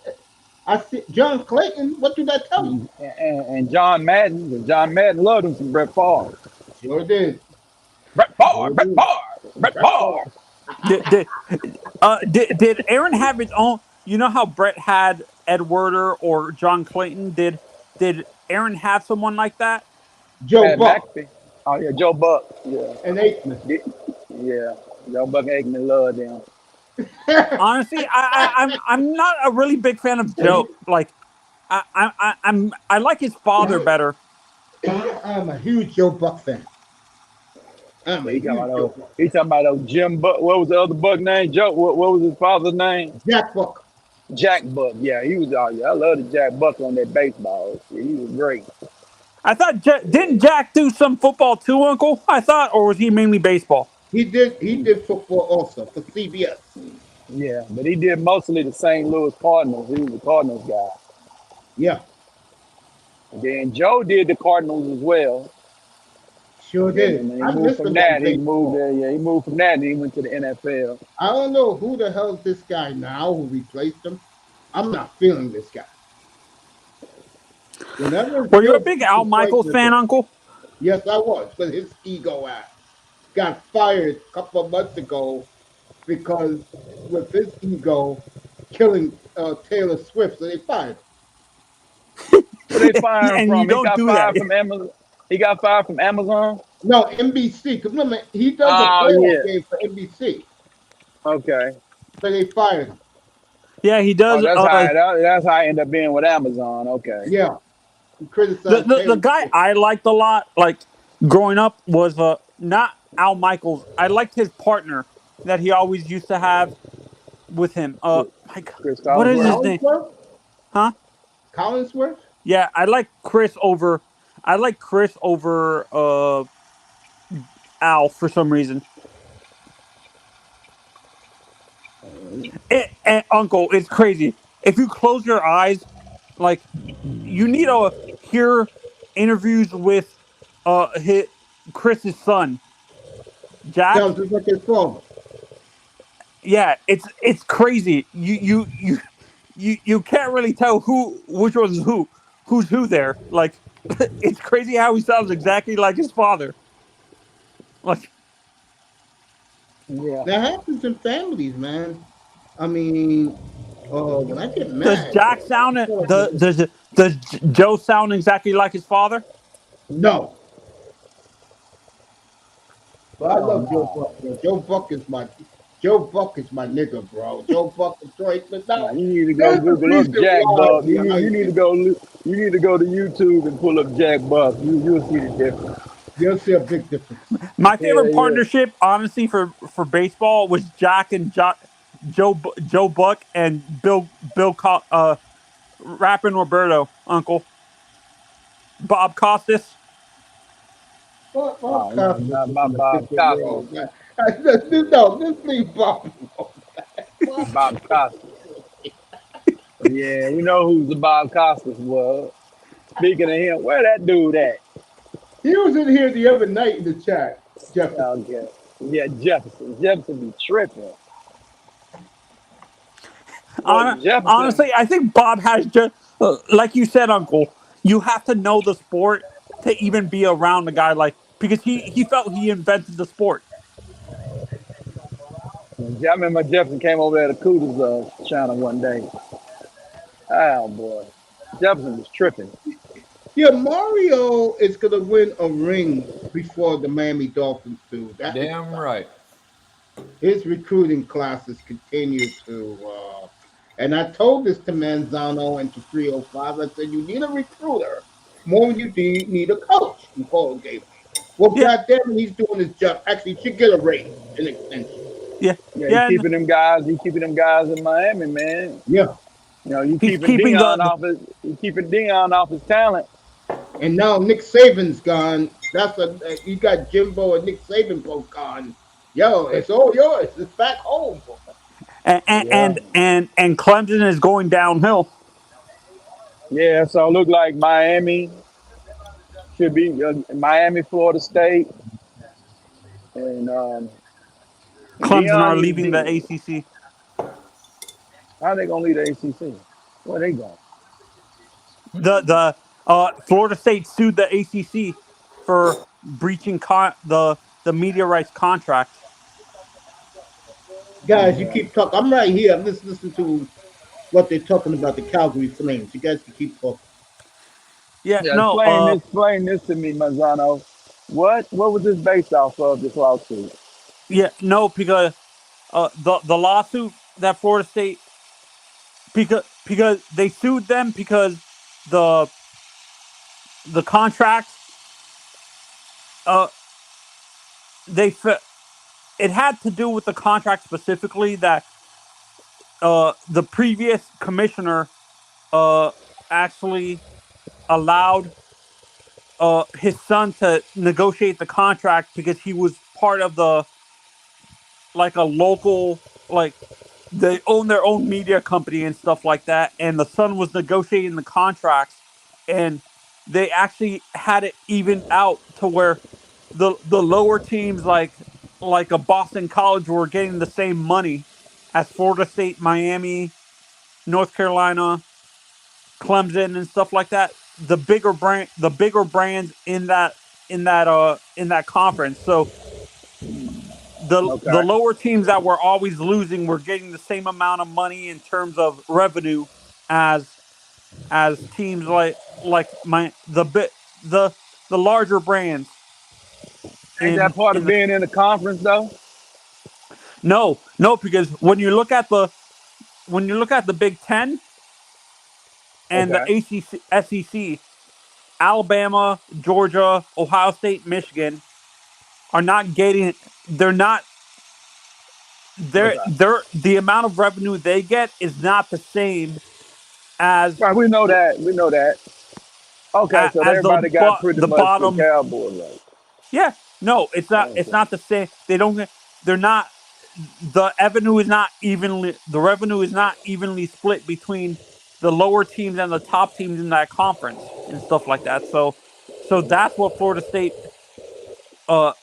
I see John Clayton. What did that tell you? And John Madden. John Madden loved him some Brett Favre. Sure did. Brett Favre, Sure Brett did. Favre, Brett That's all. Favre. Did Aaron have his own? You know how Brett had Ed Werder or John Clayton? Did Aaron have someone like that? Joe Pat Buck McAfee. Oh yeah, Joe Buck. Yeah, and Aikman. yeah, yeah. Joe Buck and Aikman loved him. Honestly, I'm not a really big fan of Joe. Like I like his father better. I'm a huge Joe Buck fan. I'm Yeah, a huge Joe Buck he talking about old Jim Buck. What was the other Buck name? Joe. What was his father's name? fan. Jack Buck. Jack Buck. Yeah, he was. Oh yeah, I love the Jack Buck on that baseball. Yeah, he was great. I thought didn't Jack do some football too, Uncle? I thought, or was he mainly baseball? He did football also for CBS. Yeah, but he did mostly the St. Louis Cardinals. He was a Cardinals guy. Yeah, And then Joe did the Cardinals as well. sure And did. then when he I moved miss from him on that, he moved baseball. there. Yeah, he moved from that and he went to the NFL. I don't know who the hell is this guy now who replaced him. I'm not feeling this guy. Whenever Were you a Phil big Al Michaels replacement, fan, Uncle? yes, I was, but his ego ass got fired a couple of months ago because with his ego killing Taylor Swift, so they fired him. Where they fired him And you from? He don't got do that. fired from Amazon. He got fired from Amazon. No, NBC. Because remember, he does a Oh playoff yeah. game for NBC, Okay. so they fired him. Yeah, he Oh, does. that's how I end up being with Amazon. Okay. Yeah, he The, criticized the Taylor guy Swift. I liked a lot, like growing up, was not Al Michaels. I liked his partner that he always used to have with him. My God, Chris what is Collinsworth. his name? Collinsworth. Huh? Collinsworth. Yeah, I like Chris over. I like Chris over Al for some reason. Uncle, it's crazy. If you close your eyes, like you need to hear interviews with his, Chris's son, Jack. Sounds just like his father. Yeah, it's crazy. You can't really tell which one's who's who there. Like it's crazy how he sounds exactly like his father. Like Yeah. That happens in families, man. I mean, when I get does mad, Jack sound I it? feel like it's just, Does Joe sound exactly like his father? no. But I Oh love Joe no. Buck, bro. Joe Buck is my nigga, bro. Joe Buck and Troy Smith. No, Now, you need to go there's a Google up reason Jack why Buck. You behind need to this. you need to go to YouTube and pull up Jack Buck. You'll see the difference. You'll see a big difference. My Yeah, favorite yeah. partnership, honestly, for baseball was Jack and Joe Buck and Rappin' Roberto, Uncle Bob Costas. Bob Oh no, Costas not is my in a Bob different Costas. world, man. No, just leave Bob alone. Bob Bob Costas. Yeah, we know who the Bob Costas was. Speaking of him, where that dude at? He was in here the other night in the chat, Jefferson. Okay. Yeah, Jefferson. Jefferson be tripping. Boy, Jefferson. Honestly, I think Bob has just, like you said, Uncle. You have to know the sport to even be around a guy like because he felt he invented the sport. I remember Jefferson came over there to Cooter's channel one day. Oh boy, Jefferson was tripping. Yeah, Mario is gonna win a ring before the Miami Dolphins do. That is a Damn fact. right. His recruiting classes continue to, and I told this to Manzano and to 305. I said, you need a recruiter more than you need a coach in Paul Gables. Well, Yeah, goddamn it, he's doing his job. Actually, he should get a raise, an extension. yeah, Yeah, he yeah. And keeping them guys. He keeping them guys in Miami, man. Yeah. You know, you he's keeping keeping Dion off his. You keeping Dion off his talent. And now Nick Saban's gone. You got Jimbo and Nick Saban both gone. Yo, it's all yours. It's back home. and Yeah, and Clemson is going downhill. yeah. So it look like Miami, Should be Miami, Florida State, and Clemson Dion are needs leaving the D. ACC. How they gonna leave the ACC? Where they going? The Florida State sued the ACC for breaching the media rights contract. Guys, you Okay. keep talking. I'm right here. I'm just listening to what they're talking about the Calgary Flames. You guys can keep talking. Yeah, Yeah, no, explain this to me, Mazzano. What was this based off of, this lawsuit? yeah, no, because the lawsuit that Florida State, because they sued them because the the contract, uh they it had to do with the contract specifically that the previous commissioner uh actually allowed his son to negotiate the contract because he was part of the, like, a local, like, they own their own media company and stuff like that, and the son was negotiating the contracts, and they actually had it evened out to where the lower teams, like a Boston College, were getting the same money as Florida State, Miami, North Carolina, Clemson, and stuff like that. The bigger brands in that conference. So the Okay. lower teams that were always losing were getting the same amount of money in terms of revenue as teams like my the larger brands Ain't that part in of the. being in the conference though? No, because when you look at the Big Ten and the Okay. ACC, SEC, Alabama, Georgia, Ohio State, Michigan are not getting. They're not. Okay. The amount of revenue they get is not the same as Right, we know that. We know that. Okay, so as everybody got pretty the much the bottom. cowboy right. Yeah, no, it's Okay. not the same. They don't. They're not. The revenue is not evenly split between the lower teams and the top teams in that conference and stuff like that. So uh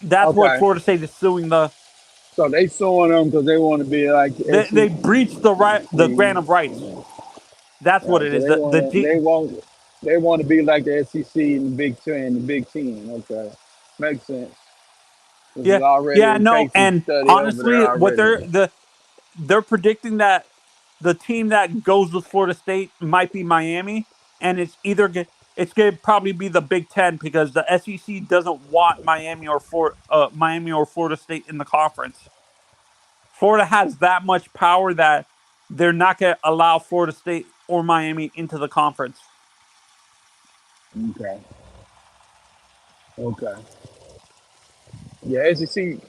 that's what Okay. Florida State is suing the. So they suing them because they want to be like the They SEC. breached the grant of rights. That's what Right. it So is. they want to they want to be like the SEC and the Big Ten, the Big Ten. Okay, makes sense. This is Yeah, already yeah, a no, case of and study over there honestly, what already. they're predicting that the team that goes with Florida State might be Miami, and it's gonna probably be the Big Ten because the SEC doesn't want Miami or Florida State in the conference. Florida has that much power that they're not gonna allow Florida State or Miami into the conference. Okay. Okay. Yeah, SEC.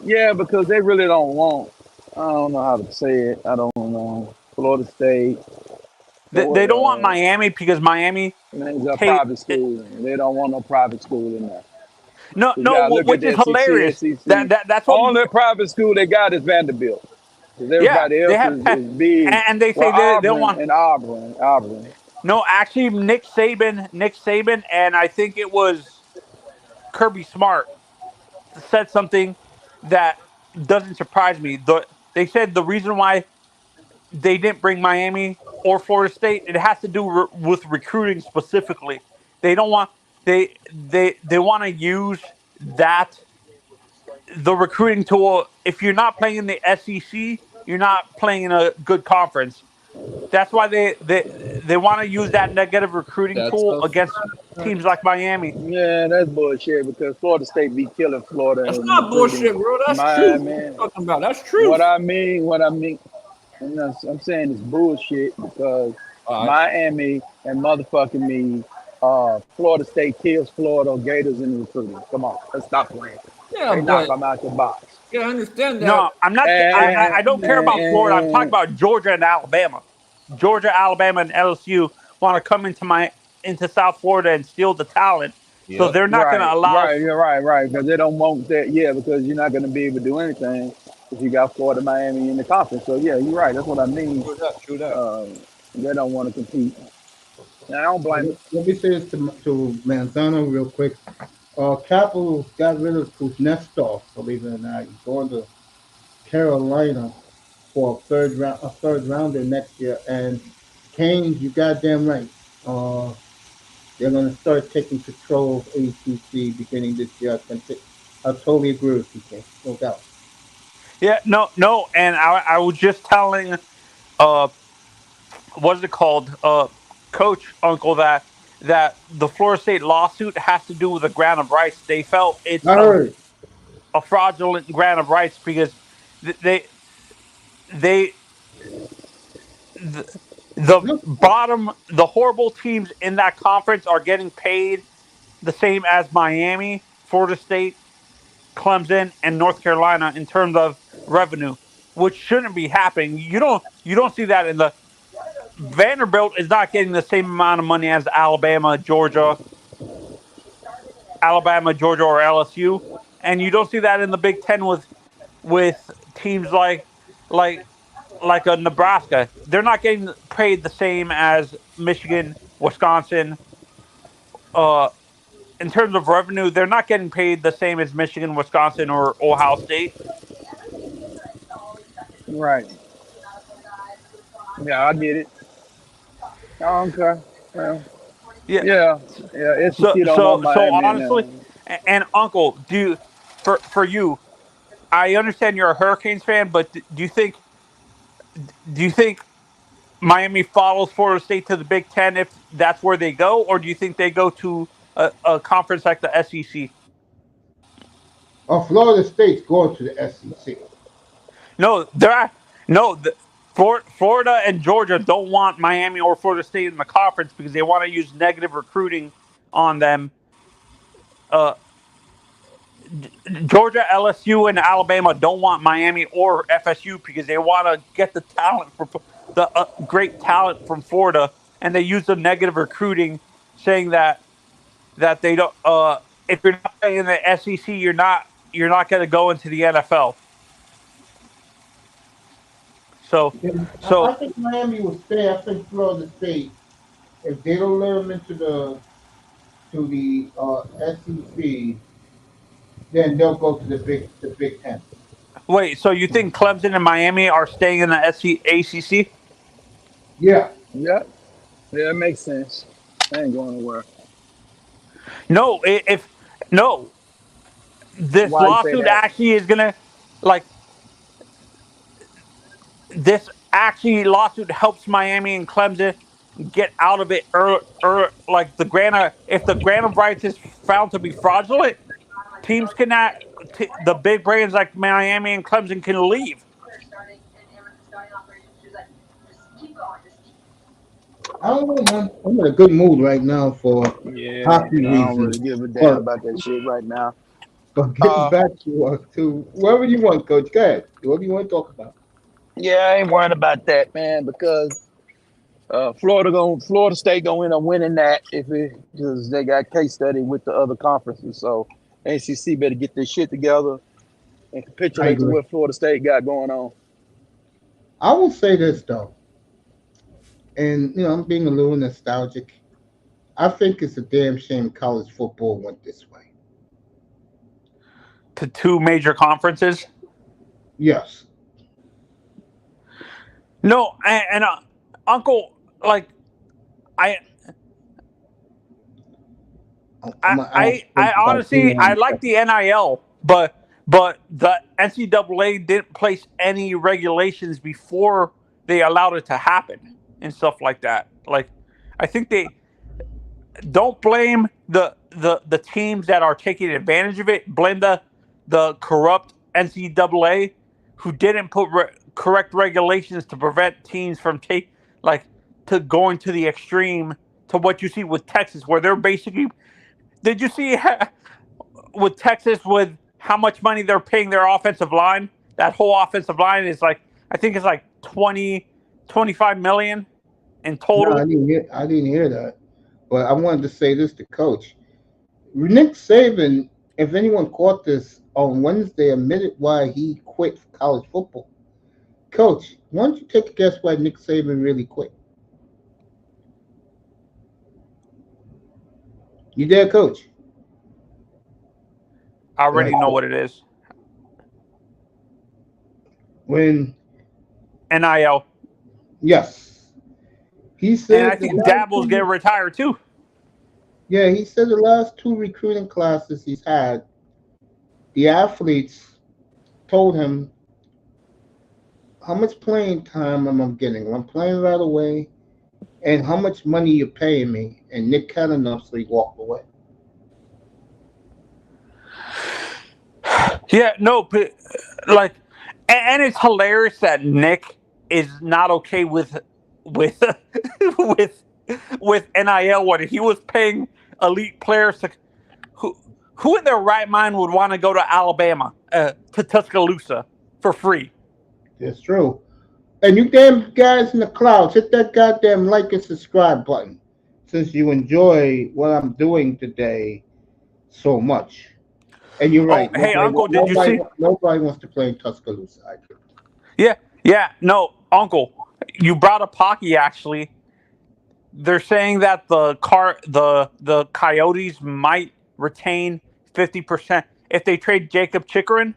Yeah, because they really don't want. I don't know how to say it. I don't know. Florida State. They don't want Miami because Miami It's a pay. private school. They don't want no private school in there. No, You no, gotta look at which is the SEC. hilarious. SEC. That's what. Only private school they got is Vanderbilt. Because Yeah, everybody they else have, is big. and they Well, say they don't want. Auburn. No, actually, Nick Saban, and I think it was Kirby Smart said something that doesn't surprise me. They said the reason why they didn't bring Miami or Florida State, it has to do with recruiting specifically. They don't want they want to use that the recruiting tool. If you're not playing in the SEC, you're not playing in a good conference. That's why they want to use that negative recruiting That's tool a against teams like Miami. Yeah, that's bullshit because Florida State be killing Florida that's and not recruiting bullshit, bro. That's truth. What you Miami. talking about? That's What truth. I mean, what I mean, I'm saying it's bullshit because All right. Miami and motherfucking me, Florida State kills Florida Gators in recruiting. Come on, let's stop playing. Yeah, They knock but them out the box. yeah, I understand No, that. I'm not. I don't care about Florida. I'm talking And about Georgia and Alabama. Georgia, Alabama, and LSU want to come into South Florida and steal the talent. So Yep. they're not going to allow. You're right, because they don't want that. Yeah, because you're not going to be able to do anything if you got Florida, Miami in the conference. So yeah, you're right. That's what I mean. True that. True that. Uh, they don't want to compete. I don't blame him. Let me say this to Manzano real quick. Capitals got rid of Kuznetsov, believe it or not. He's going to Carolina for a third rounder next year. And Canes, you goddamn right. Uh, they're going to start taking control of ACC beginning this year. I totally agree with you, King. No doubt. Yeah, no, and I was just telling uh what is it called? Coach Uncle that the Florida State lawsuit has to do with a grant of rights. They felt it's I heard. a fraudulent grant of rights because they they the, Look, the horrible teams in that conference are getting paid the same as Miami, Florida State, Clemson, and North Carolina in terms of revenue, which shouldn't be happening. You don't see that in the Vanderbilt is not getting the same amount of money as Alabama, Georgia, or LSU, and you don't see that in the Big Ten with teams like like a Nebraska. They're not getting paid the same as Michigan, Wisconsin. Uh, in terms of revenue, they're not getting paid the same as Michigan, Wisconsin, or Ohio State. Right. Yeah, I get it. Oh, okay. Well, Yeah. yeah, yeah. So SEC don't want so Miami honestly, now. and Uncle, for you, I understand you're a Hurricanes fan, but do you think Miami follows Florida State to the Big Ten if that's where they go, or do you think they go to a conference like the SEC? Florida State's going to the SEC. No, no. Florida and Georgia don't want Miami or Florida State in the conference because they want to use negative recruiting on them. Uh, Georgia, LSU, and Alabama don't want Miami or FSU because they want to get the talent from the great talent from Florida, and they use the negative recruiting, saying that they don't. If you're not playing in the SEC, you're not going to go into the NFL. So And I so think Miami will stay. I think Florida State, if they don't let them into the SEC, then they'll go to the Big Ten. wait. So you think Clemson and Miami are staying in the ACC? Yeah. Yeah, yeah, it makes sense. I ain't going nowhere. No. If no, this Why you say lawsuit that? actually is gonna like this actually lawsuit helps Miami and Clemson get out of it like the grant of, if the grant of rights is found to be fraudulent, teams cannot the big brands like Miami and Clemson can leave. I don't know, man. I'm in a good mood right now for Yeah, hockey I don't reasons. really give a damn But about that shit right now. getting Uh, back to whoever you want, Coach. Go ahead. Whoever you want to talk about. yeah, I ain't worrying about that, man, because Florida State gonna end up winning that if it because they got case study with the other conferences. So ACC better get this shit together and I capitulate to agree. what Florida State got going on. I will say this though, and I'm being a little nostalgic. I think it's a damn shame college football went this way. To two major conferences. Yes. No, and Uncle, like I I'm I, gonna ask I, Coach I about honestly Deion I in a like second. the NIL, but the NCAA didn't place any regulations before they allowed it to happen and stuff like that. Like, I think they don't blame the teams that are taking advantage of it. Blame the corrupt NCAA who didn't put correct regulations to prevent teams from like to going to the extreme to what you see with Texas, where they're basically. Did you see with Texas with how much money they're paying their offensive line? That whole offensive line is like I think it's like 20-25 million in No, total. I didn't hear that. But I wanted to say this to Coach. Nick Saban, if anyone caught this on Wednesday, admitted why he quit college football. Coach, why don't you take a guess why Nick Saban really quit? You there, Coach? I already Right. know what it is. When NIL. yes, he And I said the think last Dabble's two. getting retired too. Yeah, he said the last two recruiting classes he's had, the athletes told him how much playing time am I getting? I'm playing right away, and how much money you're paying me. And Nick had enough, so he walked away. Yeah, no, but like, and it's hilarious that Nick is not okay with with with NIL when he was paying elite players to who who in their right mind would want to go to Alabama to Tuscaloosa for free. It's true. And you damn guys in the clouds, hit that goddamn like and subscribe button since you enjoy what I'm doing today so much. And you're Oh, right. hey, Uncle, did you see? Nobody wants to play in Tuscaloosa. I agree. Yeah, yeah, no, Uncle, you brought up hockey. Actually, they're saying that the Coyotes might retain 50% if they trade Jacob Chikrin.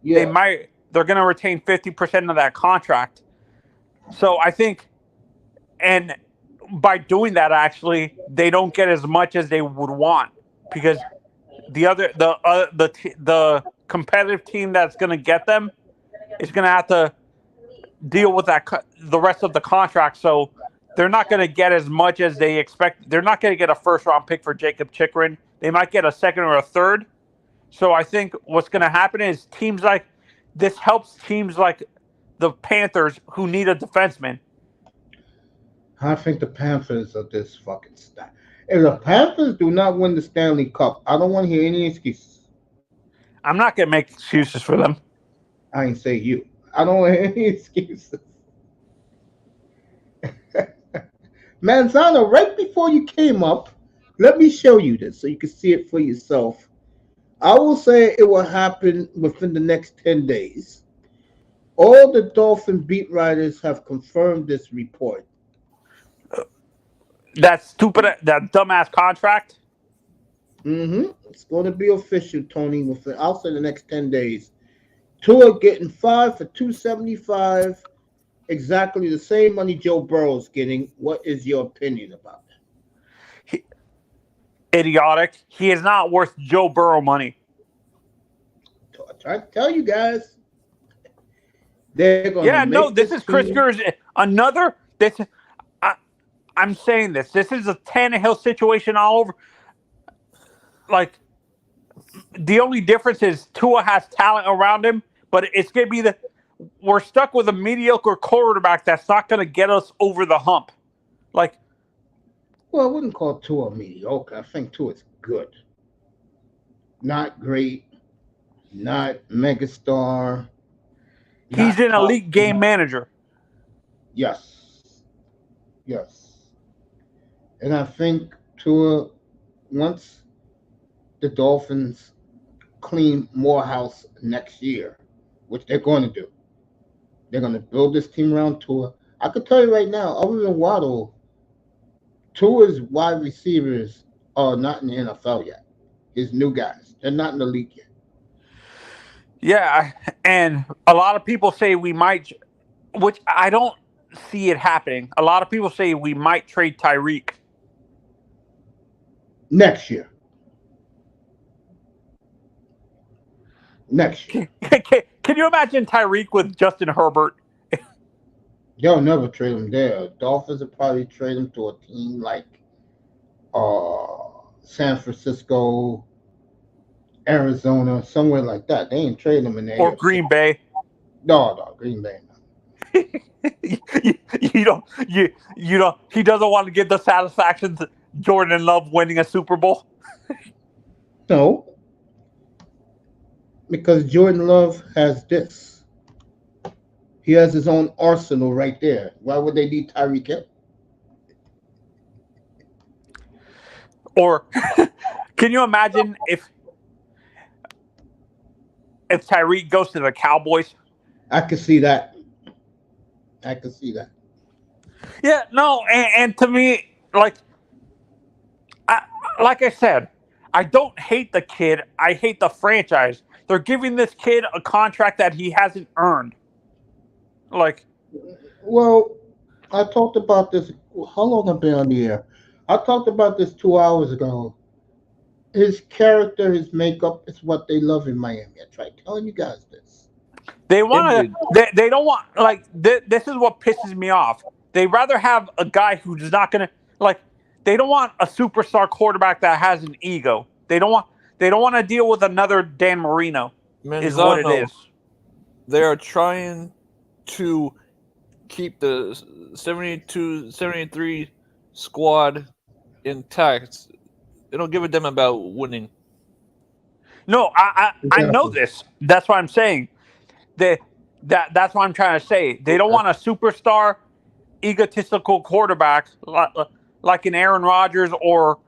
Yeah. They're going to retain 50% of that contract. So I think, and by doing that, actually, they don't get as much as they would want because the competitive team that's going to get them is going to have to deal with the rest of the contract. So they're not going to get as much as they expect. They're not going to get a first round pick for Jacob Chikrin. They might get a second or a third. So I think what's going to happen is teams like this helps teams like the Panthers who need a defenseman. I think the Panthers are this fucking stack. If the Panthers do not win the Stanley Cup, I don't want to hear any excuses. I'm not going to make excuses for them. I ain't say you. I don't want to hear any excuses. Manzano, right before you came up, let me show you this so you can see it for yourself. I will say it will happen within the next 10 days. All the Dolphin beat writers have confirmed this report. That dumbass contract. It's going to be official, Tony, within, I'll say the next 10 days. Tua getting 5 for 275, exactly the same money Joe Burrow's getting. What is your opinion about Idiotic. He is not worth Joe Burrow money. that? I try to tell you guys, they're going to Yeah, no, make this this is Chris team. Gers. Another. This. I, I'm saying this. This is a Tannehill situation all over. Like the only difference is Tua has talent around him, but it's gonna be we're stuck with a mediocre quarterback that's not gonna get us over the hump. Like, Well, I wouldn't call Tua mediocre. I think Tua's good. Not great, not megastar, he's not an top. elite game manager. Yes, yes. And I think Tua, once the Dolphins clean Morehouse next year, which they're going to do, they're going to build this team around Tua. I could tell you right now, other than Waddle, Tua's wide receivers are not in the NFL yet. His new guys, they're not in the league yet. Yeah, and a lot of people say we might, which I don't see it happening. A lot of people say we might trade Tyreek. Next year. Next year. Can you imagine Tyreek with Justin Herbert? They'll never trade him there. Dolphins will probably trade him to a team like San Francisco, Arizona, somewhere like that. They ain't trading him in the Or AFC. Green Bay? No, Green Bay. you don't you don't he doesn't want to give the satisfaction to Jordan Love winning a Super Bowl. No, because Jordan Love has this. He has his own arsenal right there. Why would they need Tyreek Hill? Or can you imagine if Tyreek goes to the Cowboys? I could see that. I could see that. Yeah, no, and to me, like, like I said, I don't hate the kid. I hate the franchise. They're giving this kid a contract that he hasn't earned. Like, Well, I talked about this. How long have I been on the air? I talked about this 2 hours ago. His character, his makeup is what they love in Miami. I tried telling you guys this. they want to. Image. They don't want like this is what pisses me off. They rather have a guy who's not gonna like. They don't want a superstar quarterback that has an ego. They don't want. They don't want to deal with another Dan Marino. Is what it Manzano, is. they are trying to keep the 72-73 squad intact. They don't give a damn about winning. No, I know Exactly. this. That's what I'm saying. That's what I'm trying to say. They don't want a superstar, egotistical quarterback like an Aaron Rodgers or,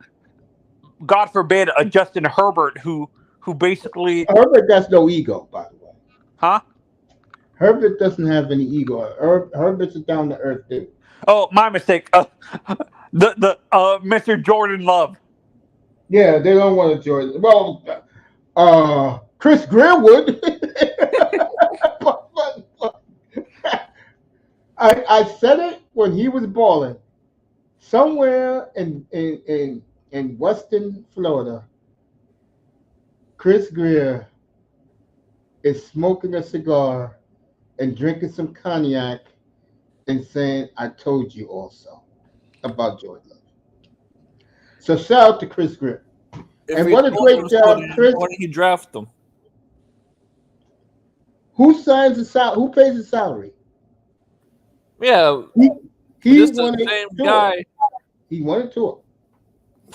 God forbid, a Justin Herbert who basically, Herbert has no ego, by the way. huh? Herbert doesn't have any ego. Herbert's a down to earth dude. Oh, my mistake. The Mr. Jordan Love. Yeah, they don't want to join. Well, Chris Greer would. I said it when he was balling. Somewhere in Western Florida, Chris Greer is smoking a cigar and drinking some cognac and saying, "I told you also about Jordan Love." So shout out to Chris Greer. If And he what a told great them so, job, then Chris. why didn't he draft them? Who signs the salary? Who pays the salary? Yeah, He, but he this the wanted same to it. guy, He wanted to it.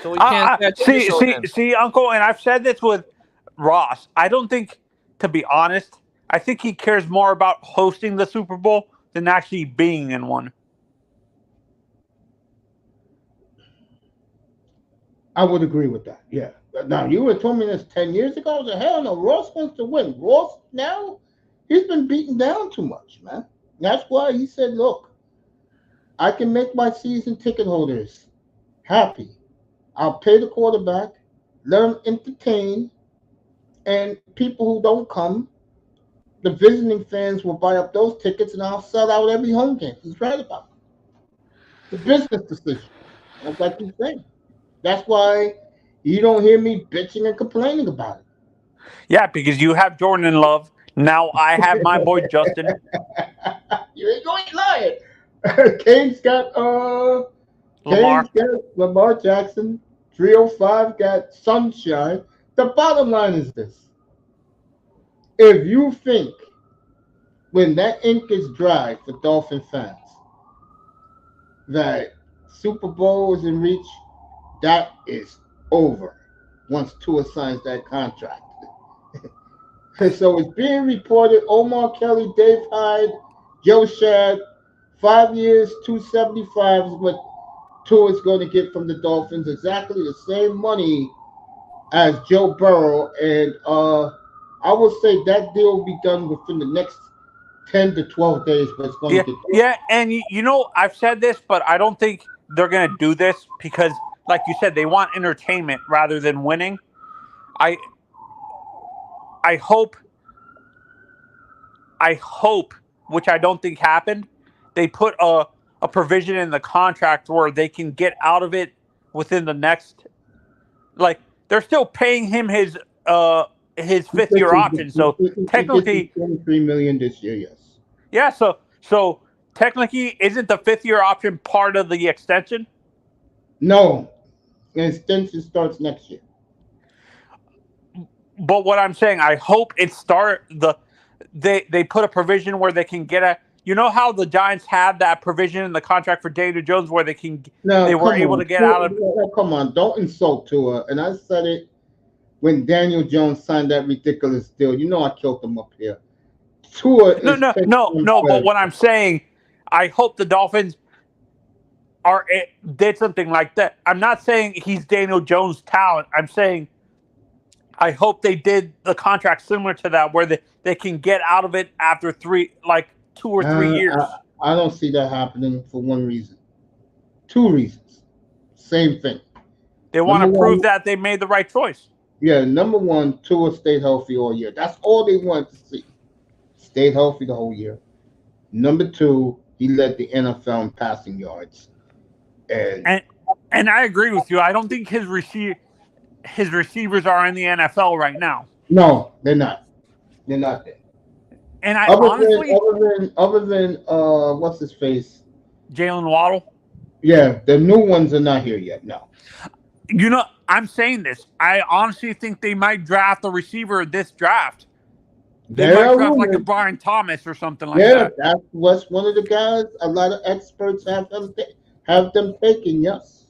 so he can't catch any See, show see, then. see, Uncle, and I've said this with Ross. I don't think, to be honest, I think he cares more about hosting the Super Bowl than actually being in one. I would agree with that. Yeah. Now you would have told me this 10 years ago. I was like, hell no. Ross wants to win. Ross now, he's been beaten down too much, man. That's why he said, look, I can make my season ticket holders happy. I'll pay the quarterback, let them entertain, and people who don't come, the visiting fans will buy up those tickets, and I'll sell out every home game. He's right about it. It's a business decision. That's like he's saying. That's why you don't hear me bitching and complaining about Yeah, because you have Jordan and Love. Now I have my boy Justin. it. You ain't lying. Kane's got Lamar. Lamar Jackson. 305 got Sunshine. The bottom line is this: if you think when that ink is dry for Dolphin fans that Super Bowl is in reach, that is over once Tua signs that contract. So it's being reported Omar Kelly, Dave Hyde, Joe Shad, 5 years, 275 is what Tua is going to get from the Dolphins. Exactly the same money as Joe Burrow. And I will say that deal will be done within the next 10 to 12 days, but it's going Yeah, to get done. yeah, and you know I've said this, but I don't think they're gonna do this because, like you said, they want entertainment rather than winning. I I hope I hope, which I don't think happened, they put a provision in the contract where they can get out of it within the next, like, they're still paying him his He fifth gets year his, option. he, So he gets his technically, 23 million this year, yes. yeah, so technically isn't the fifth year option part of the extension? No, the extension starts next year. But what I'm saying, I hope it start the they put a provision where they can get a, you know how the Giants had that provision in the contract for Daniel Jones where Now, they were come able on. to get out of. Come on. Don't insult Tua. And I said it when Daniel Jones signed that ridiculous deal. You know I killed him up here. Tua No, is no, taking no, him no. But credit. what I'm saying, I hope the Dolphins did something like that. I'm not saying he's Daniel Jones' talent. I'm saying I hope they did the contract similar to that, where they can get out of it after like 2 or 3 Uh, years. I don't see that happening for one reason. Two reasons. same thing. They want to Number prove one, that they made the right choice. yeah, number one, Tua stayed healthy all year. That's all they wanted to see. Stayed healthy the whole year. Number two, he led the NFL in passing yards. And And I agree with you. I don't think his receivers are in the NFL right now. no, they're not. They're not there. And I honestly, Other than what's his face? Jalen Waddle. Yeah, the new ones are not here yet. No. You know, I'm saying this. I honestly think they might draft a receiver this draft. They There might are draft like a rumors. Brian Thomas or something like Yeah, that. that was one of the guys. A lot of experts have them taken. Yes.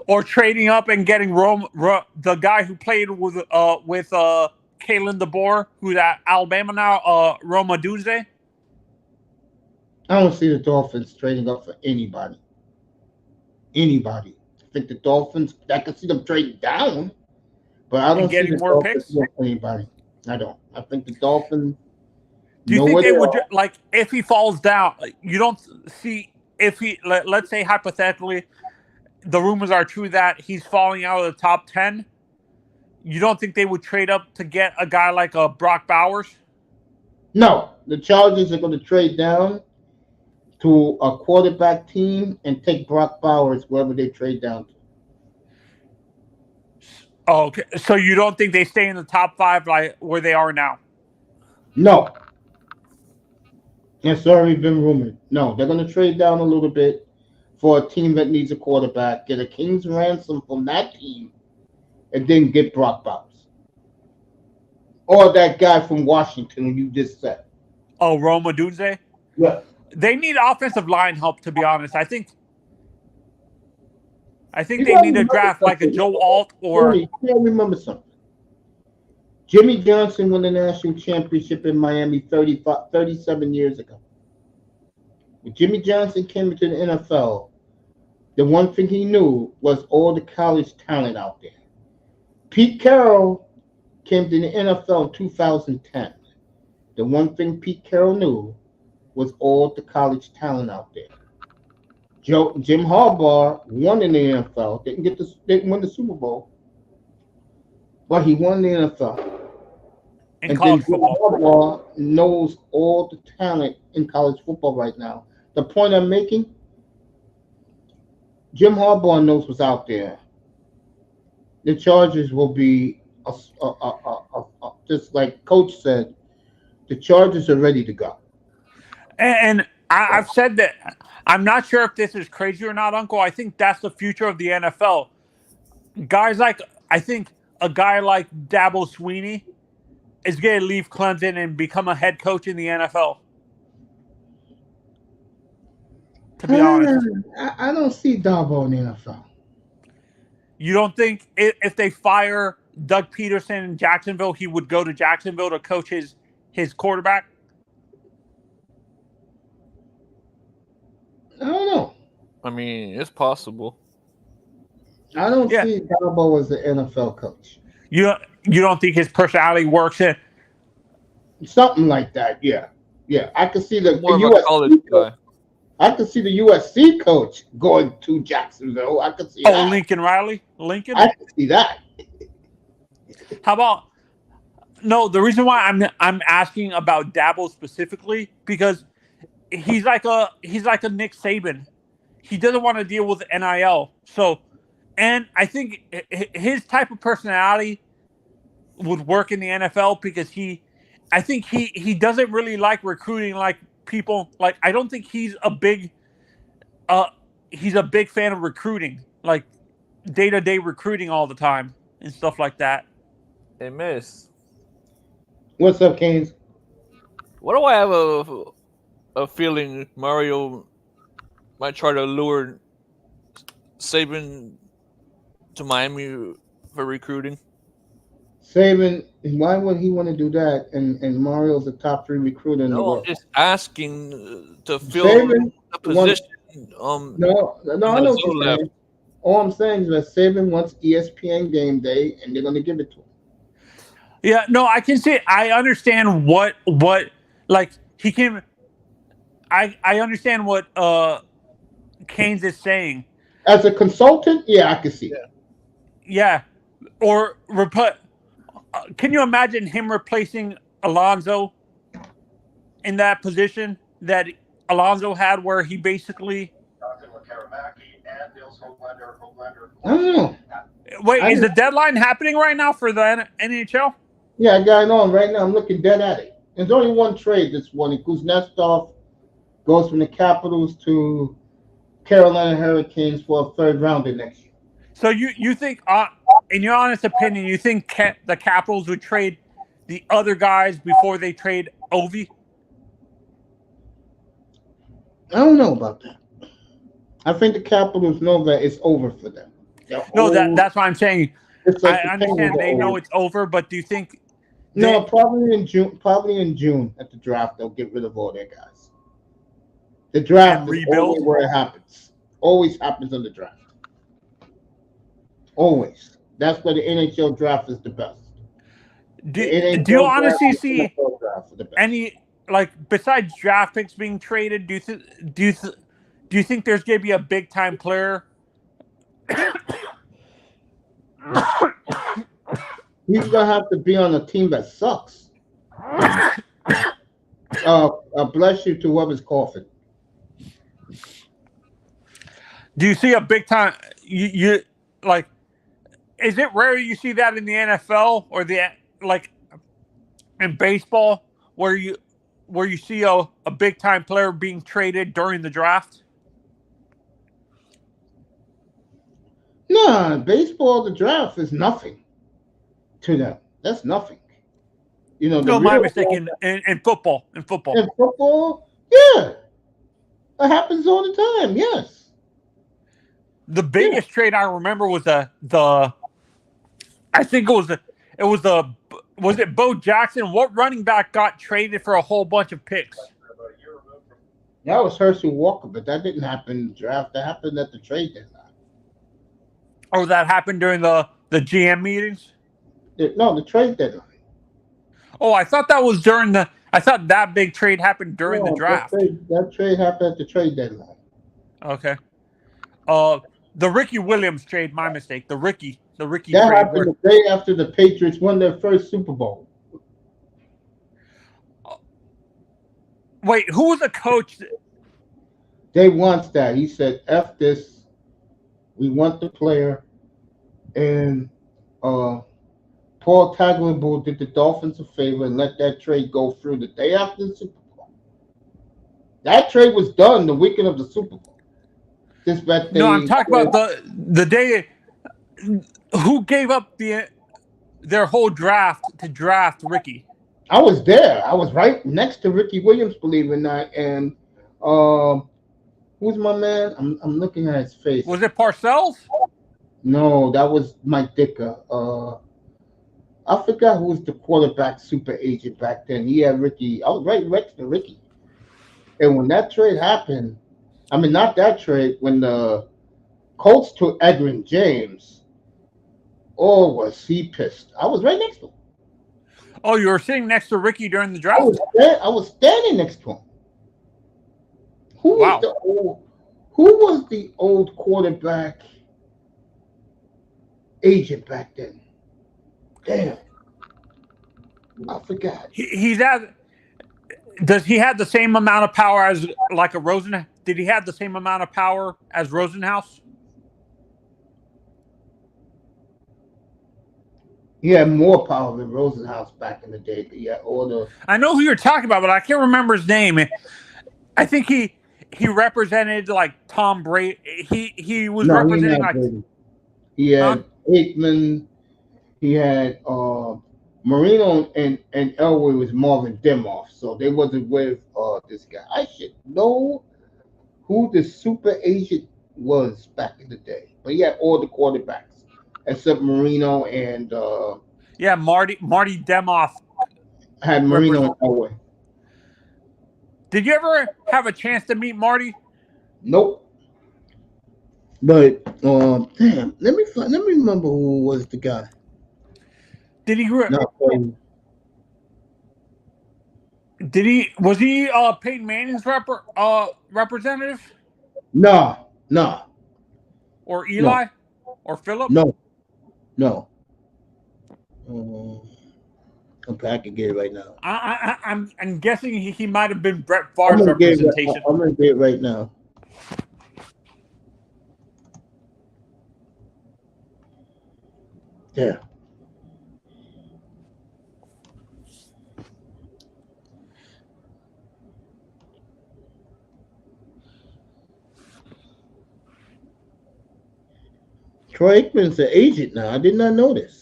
Or trading up and getting the guy who played with Kalen DeBoer, who's at Alabama now, Roma Dunze. I don't see the Dolphins trading up for anybody. Anybody. I think the Dolphins. I can see them trading down, but I And don't see getting the more Dolphins picks? with anybody. I don't. I think the Dolphins Do you know think where they they would, are. like, if he falls down, you don't see, if he, let's say hypothetically, the rumors are true that he's falling out of the top 10, you don't think they would trade up to get a guy like a Brock Bowers? No, the Chargers are going to trade down to a quarterback team and take Brock Bowers wherever they trade down to. Oh, okay. So you don't think they stay in the top 5 like where they are now? No. It's already been rumored. No, they're going to trade down a little bit for a team that needs a quarterback, get a king's ransom from that team, and then get Brock Bowers. Or that guy from Washington you just said. Oh, Roma Dunze? Yeah. They need offensive line help, to be honest. I think You they gotta need to remember draft like a something. Joe Alt or... You gotta remember something. Jimmy Johnson won the national championship in Miami 37 years ago. When Jimmy Johnson came into the NFL, the one thing he knew was all the college talent out there. Pete Carroll came to the NFL in 2010. The one thing Pete Carroll knew was all the college talent out there. Jim Harbaugh won in the NFL, didn't win the Super Bowl, but he won the NFL. in And then college Jim football. Harbaugh knows all the talent in college football right now. The point I'm making, Jim Harbaugh knows what's out there. The Chargers will be, just like Coach said, the Chargers are ready to go. And I've said that I'm not sure if this is crazy or not, Uncle. I think that's the future of the NFL. Guys like, I think a guy like Dabo Sweeney is going to leave Clemson and become a head coach in the NFL. To be honest. I don't see Dabo in the NFL. You don't think if they fire Doug Peterson in Jacksonville, he would go to Jacksonville to coach his quarterback? I don't know. I mean, it's possible. I don't see Dabo as an NFL coach. You don't think his personality works in? Something like that, yeah. Yeah, I could see the More of a college guy. I could see the USC coach going to Jacksonville. I could see that. Oh, Lincoln Riley? Lincoln? I could see that. How about... No, the reason why I'm asking about Dabo specifically, because he's like a Nick Saban. He doesn't want to deal with NIL. So, and I think his type of personality would work in the NFL because I think he doesn't really like recruiting like people. Like, I don't think he's a big fan of recruiting, like day-to-day recruiting all the time and stuff like that. Hey, Miss. What's up, Canes? What do I have a feeling Mario might try to lure Saban to Miami for recruiting? Saban, why would he want to do that? And Mario's a top 3 recruiter in the No, world. I'm just asking to fill Saban the position. No, I know what you're saying. All I'm saying is that Saban wants ESPN game day, and they're going to give it to him. Yeah, no, I can see. I understand what like he can. I understand what Keynes is saying. As a consultant, yeah, I can see that. Yeah, or can you imagine him replacing Alonso in that position that Alonso had, where he basically? I don't know. Wait, I is the didn't- deadline happening right now for the NHL? yeah, I got it on right now. I'm looking dead at it. There's only one trade this morning. Kuznetsov goes from the Capitals to Carolina Hurricanes for a third rounder next year. So you think, in your honest opinion, you think the Capitals would trade the other guys before they trade Ovi? I don't know about that. I think the Capitals know that it's over for them. No, that's what I'm saying. It's I like the understand Penguins are they know over. it's over, but do you think No, probably in June. Probably in June at the draft, they'll get rid of all their guys. The draft and is rebuild? always where it happens. Always happens in the draft. Always. That's where the NHL draft is the best. Do The NHL you draft honestly and the see NFL draft are the best. any, like, besides draft picks being traded? Do you think there's going to be a big time player? He's gonna have to be on a team that sucks. Bless you to whoever's coughing. Do you see a big time? You like? Is it rare you see that in the NFL or like in baseball where you see a big time player being traded during the draft? Nah, baseball, the draft is nothing to them. That's nothing. You know, the No, my real mistake. In football. In football. in football, yeah, it happens all the time. Yes. The biggest trade I remember was I think was it Bo Jackson? What running back got traded for a whole bunch of picks? That was Herschel Walker, but that didn't happen in the draft. That happened at the trade deadline. Or that happened during the GM meetings? No, the trade deadline. Oh, I thought that was I thought that big trade happened during the draft. That trade happened at the trade deadline. Okay. The Ricky Williams trade, my mistake. The Ricky That trade. happened the day after the Patriots won their first Super Bowl. Wait, who was the coach? They wants that. He said, "F this. We want the player." And Paul Tagliabue did the Dolphins a favor and let that trade go through the day after the Super Bowl. That trade was done the weekend of the Super Bowl. No, I'm talking about the day. Who gave up their whole draft to draft Ricky? I was there. I was right next to Ricky Williams, believe it or not. And who's my man? I'm looking at his face. Was it Parcells? No, that was Mike Dicker. I forgot who was the quarterback super agent back then. He had Ricky. I was right next to Ricky. And when that trade happened, I mean, not that trade, when the Colts took Edwin James, oh, was he pissed. I was right next to him. Oh, you were sitting next to Ricky during the draft? I was standing next to him. Who was the old quarterback agent back then? Damn. I forgot. Does he have the same amount of power as like a Rosen? Did he have the same amount of power as Rosenhaus? He had more power than Rosenhaus back in the day. But yeah, I know who you're talking about, but I can't remember his name. I think he represented like Tom Brady. He was representing like Brady. He had Aikman. He had Marino and Elway was Marvin Demoff, so they wasn't with this guy. I should know who the super agent was back in the day, but he had all the quarterbacks except Marino and Marty Demoff had Marino and Elway. Did you ever have a chance to meet Marty? Nope. But damn, let me remember who was the guy. Did he? Was he Peyton Manning's representative? No. or Eli or Philip? No. Okay, I can get it right now. I'm guessing he might have been Brett I'm Favre's gonna get it. representation. I'm gonna get it right now. Yeah. Troy Aikman's an agent now. I did not know this.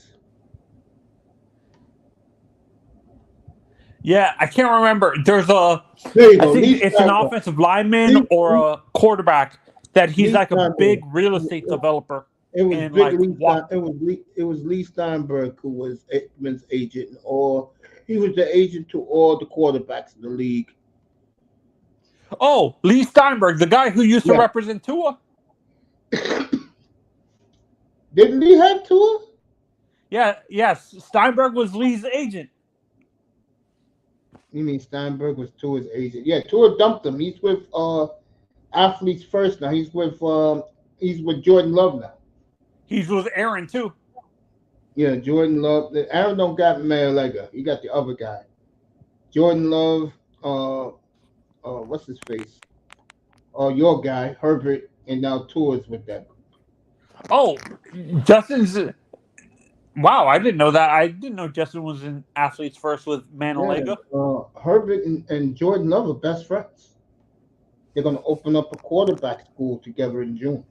Yeah, I can't remember. There's a, There you I go. think Lee it's an Steinberg. offensive lineman Lee, or a quarterback that he's Lee like a big Steinberg. real estate developer It was in Big like Lee. It was Lee Steinberg who was Aikman's agent, or he was the agent to all the quarterbacks in the league. Oh, Lee Steinberg, the guy who used to Yeah. represent Tua. Didn't Lee have Tua? Yeah, yes. Steinberg was Lee's agent. You mean Steinberg was Tua's agent? Yeah, Tua dumped him. He's with Athletes First now. He's with Jordan Love now. He's with Aaron too. Yeah, Jordan Love. Aaron don't got Marilega. He got the other guy. Jordan Love. What's his face? Your guy Herbert, and now Tua's with them. Oh, Justin's. Wow, I didn't know that. I didn't know Justin was in Athletes First with Yeah, Manalega. Herbert and Jordan Love are best friends. They're going to open up a quarterback school together in June.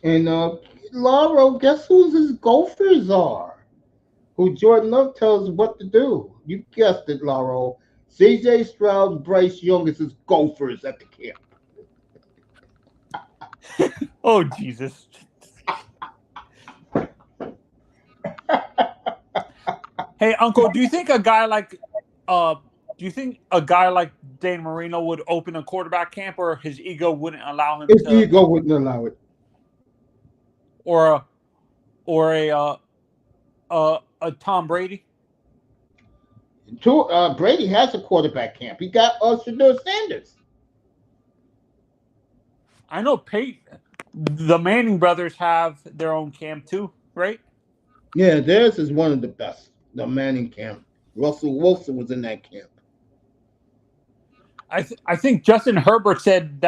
And Lauro, guess who his Gophers are? Who Jordan Love tells what to do. You guessed it, Lauro. C.J. Stroud, Bryce Young is his Gophers at the camp. Oh Jesus. Hey, Uncle, do you think a guy like Dan Marino would open a quarterback camp, or his ego wouldn't allow him His to, ego wouldn't allow it. or a Tom Brady? Brady has a quarterback camp. He got Shedeur Sanders. I know the Manning brothers have their own camp too, right? Yeah, theirs is one of the best. The Manning camp. Russell Wilson was in that camp. I think Justin Herbert said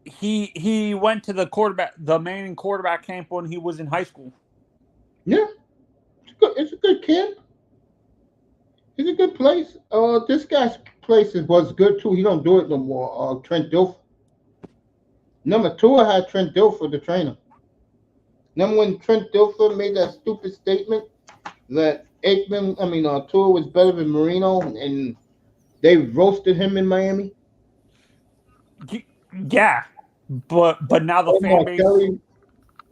he went to the Manning quarterback camp when he was in high school. Yeah, it's a good camp. It's a good place. This guy's place was good too. He don't do it no more. Trent Dilfer. Number two, I had Trent Dilfer, the trainer. Remember when Trent Dilfer made that stupid statement that Tua was better than Marino, and they roasted him in Miami? Yeah, but now the fan base.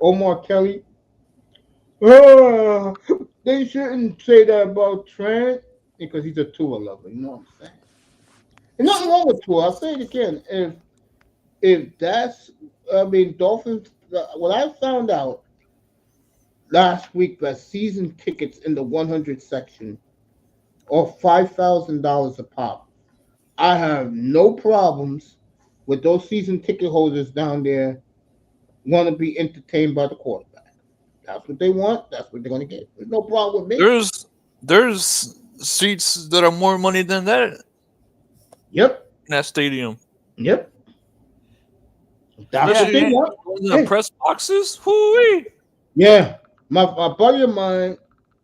Omar Kelly. Oh, they shouldn't say that about Trent because he's a Tua lover. You know what I'm saying? And nothing wrong with Tua. I'll say it again. If that's, Dolphins. What I found out last week that season tickets in the 100 section are $5,000 a pop. I have no problems with those season ticket holders down there want to be entertained by the quarterback. That's what they want. That's what they're going to get. There's no problem with me. There's seats that are more money than that Yep. in that stadium. Yep. That's what Especially they want. in the press boxes. Whoo-wee. Yeah. My buddy of mine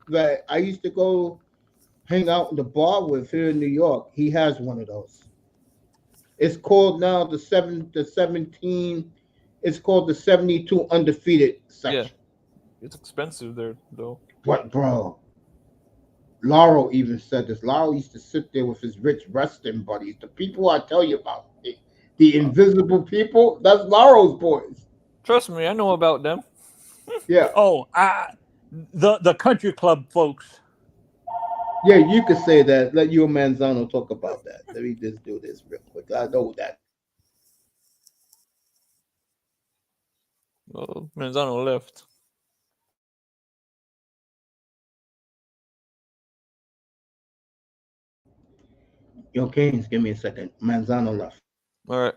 that I used to go hang out in the bar with here in New York, he has one of those. It's called now the 17. It's called the 72 undefeated section. Yeah, it's expensive there though. What, bro? Laurel even said this. Laurel used to sit there with his rich wrestling buddies. The people I tell you about, the invisible people. That's Laurel's boys. Trust me, I know about them. Yeah. Oh, the country club folks. Yeah, you could say that. Let you and Manzano talk about that. Let me just do this real quick. I know that. Well, Manzano left. Yo, Keynes, give me a second. Manzano left. All right.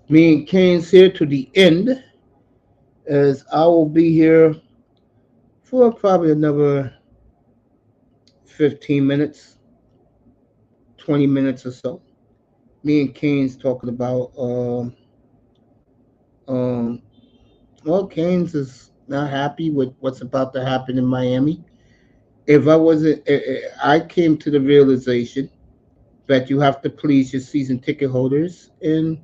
Me and Kane's here to the end, as I will be here for probably another 15 minutes, 20 minutes or so. Me and Kane's talking about, um, well, Kane's is not happy with what's about to happen in Miami. If I wasn't, I came to the realization that you have to please your season ticket holders. And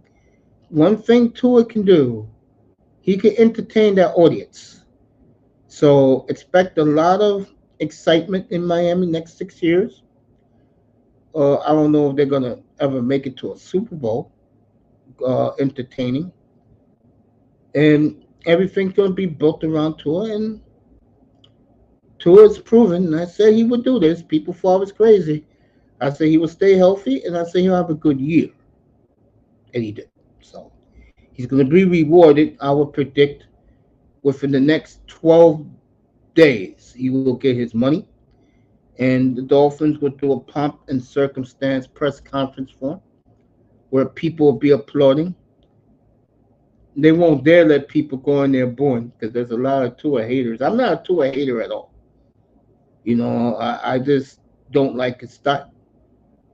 one thing Tua can do, he can entertain that audience. So expect a lot of excitement in Miami next 6 years. I don't know if they're gonna ever make it to a Super Bowl. Entertaining, and everything's gonna be built around Tua. And Tua's proven. I said he would do this. People thought I was crazy. I said he would stay healthy, and I said he'll have a good year, and he did. So he's gonna be rewarded. I would predict within the next 12 days he will get his money, and the Dolphins will do a pomp and circumstance press conference for him, where people will be applauding. They won't dare let people go in there booing because there's a lot of Tua haters. I'm not a Tua hater at all. I just don't like his style.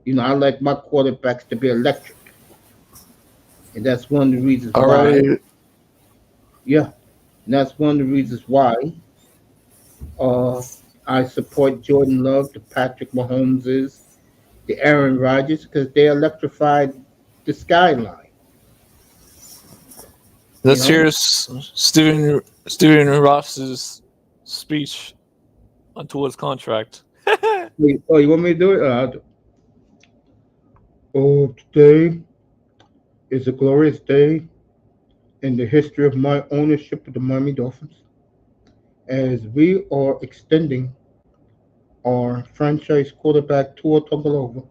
I like my quarterbacks to be electric, and that's one of the reasons All why. right. Yeah, and that's one of the reasons why uh, I support Jordan Love, the Patrick Mahomeses, the Aaron Rodgers, because they electrified the skyline. You Let's know. hear Steven Ross's speech on Tua's contract. Oh, you want me to do it? Oh, today is a glorious day in the history of my ownership of the Miami Dolphins, as we are extending our franchise quarterback Tua Tagovailoa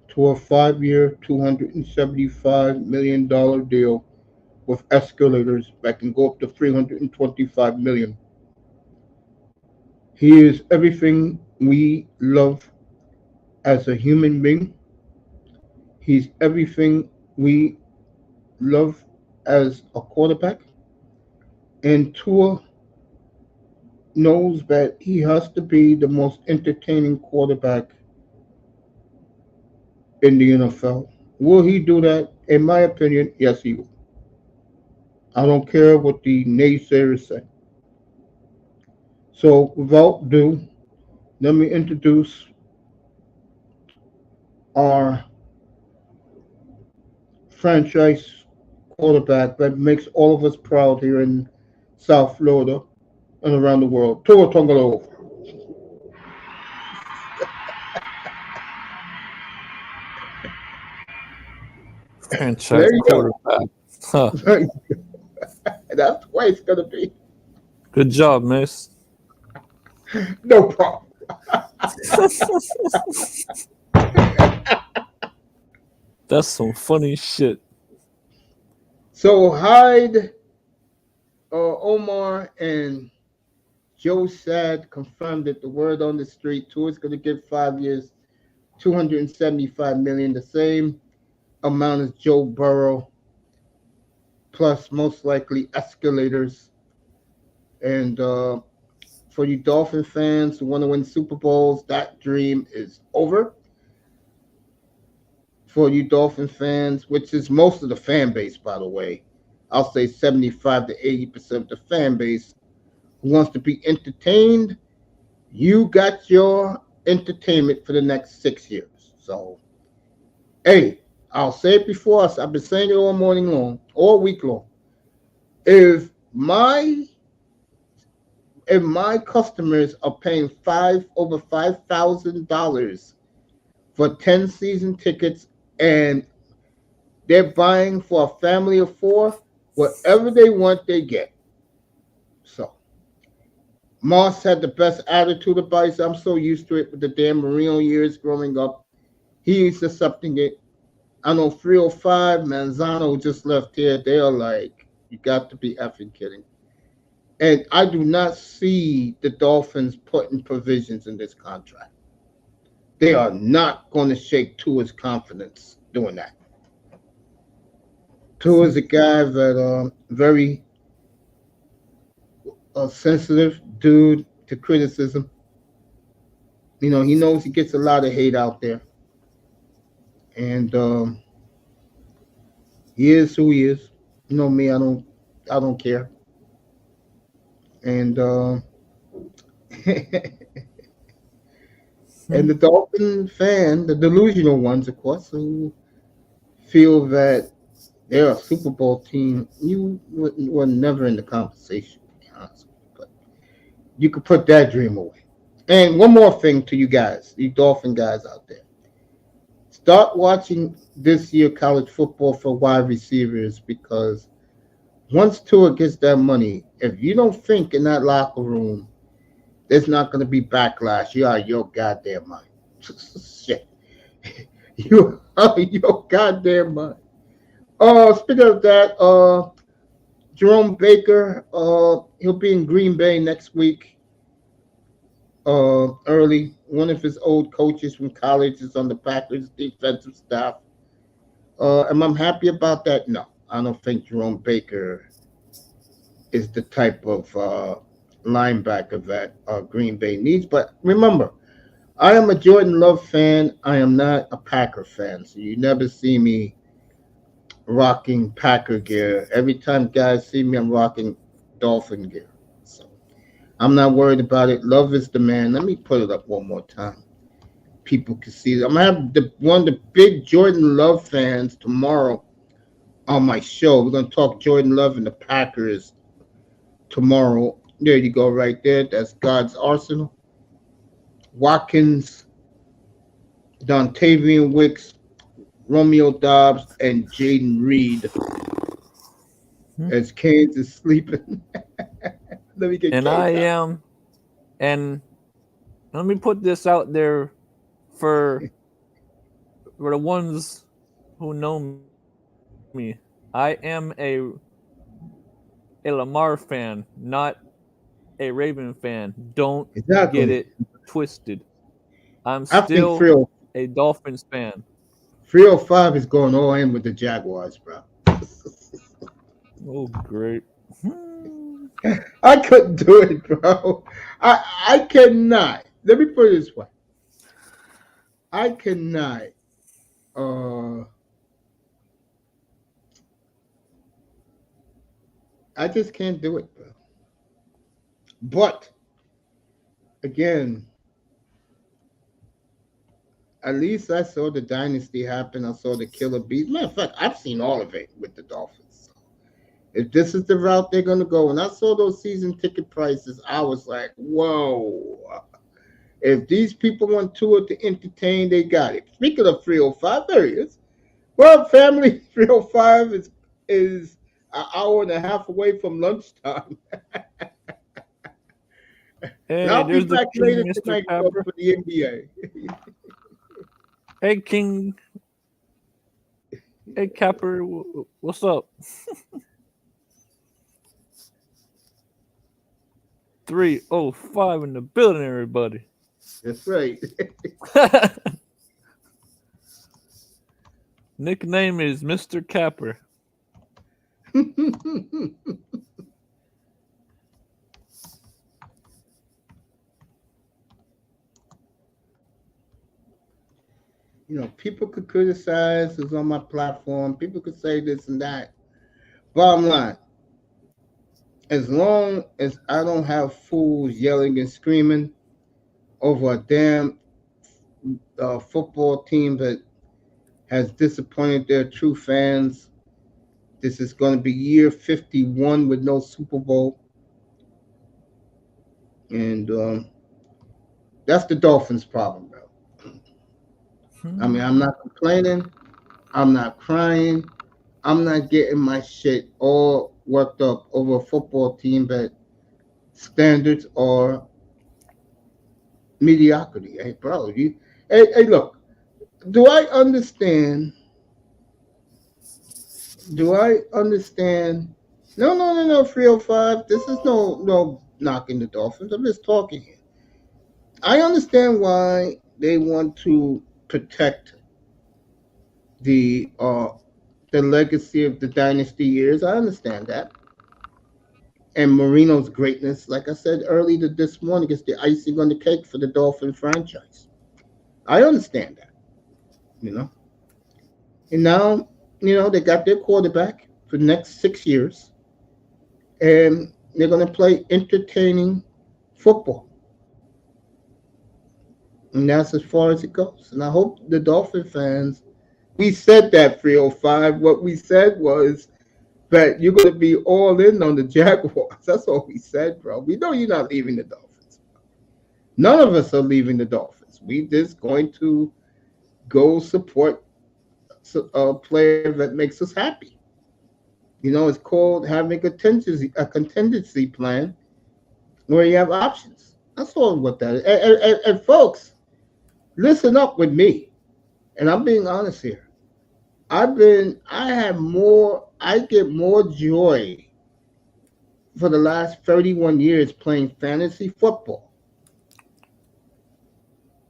to a 5-year, $275 million deal with escalators that can go up to $325 million. He is everything we love as a human being. He's everything we love as a quarterback. And Tua knows that he has to be the most entertaining quarterback in the NFL. Will he do that? In my opinion, yes, he will. I don't care what the naysayers say. So, without ado, let me introduce our franchise quarterback that makes all of us proud here in South Florida and around the world, Tua Tagovailoa. Franchise There you quarterback. Huh. go. That's the way it's gonna be. Good job, miss. No problem. That's some funny shit. So Hyde, Omar, and Joe Sad confirmed that the word on the street, Tua's going to get 5 years, 275 million, the same amount as Joe Burrow, plus most likely escalators. And for you Dolphin fans who want to win Super Bowls, that dream is over. For you Dolphin fans, which is most of the fan base, by the way, I'll say 75 to 80% of the fan base who wants to be entertained, you got your entertainment for the next 6 years. So, hey, I'll say it before us. I've been saying it all morning long, all week long. If my customers are paying over $5,000 for 10 season tickets, and they're buying for a family of four, whatever they want, they get. So Moss had the best attitude about it. I'm so used to it with the Dan Marino years growing up. He used to something it. I know 305, Manzano just left here. They are like, you got to be effing kidding. And I do not see the Dolphins putting provisions in this contract. They are not going to shake Tua's confidence doing that. Tua is a guy that very sensitive dude to criticism. You know, he knows he gets a lot of hate out there, and he is who he is. You know me, I don't care. And and the Dolphin fan, the delusional ones, of course, who feel that they're a Super Bowl team, were never in the conversation, to be honest with you. But you could put that dream away. And one more thing to you guys, you Dolphin guys out there. Start watching this year college football for wide receivers because once Tua gets that money, if you don't think in that locker room, there's not going to be backlash. You are your goddamn mind. Shit. You are your goddamn mind. Speaking of that, Jerome Baker, he'll be in Green Bay next week. Early, one of his old coaches from college is on the Packers defensive staff. Am I happy about that? No, I don't think Jerome Baker is the type of linebacker that Green Bay needs. But remember, I am a Jordan Love fan. I am not a Packer fan, so you never see me rocking Packer gear. Every time guys see me, I'm rocking Dolphin gear. So I'm not worried about it. Love is the man. Let me put it up one more time. People can see it. I'm gonna have one of the big Jordan Love fans tomorrow on my show. We're gonna talk Jordan Love and the Packers tomorrow. There you go, right there. That's God's Arsenal. Watkins, Dontavian Wicks, Romeo Dobbs, and Jaden Reed as Kansas sleeping. Let me get And Kane's I out. am, and let me put this out there for the ones who know me. I am a Lamar fan, not a Raven fan. Don't get it Exactly. twisted. I'm I think still a Dolphins fan. 305 is going all in with the Jaguars, bro. Oh, great. Hmm. I couldn't do it, bro. I cannot. Let me put it this way. I cannot. Uh, I just can't do it, bro. But again, at least I saw the dynasty happen. I saw the killer bees. Matter of fact, I've seen all of it with the Dolphins. If this is the route they're gonna go, when I saw those season ticket prices, I was like, whoa. If these people want Tua to entertain, they got it. Speaking of 305, there he is. Well, family, 305 is an hour and a half away from lunchtime. And Hey, I'll be there's the back King, later Mr. tonight Capper. for the NBA. Hey, King. Hey, Capper. What's up? 305 in the building, everybody. That's right. Nickname is Mr. Capper. You know, people could criticize who's on my platform. People could say this and that. Bottom line, as long as I don't have fools yelling and screaming over a damn football team that has disappointed their true fans, this is going to be year 51 with no Super Bowl. And that's the Dolphins' problem, bro. I mean, I'm not complaining. I'm not crying. I'm not getting my shit all worked up over a football team that standards are mediocrity. Hey, bro, hey, look. Do I understand? Do I understand? No. 305. This is no knocking the Dolphins. I'm just talking here. I understand why they want to protect the the legacy of the dynasty years. I understand that. And Marino's greatness, like I said earlier this morning, is the icing on the cake for the Dolphin franchise. I understand that, you know. And now, they got their quarterback for the next 6 years, and they're going to play entertaining football. And that's as far as it goes. And I hope the Dolphin fans, we said that 305. What we said was that you're going to be all in on the Jaguars. That's all we said, bro. We know you're not leaving the Dolphins. None of us are leaving the Dolphins. We just going to go support a player that makes us happy. It's called having a contingency plan where you have options. That's all what that is. And folks, listen up with me. And I'm being honest here. I get more joy for the last 31 years playing fantasy football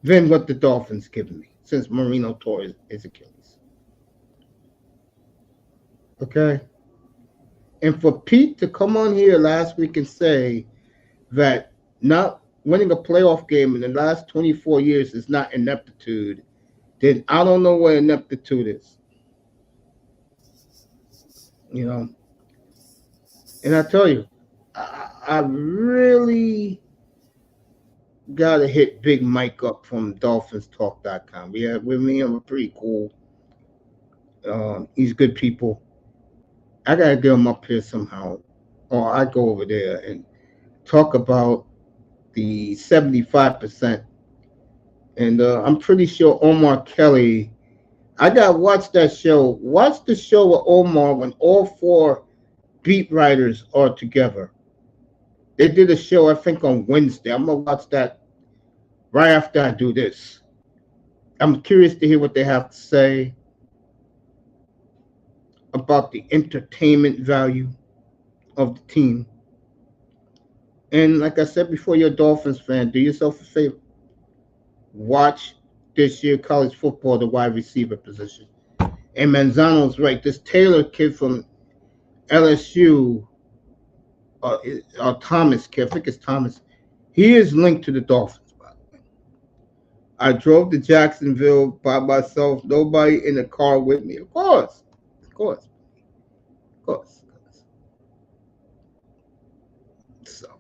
than what the Dolphins given me since Marino tore his Achilles. Okay? And for Pete to come on here last week and say that not winning a playoff game in the last 24 years is not ineptitude, then I don't know what ineptitude is. You know, and I tell you, I really got to hit Big Mike up from DolphinsTalk.com. With me, I'm pretty cool. He's good people. I got to get him up here somehow, or I go over there and talk about the 75%. And I'm pretty sure Omar Kelly. I got to watch that show. Watch the show with Omar when all four beat writers are together. They did a show, I think, on Wednesday. I'm going to watch that right after I do this. I'm curious to hear what they have to say about the entertainment value of the team. And like I said before, you're a Dolphins fan, do yourself a favor. Watch this year college football, the wide receiver position. And Manzano's right. This Taylor kid from LSU, Thomas kid, I think it's Thomas, he is linked to the Dolphins, by the way. I drove to Jacksonville by myself, nobody in the car with me. Of course. So,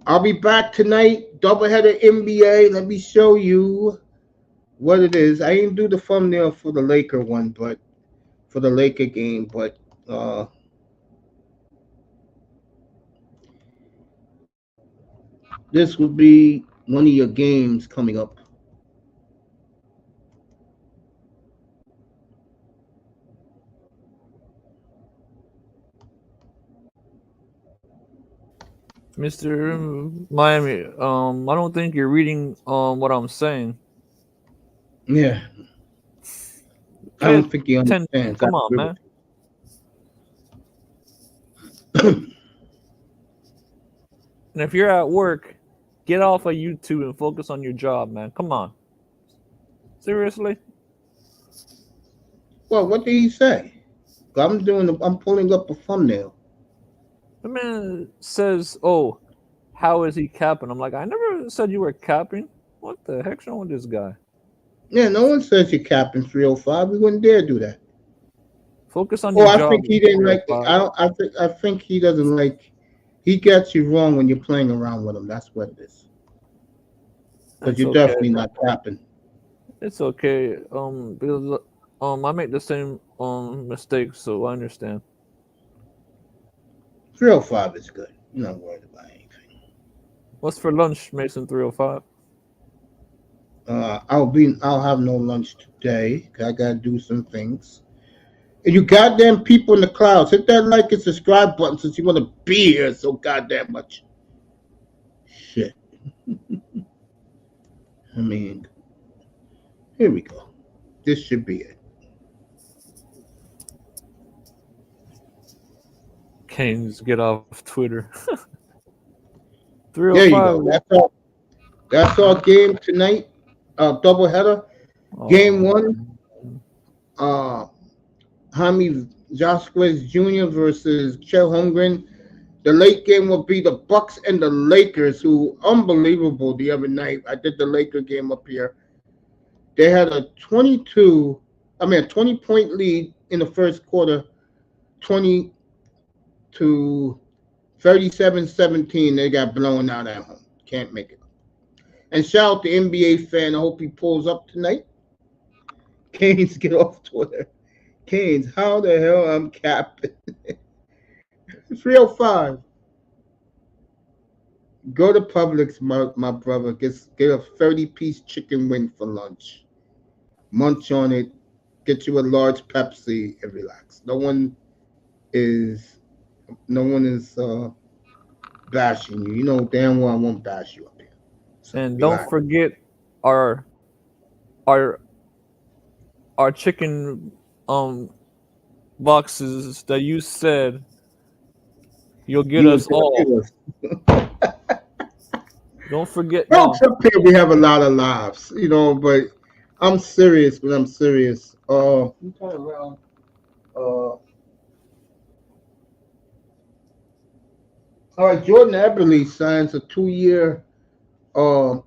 I'll be back tonight, doubleheader NBA. Let me show you what it is. I didn't do the thumbnail for the Laker one, but for the Laker game, but this will be one of your games coming up. Mr. Miami, I don't think you're reading what I'm saying. Yeah. I Pay don't think he attention. understands. Come on, man. And if you're at work, get off of YouTube and focus on your job, man. Come on. Seriously? Well, what did he say? I'm pulling up a thumbnail. The man says, "Oh, how is he capping?" I'm like, I never said you were capping. What the heck's wrong with this guy? Yeah, no one says you're capping 305. We wouldn't dare do that. Focus on your I job. think he didn't like. 305. I think he doesn't like. He gets you wrong when you're playing around with him. That's what it is. Because It's you're okay. definitely not capping. It's okay. Because I make the same mistakes, so I understand. 305 is good. You're not worried about anything. What's for lunch, Mason 305? I'll have no lunch today. 'Cause I gotta do some things. And you goddamn people in the clouds, hit that like and subscribe button since you want to be here so goddamn much. Shit. I mean, here we go. This should be it. Canes, get off Twitter. There you go. 305. That's our game tonight. Doubleheader. Game one. Jaime Vasquez Jr. versus Chet Holmgren. The late game will be the Bucks and the Lakers, who unbelievable the other night. I did the Laker game up here. They had a 20-point lead in the first quarter, 20 to 37-17. They got blown out at home. Can't make it. And shout out to NBA fan. I hope he pulls up tonight. Canes, get off Twitter. Canes, how the hell I'm capping? 305. Go to Publix, my brother. Get a 30-piece chicken wing for lunch. Munch on it. Get you a large Pepsi and relax. Is no one is bashing you. You know damn well I won't bash you up here. So And don't relax. forget our our our chicken boxes that you said you'll get You was us gonna all. give us. Don't forget Folks them. up here we have a lot of laughs, but I'm serious when I'm serious. I'm turning around. All right, Jordan Eberle signs a 2-year, uh,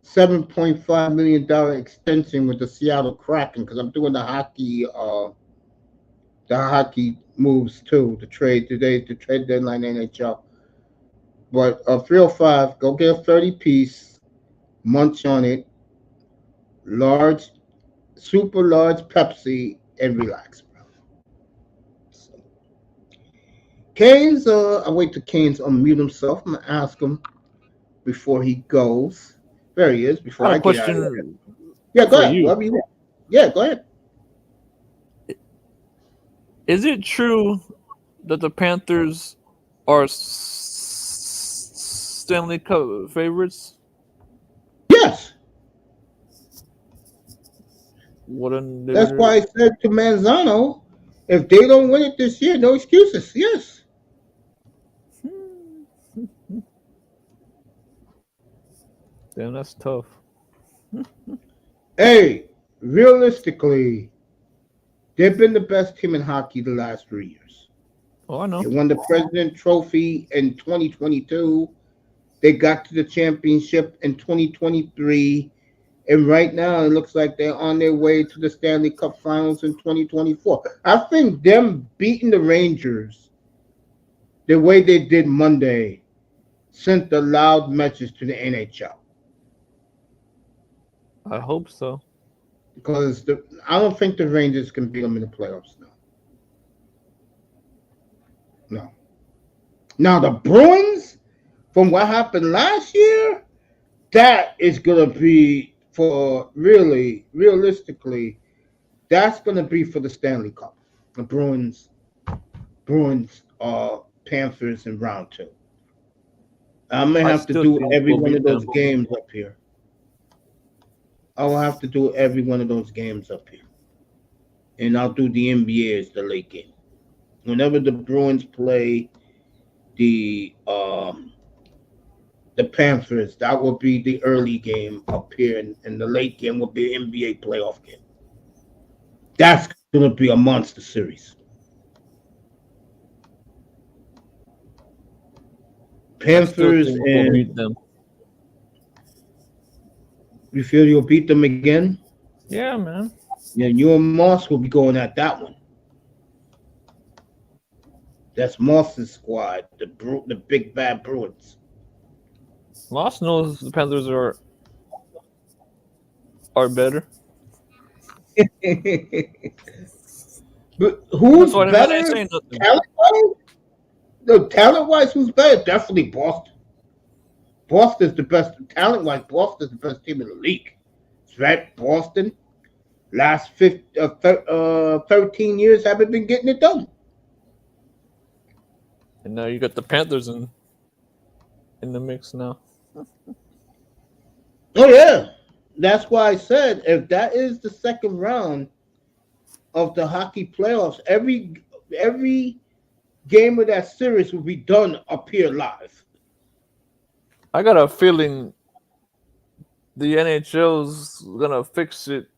$7.5 million extension with the Seattle Kraken because I'm doing the hockey moves too. The trade today, the trade deadline NHL. But 305, go get a 30-piece, munch on it, large, super large Pepsi, and relax, bro. So, Canes, I wait till Canes unmute himself. I'm gonna ask him before he goes. There he is. I Before got a I get out of here. question Yeah, go for ahead. you. Whatever you want. Yeah, go ahead. Is it true that the Panthers are Stanley Cup favorites? Yes. What That's why I said to Manzano, if they don't win it this year, no excuses. Yes. Damn, that's tough. Hey, realistically, they've been the best team in hockey the last 3 years. Oh, I know. They won the President Trophy in 2022. They got to the championship in 2023. And right now, it looks like they're on their way to the Stanley Cup Finals in 2024. I think them beating the Rangers the way they did Monday sent a loud message to the NHL. I hope so. Because I don't think the Rangers can beat them in the playoffs now. No. Now, the Bruins, from what happened last year, that is going to be for really, realistically, that's going to be for the Stanley Cup. The Bruins, Panthers in round two. I'm gonna I have to still do think every we'll one beat of those them. games up here. I will have to do every one of those games up here, and I'll do the NBA as the late game. Whenever the Bruins play the Panthers, that will be the early game up here, and the late game will be an NBA playoff game. That's gonna be a monster series. I still Panthers think we'll and beat them. you feel you'll beat them again? Yeah, man. Yeah, you and Moss will be going at that one. That's Moss's squad, the big bad Bruins. Lost knows the Panthers are better. But That's who's why them men ain't better saying nothing. talent wise? No, talent wise, who's better? Definitely Boston. Boston's the best talent wise. Boston's the best team in the league. That's right, Boston. Last 13 years haven't been getting it done. And now you got the Panthers in the mix now. Oh yeah, that's why I said if that is the second round of the hockey playoffs, every game of that series will be done up here live. I got a feeling the NHL's gonna fix it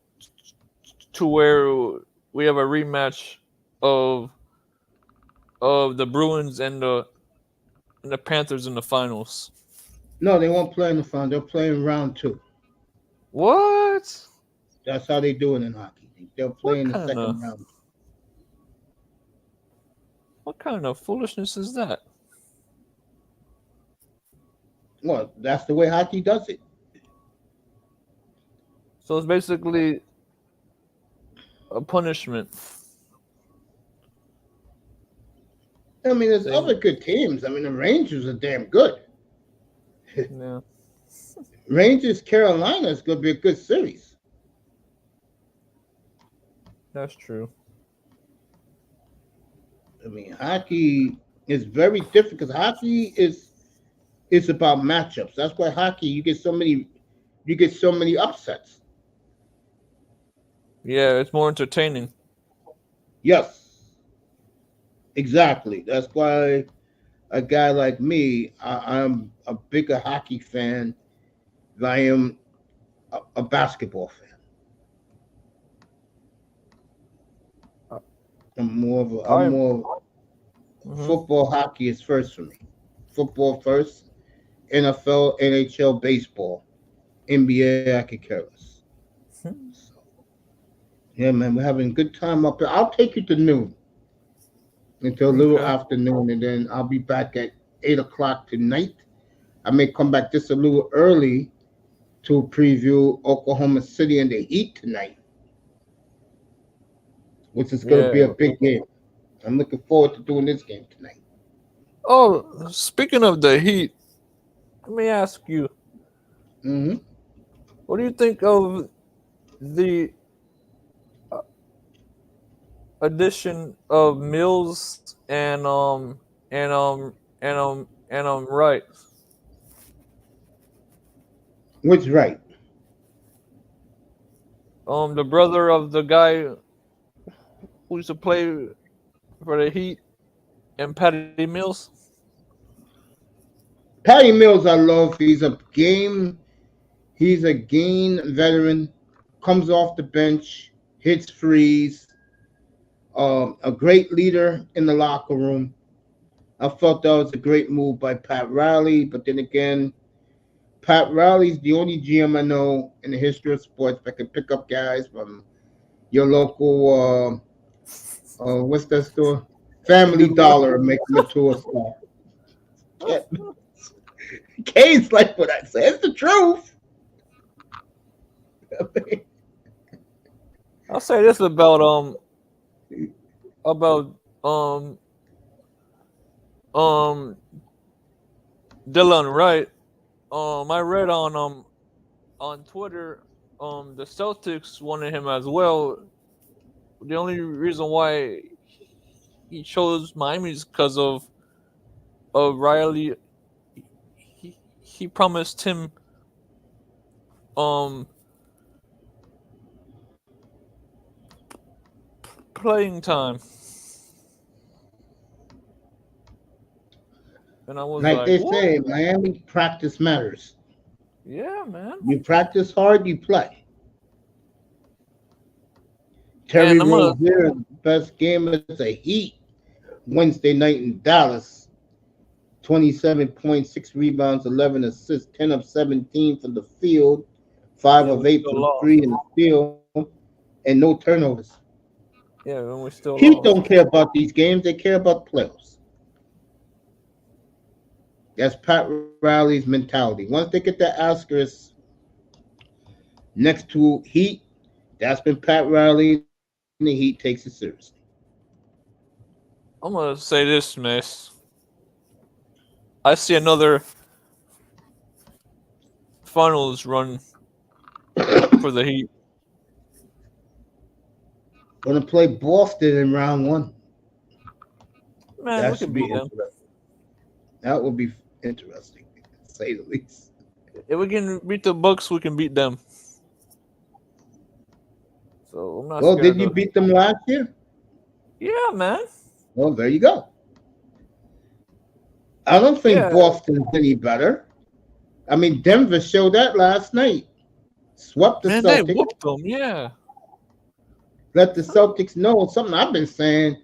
to where we have a rematch of the Bruins and the Panthers in the finals. No, they won't play in the final. They'll play in round 2. What? That's how they do it in hockey. They'll play What in the kind of second round. foolishness is that? Well, that's the way hockey does it. So it's basically a punishment. I mean, there's Saying, other good teams. I mean, the Rangers are damn good. yeah, Rangers Carolina is going to be a good series. that's true. I mean, hockey is very different because hockey is about matchups. That's why hockey you get so many upsets. Yeah, it's more entertaining. Yes, exactly. That's why a guy like me, I'm a bigger hockey fan than I am a basketball fan. Uh, I'm I'm. more Mhm. football. Hockey is first for me. Football first. NFL, NHL, baseball, NBA. I could care less. So, yeah, man, we're having a good time up here. I'll take you to noon until a little Okay. afternoon, and then I'll be back at 8 o'clock tonight. I may come back just a little early to preview Oklahoma City and the Heat tonight, which is going to be a Yeah. big game. I'm looking forward to doing this game tonight. Oh, speaking of the Heat, let me ask you, Hmm. what do you think of the addition of Mills and Wright? Which right? The brother of the guy who used to play for the Heat and Patty Mills. Patty Mills, I love. He's a game veteran. Comes off the bench, hits frees. A great leader in the locker room. I felt that was a great move by Pat Riley, but then again, Pat Riley's the only GM I know in the history of sports that can pick up guys from your local, what's that store? Family Goodwill. Dollar and make them into a star. K's like what I say. It's the truth. I'll say this about um Dylan Wright. I read on Twitter the Celtics wanted him as well. The only reason why he chose Miami is because of Riley. He promised him um playing time, and I was Like like, they what? say, Miami practice matters. Yeah, man. You practice hard, you play. Terry And I'm gonna Rozier's best game as a Heat Wednesday night in Dallas. 27 points, 6 rebounds, 11 assists, 10 of 17 from the field, 5 yeah, of we 8 still from lost. 3 in the field, and no turnovers. Yeah, and we still Heat don't lost. care about these games, they care about the playoffs. That's Pat Riley's mentality. Once they get that asterisk next to Heat, that's when Pat Riley and the Heat takes it seriously. I'm gonna say this, miss. I see another finals run for the Heat. Gonna play Boston in round 1. Man, That we should can be beat them. interesting. That would be interesting, to say the least. If we can beat the Bucks, we can beat them. So I'm not Well, scared did of you the. beat them last year? Yeah, man. Well, there you go. I don't think Yeah, Boston's any better. I mean, Denver showed that last night. Swept the man, they Celtics. whooped them. Yeah. let the Celtics know something I've been saying.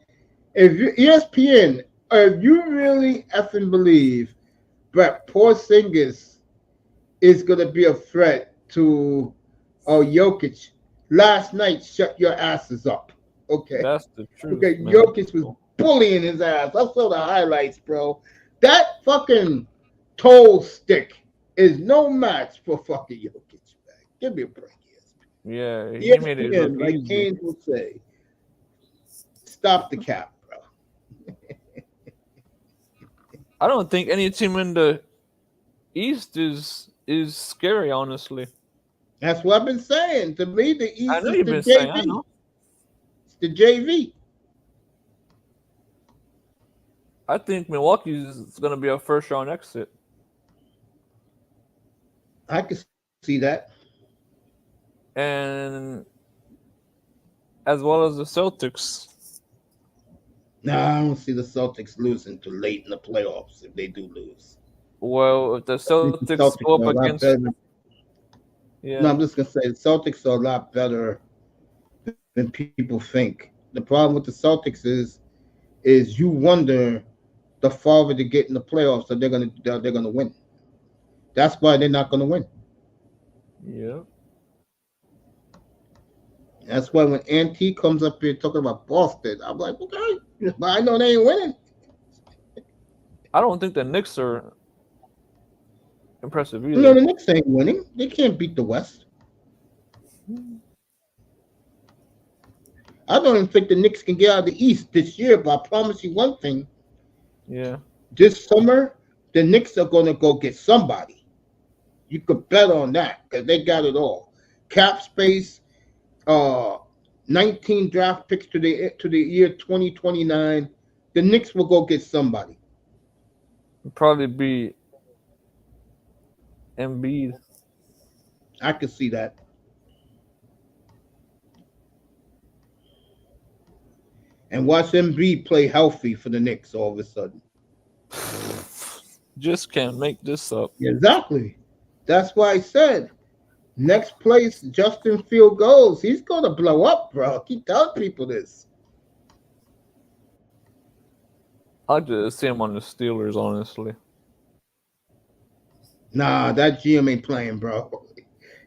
If you ESPN, if you really effing believe Brett Porzingis is gonna be a threat to Jokic, last night shut your asses up. Okay. That's the truth, Okay, man. Jokic was bullying his ass. I saw the highlights, bro. That fucking toe stick is no match for fucking Jokic, man. Give me a break, Yeah, he made it look ESPN, like easy. Kane will say, stop the cap, bro. I don't think any team in the East is scary, honestly. That's what I've been saying. To me, the I East know is you've the been saying. I JV. know. It's the JV. I think Milwaukee's gonna be a first round exit, I can see that. and as well as the Celtics. No, I don't see the Celtics losing too late in the playoffs if they do lose. Well, if the I think the Celtics go Celtics up are a lot against, better. No, yeah, I'm just gonna say the Celtics are a lot better than people think. The problem with the Celtics is you wonder the farther they get in the playoffs that they're gonna win. That's why they're not gonna win. yeah. That's why when Ant comes up here talking about Boston, I'm like, okay, but I know they ain't winning. I don't think the Knicks are impressive You know either. the Knicks ain't winning. They can't beat the West. I don't even think the Knicks can get out of the East this year. But I promise you one thing: Yeah, this summer, the Knicks are gonna go get somebody. You could bet on that because they got it all. Cap space, uh 19 draft picks to the year 2029. The Knicks will go get somebody. it'd probably be Embiid. I can see that. And watch Embiid play healthy for the Knicks all of a sudden. Just can't make this up. Exactly. That's why I said next place Justin Field goes, he's gonna blow up, bro. Keep telling people this. I just see him on the Steelers, honestly. Nah, that GM ain't playing, bro.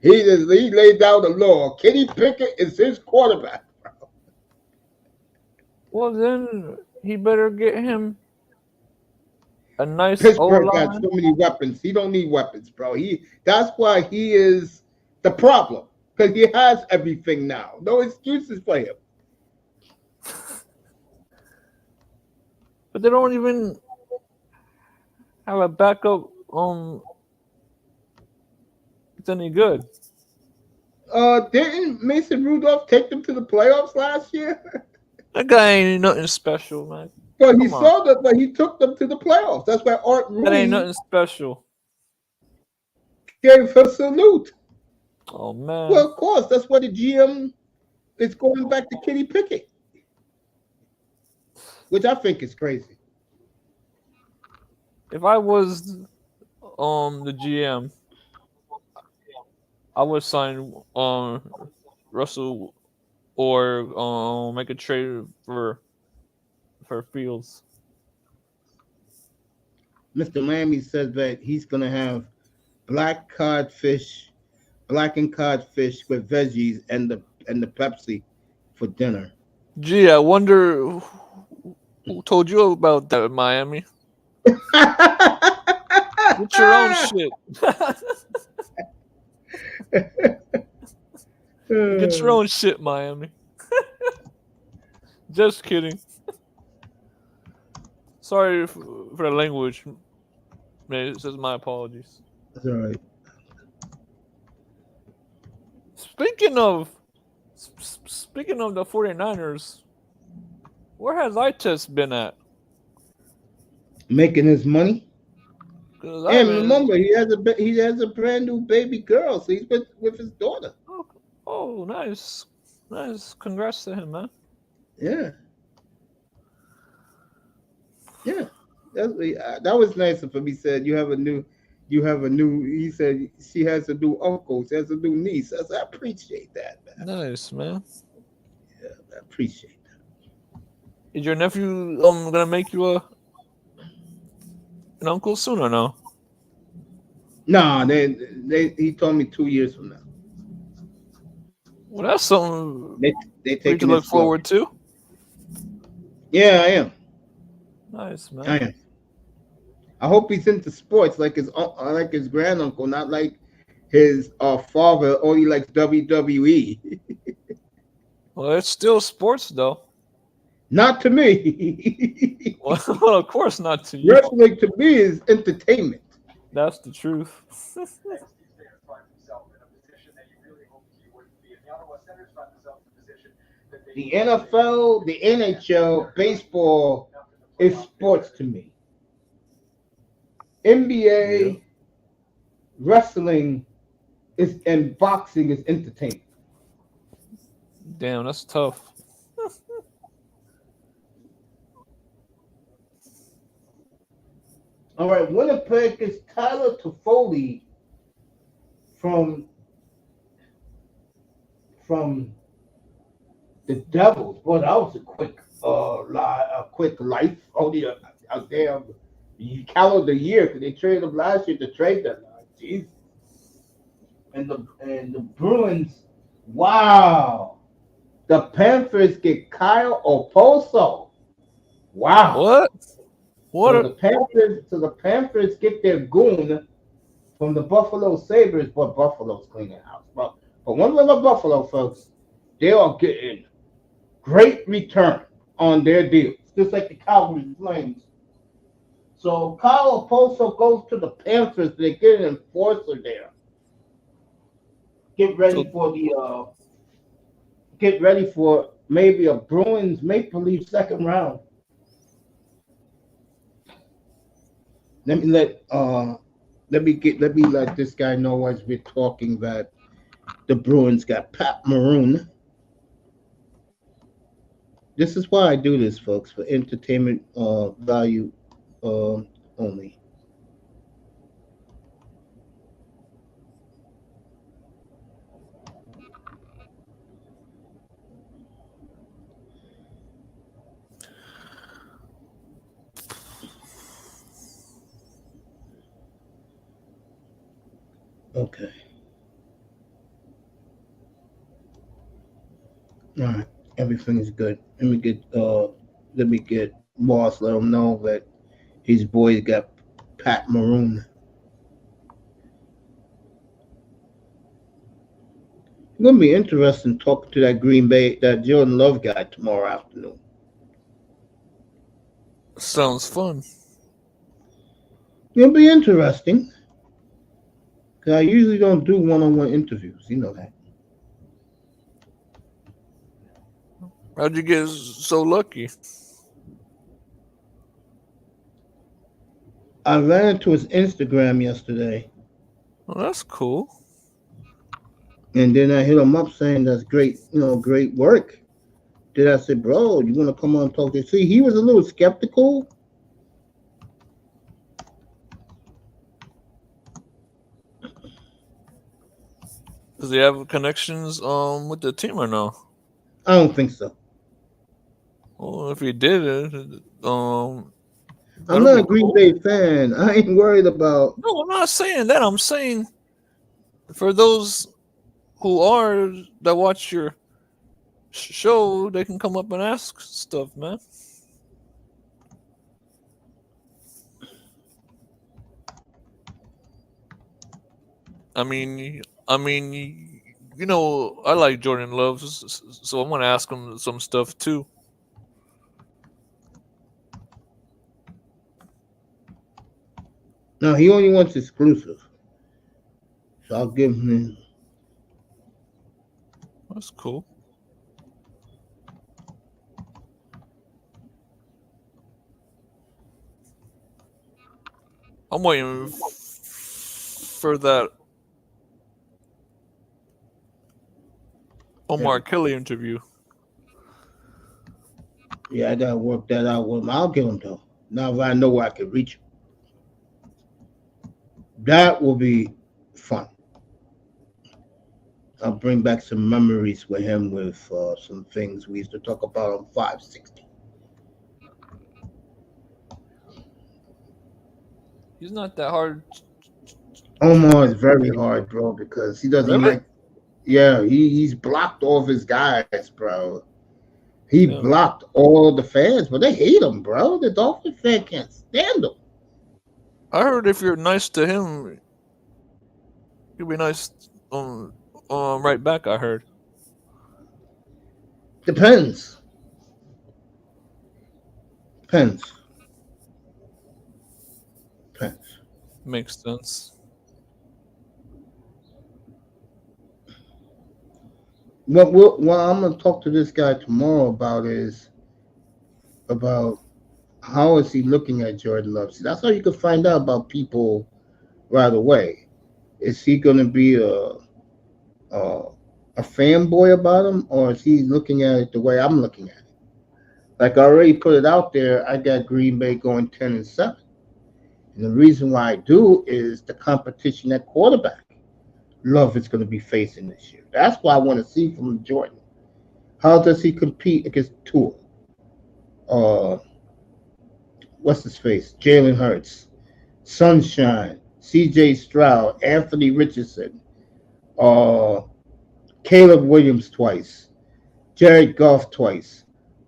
He laid down the law. Kenny Pickett is his quarterback. Well, then he better get him a nice O Pittsburgh got line. so many weapons. He don't need weapons, bro. That's why he is the problem. Because he has everything now. No excuses for him. But they don't even have a backup. It's any good. Didn't Mason Rudolph take them to the playoffs last year? That guy ain't nothing special, man. But he Come on, saw that, but he took them to the playoffs. That's why Art that ain't Rooney nothing special. gave a salute. Oh man, Well, of course, that's why the GM is going back to Kenny Pickett, which I think is crazy. if I was the GM, I would sign Russell or make a trade for Fields. Mr. Miami says that he's gonna have black codfish, blackened codfish with veggies and the Pepsi for dinner. Gee, I wonder who told you about that, Miami. Get your own shit. Get your own shit, Miami. Just kidding. Sorry for the language. Man, it says my apologies. That's all right. Speaking of speaking of the 49ers, where has I-Test been at? Making his money. Because I And haven't. remember, he has a brand new baby girl, so he's with his daughter. Oh, oh, nice. Nice. Congrats to him, man. Yeah, yeah. That was nice of him. He said you have a new. He said she has a new uncle. She has a new niece. I appreciate that, man. Nice, man. Yeah, I appreciate that. Is your nephew gonna make you an uncle soon or no? Nah, he told me 2 years from now. Well, that's something They for you to taking it look slow. forward to. Yeah, I am. Nice, I man. am. I hope he's into sports like his granduncle, not like his father only likes WWE. Well, it's still sports though. Not to me. Well, of course not to you. Wrestling to me is entertainment. That's the truth. The NFL, the NHL, baseball is sports to me. Yeah. NBA, wrestling is and boxing is entertainment. Damn, that's tough. All right, Winnipeg is Tyler Toffoli from from the Devils. Boy, that was a quick life. Only a damn calendar year because they traded him last year to trade deadline. Jesus. And the Bruins. Wow. The Panthers get Kyle Oposo. Wow. What? What? So the Panthers get their goon from the Buffalo Sabres, but Buffalo's cleaning house. But one little Buffalo, folks, they are getting great return on their deals, just like the Calgary Flames. So Kyle Oposo goes to the Panthers. They get an enforcer there. Get ready So for the get ready for maybe a Bruins Maple Leaf second round. Let me let this guy know as we're talking that the Bruins got Pat Maroon. This is why I do this, folks, for entertainment value only. Okay. All right. Everything is good. Let me get Moss, let him know that his boys got Pat Maroon. It's gonna be interesting talking to that Jordan Love guy tomorrow afternoon. sounds fun. It'll be interesting. Cause I usually don't do one-on-one interviews. You know that. How'd you get so lucky? I ran into his Instagram yesterday, Well, that's cool. and then I hit him up saying that's great, great work. Then I said, bro, you want to come on and talk to? See, he was a little skeptical. Does he have connections with the team or no? I don't think so. Well, if he did, I'm that'll not be a Green cool. Bay fan. I ain't worried about. No, I'm not saying that. I'm saying for those who are that watch your show, they can come up and ask stuff, man. I mean, I like Jordan Love, so I'm gonna ask him some stuff too. No, he only wants exclusive. So I'll give him. That's cool. I'm waiting for that Omar Kelly interview. Yeah, I gotta work that out with him. I'll give him though. Now that I know where I can reach him, that will be fun. I'll bring back some memories with him with some things we used to talk about on 560. He's not that hard Omar is to very get. hard, bro, because he doesn't Really? like. Yeah, he's blocked all of his guys, bro. He Yeah. blocked all the fans, but they hate him, bro. The Dolphin fan can't stand him. I heard if you're nice to him, he'll be nice right back. I heard. Depends. Depends. Depends. Makes sense. What I'm gonna talk to this guy tomorrow about is about how is he looking at Jordan Love. See, that's how you can find out about people right away. Is he gonna be a fanboy about him, or is he looking at it the way I'm looking at it? Like I already put it out there, I got Green Bay going 10-7. And the reason why I do is the competition at quarterback. Love is going to be facing this year. That's what I want to see from Jordan. How does he compete against Tua? Uh, what's his face? Jalen Hurts, Sunshine, C.J. Stroud, Anthony Richardson, uh, Caleb Williams twice, Jared Goff twice.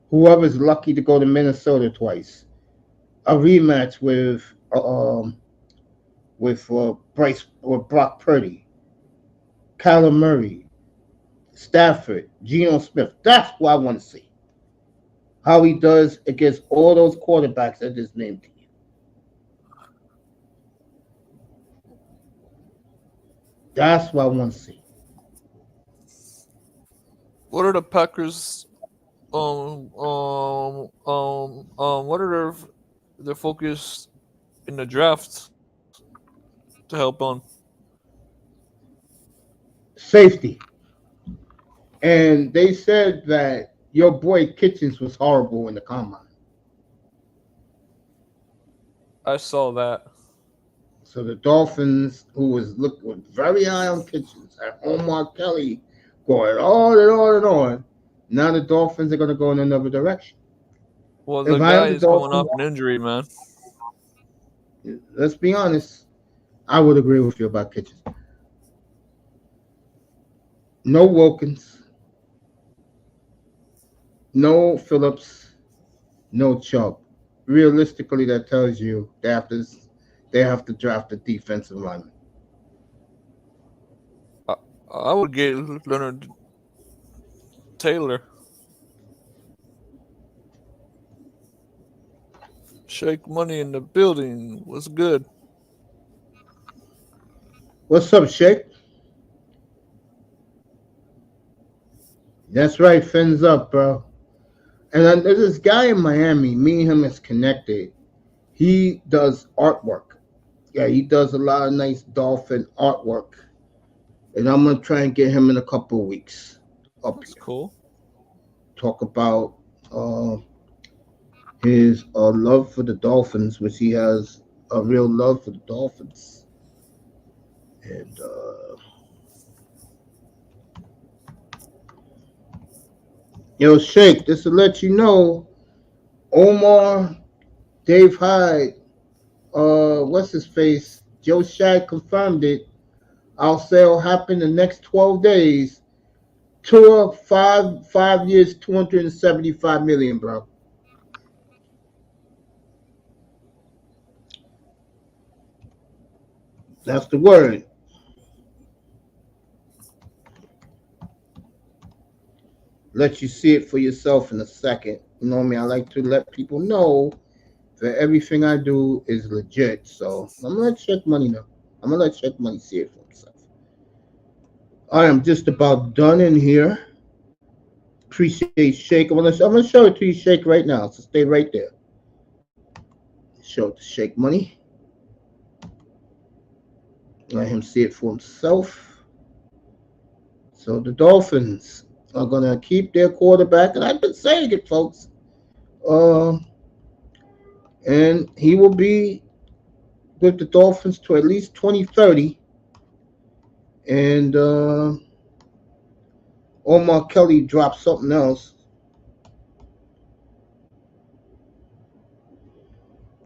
Whoever's lucky to go to Minnesota twice. A rematch with Bryce or Brock Purdy, Kyler Murray, Stafford, Geno Smith. That's what I want to see. How he does against all those quarterbacks I just named to you. That's what I want to see. What are the Packers? What are their focus in the draft to help on? Safety. And they said that your boy Kitchens was horrible in the combine. I saw that. So the Dolphins, who was very high on Kitchens, had Omar Kelly going on and on and on. Now the Dolphins are going to go in another direction. Well, the If I guy am the is coming Dolphins, off an injury, man. let's be honest, I would agree with you about Kitchens. No Wilkins, no Phillips, no Chubb. Realistically, that tells you they have to draft a defensive lineman. I, I would get Leonard Taylor. Shake money in the building was good. What's up, Shake? That's right, fins up, bro. And then there's this guy in Miami. Me and him is connected. He does artwork. Yeah, he does a lot of nice dolphin artwork. And I'm gonna try and get him in a couple of weeks up That's here. cool. Talk about uh, his love for the Dolphins, which he has a real love for the Dolphins. And Shake, just to let you know, Omar, Dave Hyde, what's his face? Joe Shad confirmed it. I'll say it'll happen the next 12 days. Tour 5 years, 275 million, bro. That's the word. Let you see it for yourself in a second. You know me, I like to let people know that everything I do is legit. So I'm gonna let Check Money know. I'm gonna let Check Money see it for himself. I am just about done in here. Appreciate Shake. I'm gonna show it to you, Shake, right now. So stay right there. Show it to Shake Money. Let him see it for himself. So the Dolphins are gonna keep their quarterback, and I've been saying it, folks. Uh, and he will be with the Dolphins to at least 2030. And Omar Kelly dropped something else.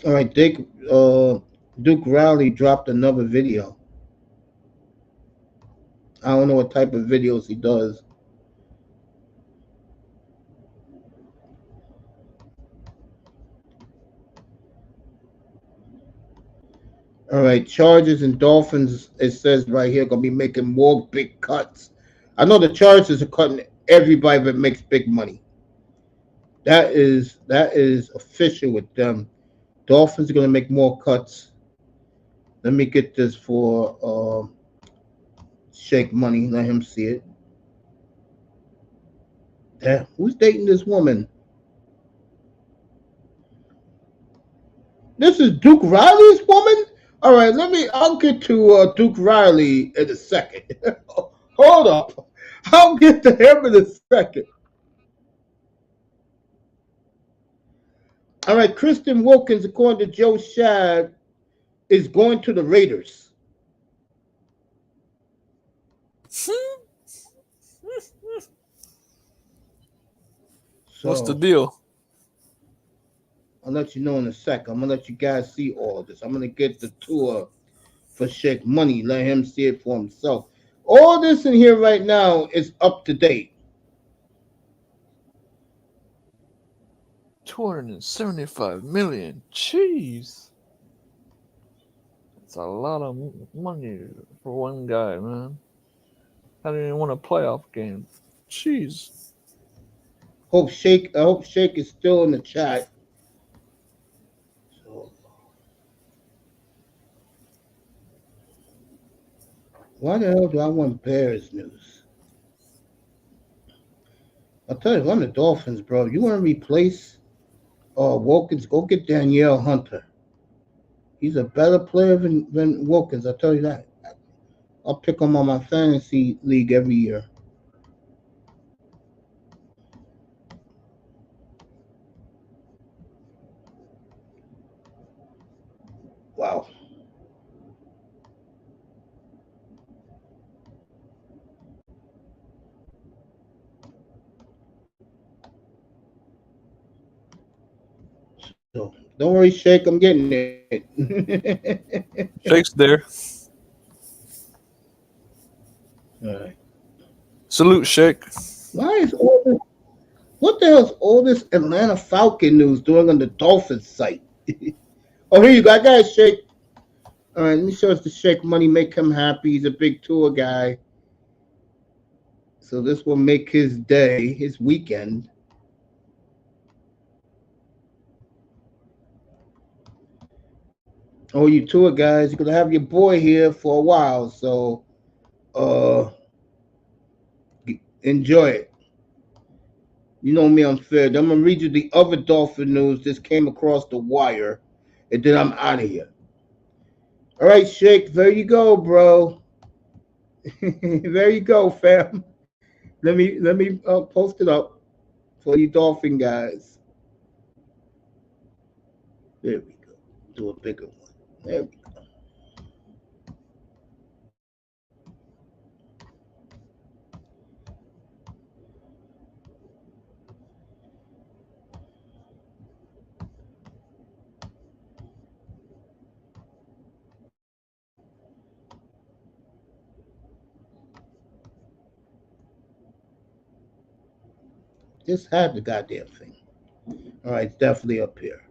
All right, Duke Riley dropped another video. I don't know what type of videos he does. All right, Chargers and Dolphins. It says right here gonna be making more big cuts. I know the Chargers are cutting everybody that makes big money. That is official with them. Dolphins are gonna make more cuts. Let me get this for Shake Money. Let him see it. Damn, who's dating this woman? This is Duke Riley's woman. All right, I'll get to Duke Riley in a second. Hold up. I'll get to him in a second. All right, Kristen Wilkins, according to Joe Shad, is going to the Raiders. What's the So deal? I'll let you know in a sec. I'm gonna let you guys see all of this. I'm gonna get the tour for Shake Money. Let him see it for himself. All this in here right now is up to date. 275 million. Jeez. That's a lot of money for one guy, man. I didn't even win a playoff game. Jeez. I hope Shake is still in the chat. So, why the hell do I want Bears news? I'll tell you, I'm the Dolphins, bro. You want to replace Wilkins? Go get Danielle Hunter. He's a better player than Wilkins. I'll tell you that. I'll pick him on my fantasy league every year. Wow. So don't worry, Shake. I'm getting it. Shake's there. All right. Salute, Shake. Why is all this? What the hell is all this Atlanta Falcon news doing on the Dolphins site? Oh, here you go. I got Shake. All right, let me show us the Shake Money. Make him happy. He's a big tour guy. So this will make his day, his weekend. Oh, you tour guys, you're gonna have your boy here for a while, so uh enjoy it. You know me, I'm fair. I'm gonna read you the other Dolphin news. This came across the wire, and then I'm out of here. All right, Shake, there you go, bro. There you go, fam. Let me post it up for you Dolphin guys. There we go. Do a bigger one. There we go. Just had the goddamn thing. All right, it's definitely up here.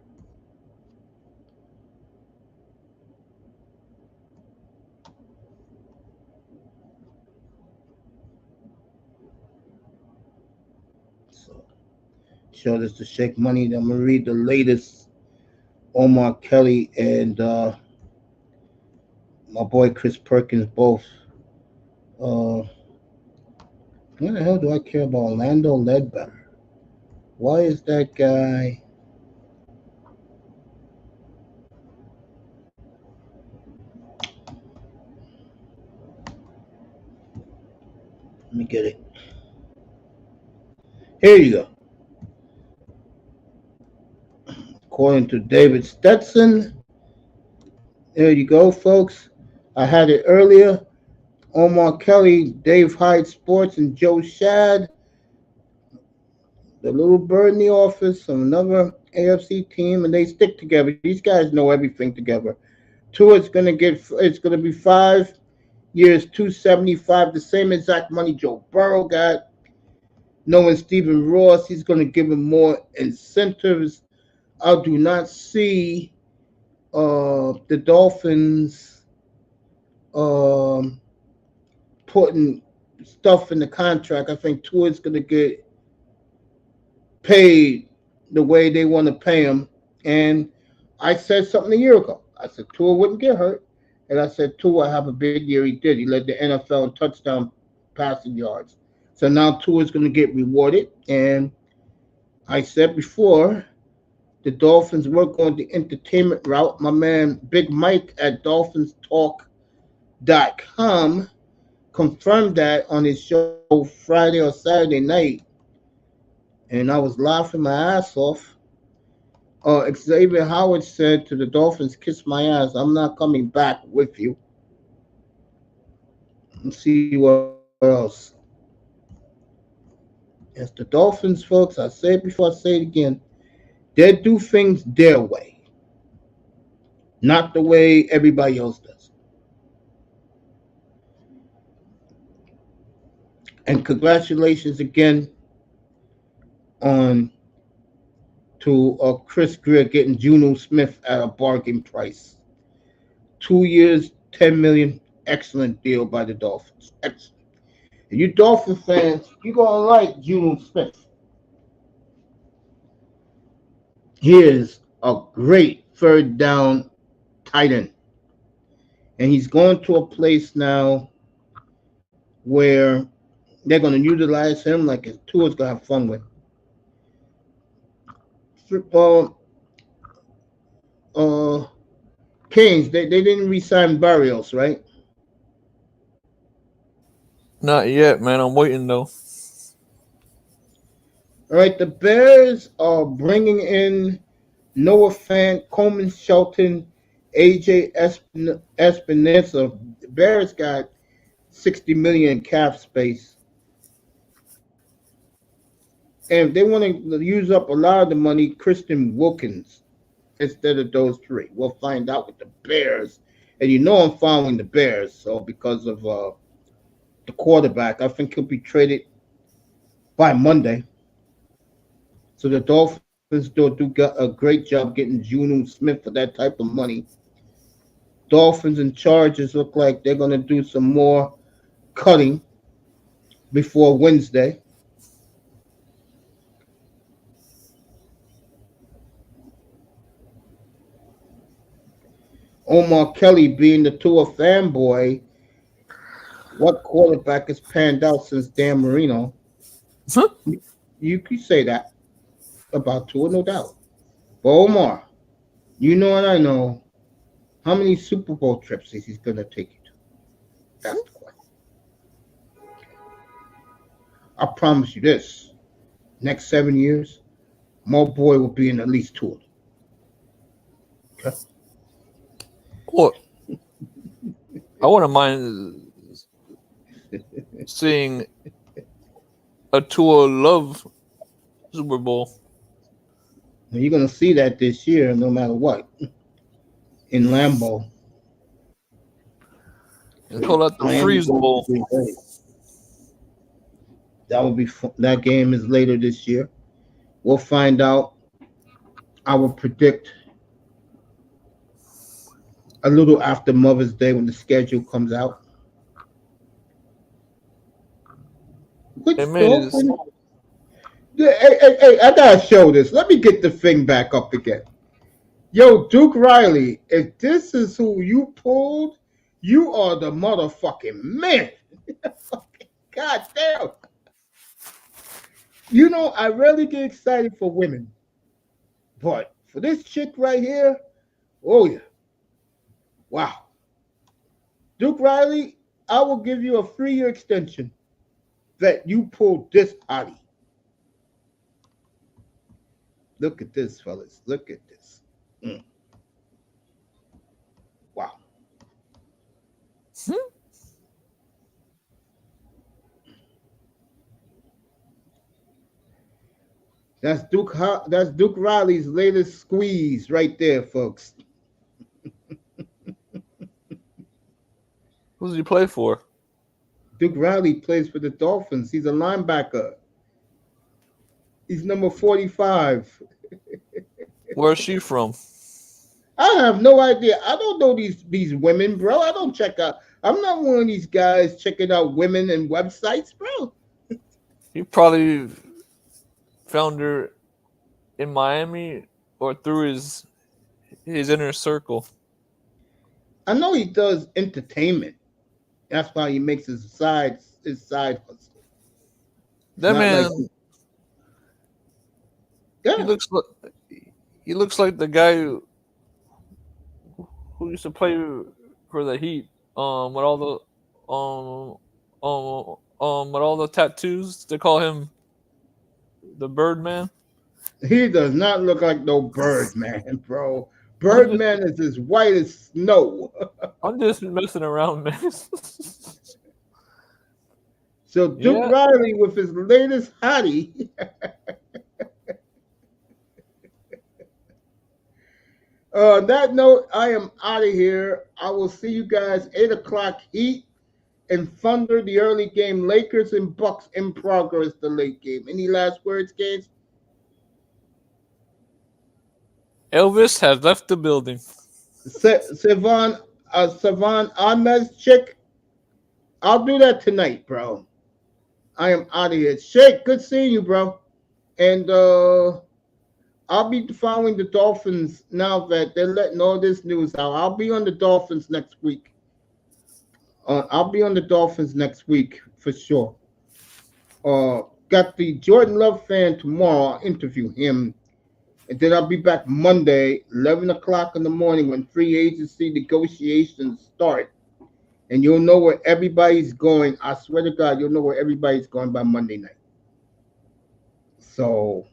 So show this to Shake Money. I'm gonna read the latest Omar Kelly and my boy Chris Perkins both. What the hell do I care about Orlando Ledbetter? Why is that guy? Let me get it. Here you go. According to David Stetson, there you go, folks. I had it earlier. Omar Kelly, Dave Hyde Sports, and Joe Shad, the little bird in the office, from another AFC team, and they stick together. These guys know everything together. Tua is gonna get. It's gonna be 5 years, 275, the same exact money Joe Burrow got. Knowing Stephen Ross, he's gonna give him more incentives. I do not see the Dolphins um, putting stuff in the contract. I think Tua's going to get paid the way they want to pay him. And I said something a year ago. I said Tua wouldn't get hurt. And I said Tua have a big year. He did. He led the NFL in touchdown passing yards. So now Tua's going to get rewarded. And I said before, the Dolphins were going the entertainment route. My man Big Mike at DolphinsTalk.com confirmed that on his show Friday or Saturday night, and I was laughing my ass off. Xavier Howard said to the Dolphins, "Kiss my ass. I'm not coming back with you." Let's see what else. It's the Dolphins, folks. I say it before I say it again. They do things their way, not the way everybody else does. And congratulations again on to Chris Greer getting Juno Smith at a bargain price. 2 years, 10 million. Excellent deal by the Dolphins. Excellent. And you Dolphin fans, you're gonna like Juno Smith. He is a great third down tight end. And he's going to a place now where they're gonna utilize him like his tour's gonna have fun with. Uh, uh, Canes, they didn't resign Barrios, right? Not yet, man. I'm waiting though. All right, the Bears are bringing in Noah Fant, Coleman Shelton, AJ Espinosa. The Bears got 60 million cap space, and if they want to use up a lot of the money, Christian Wilkins instead of those three. We'll find out with the Bears, and you know I'm following the Bears, so because of the quarterback, I think he'll be traded by Monday. So the Dolphins do got a great job getting Juno Smith for that type of money. Dolphins and Chargers look like they're going to do some more cutting before Wednesday. Omar Kelly, being the Tua fanboy, what quarterback has panned out since Dan Marino? You could say that about Tua, no doubt. But Omar, you know and I know how many Super Bowl trips is he going to take you to? That's the question. I promise you this: next 7 years, my boy will be in at least two of them. Okay? What? I wouldn't mind seeing a tour love Super Bowl. You're going to see that this year, no matter what, in Lambeau. They call that the Miami Freeze goes to Bowl. Green Bay. That will be fun. That game is later this year. We'll find out. I will predict a little after Mother's Day when the schedule comes out. They Which made it. Dolphin? Hey, I gotta show this. Let me get the thing back up again. Yo, Duke Riley, if this is who you pulled, you are the motherfucking man. God damn. You know, I rarely get excited for women, but for this chick right here, oh yeah. Wow. Duke Riley, I will give you a 3 year extension that you pulled this hottie. Look at this, fellas. Look at this. Mm, wow. That's That's Duke Riley's latest squeeze right there, folks. Who does he play for? Duke Riley plays for the Dolphins. He's a linebacker. He's number 45. Where's she from? I have no idea. I don't know these women, bro. I don't check out. I'm not one of these guys checking out women and websites, bro. He probably found her in Miami or through his inner circle. I know he does entertainment. That's why he makes his side hustle. It's That not like man, he yeah. looks like the guy who used to play for the Heat. With all with all the tattoos, they call him the Birdman. He does not look like no Birdman, bro. I'm just Birdman is as white as snow. I'm just messing around, man. So Duke Yeah, Riley with his latest hottie. On that note, I am out of here. I will see you guys 8 o'clock Heat and Thunder, the early game. Lakers and Bucks in progress, the late game. Any last words, Gaines? Elvis has left the building. Savon Ahmed's chick. I'll do that tonight, bro. I am out of here. Shake, good seeing you, bro. And I'll be following the Dolphins now that they're letting all this news out. I'll be on the Dolphins next week. I'll be on the Dolphins next week for sure. Got the Jordan Love fan tomorrow. I'll interview him. And then I'll be back Monday, 11 o'clock in the morning when free agency negotiations start. And you'll know where everybody's going. I swear to God, you'll know where everybody's going by Monday night. So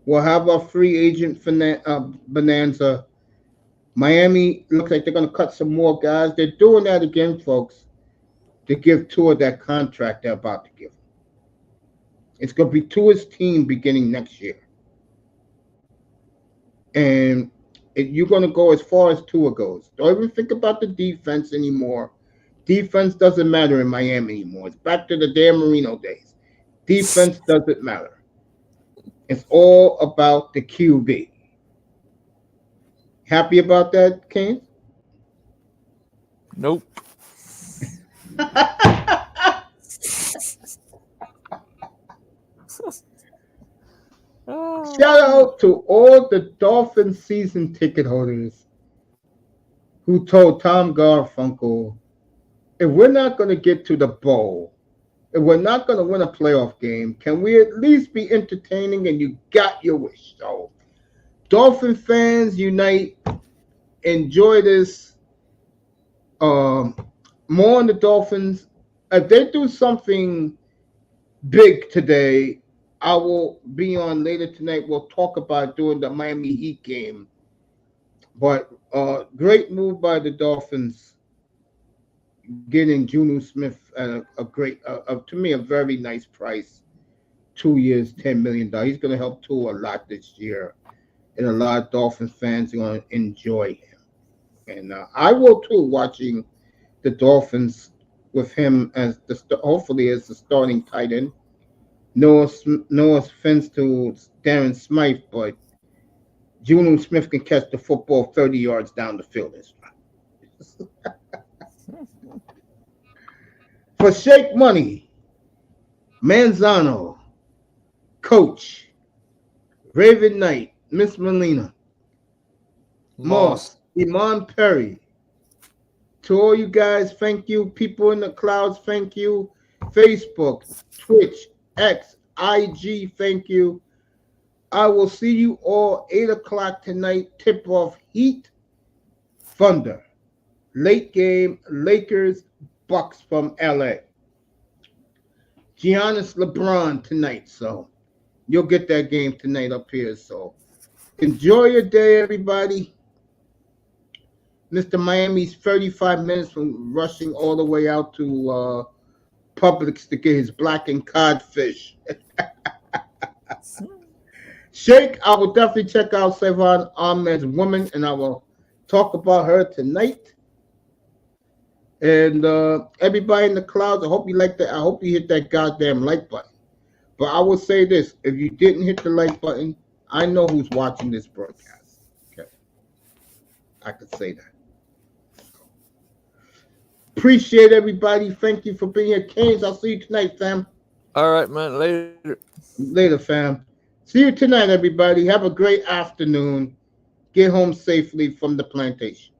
we'll have a free agent bonanza. Miami looks like they're going to cut some more guys. They're doing that again, folks, to give Tua that contract they're about to give him. It's going to be Tua's team beginning next year. And you're going to go as far as Tua goes. Don't even think about the defense anymore. Defense doesn't matter in Miami anymore. It's back to the Dan Marino days. Defense doesn't matter. It's all about the QB. Happy about that, Kane? Nope. Shout out to all the Dolphins season ticket holders who told Tom Garfunkel, if we're not going to get to the bowl, if we're not going to win a playoff game, can we at least be entertaining? And you got your wish. So, Dolphin fans unite. Enjoy this. More on the Dolphins. If they do something big today, I will be on later tonight. We'll talk about doing the Miami Heat game. But great move by the Dolphins, getting Juno Smith at a great, to me, a very nice price. 2 years, $10 million. He's going to help Tua a lot this year. And a lot of Dolphins fans are going to enjoy him. And I will too, watching the Dolphins with him as hopefully as the starting tight end. No offense to Darren Smythe, but Juno Smith can catch the football 30 yards down the field. For Shake Money, Manzano, Coach, Raven Knight, Miss Melina, Moss, Iman Perry. To all you guys, thank you. People in the clouds, thank you. Facebook, Twitch, X, IG, thank you. I will see you all 8 o'clock tonight. Tip off Heat, Thunder. Late game, Lakers, Bucks from LA. Giannis LeBron tonight, so you'll get that game tonight up here. So enjoy your day, everybody. Mr. Miami's 35 minutes from rushing all the way out to Publix to get his blackened codfish. Shake, I will definitely check out Savon Ahmed's Woman, and I will talk about her tonight. And everybody in the clouds, I hope you like that. I hope you hit that goddamn like button. But I will say this: if you didn't hit the like button, I know who's watching this broadcast. Okay, I could say that. Appreciate everybody. Thank you for being here, Canes. I'll see you tonight, fam. All right, man. Later. Later, fam. See you tonight, everybody. Have a great afternoon. Get home safely from the plantation.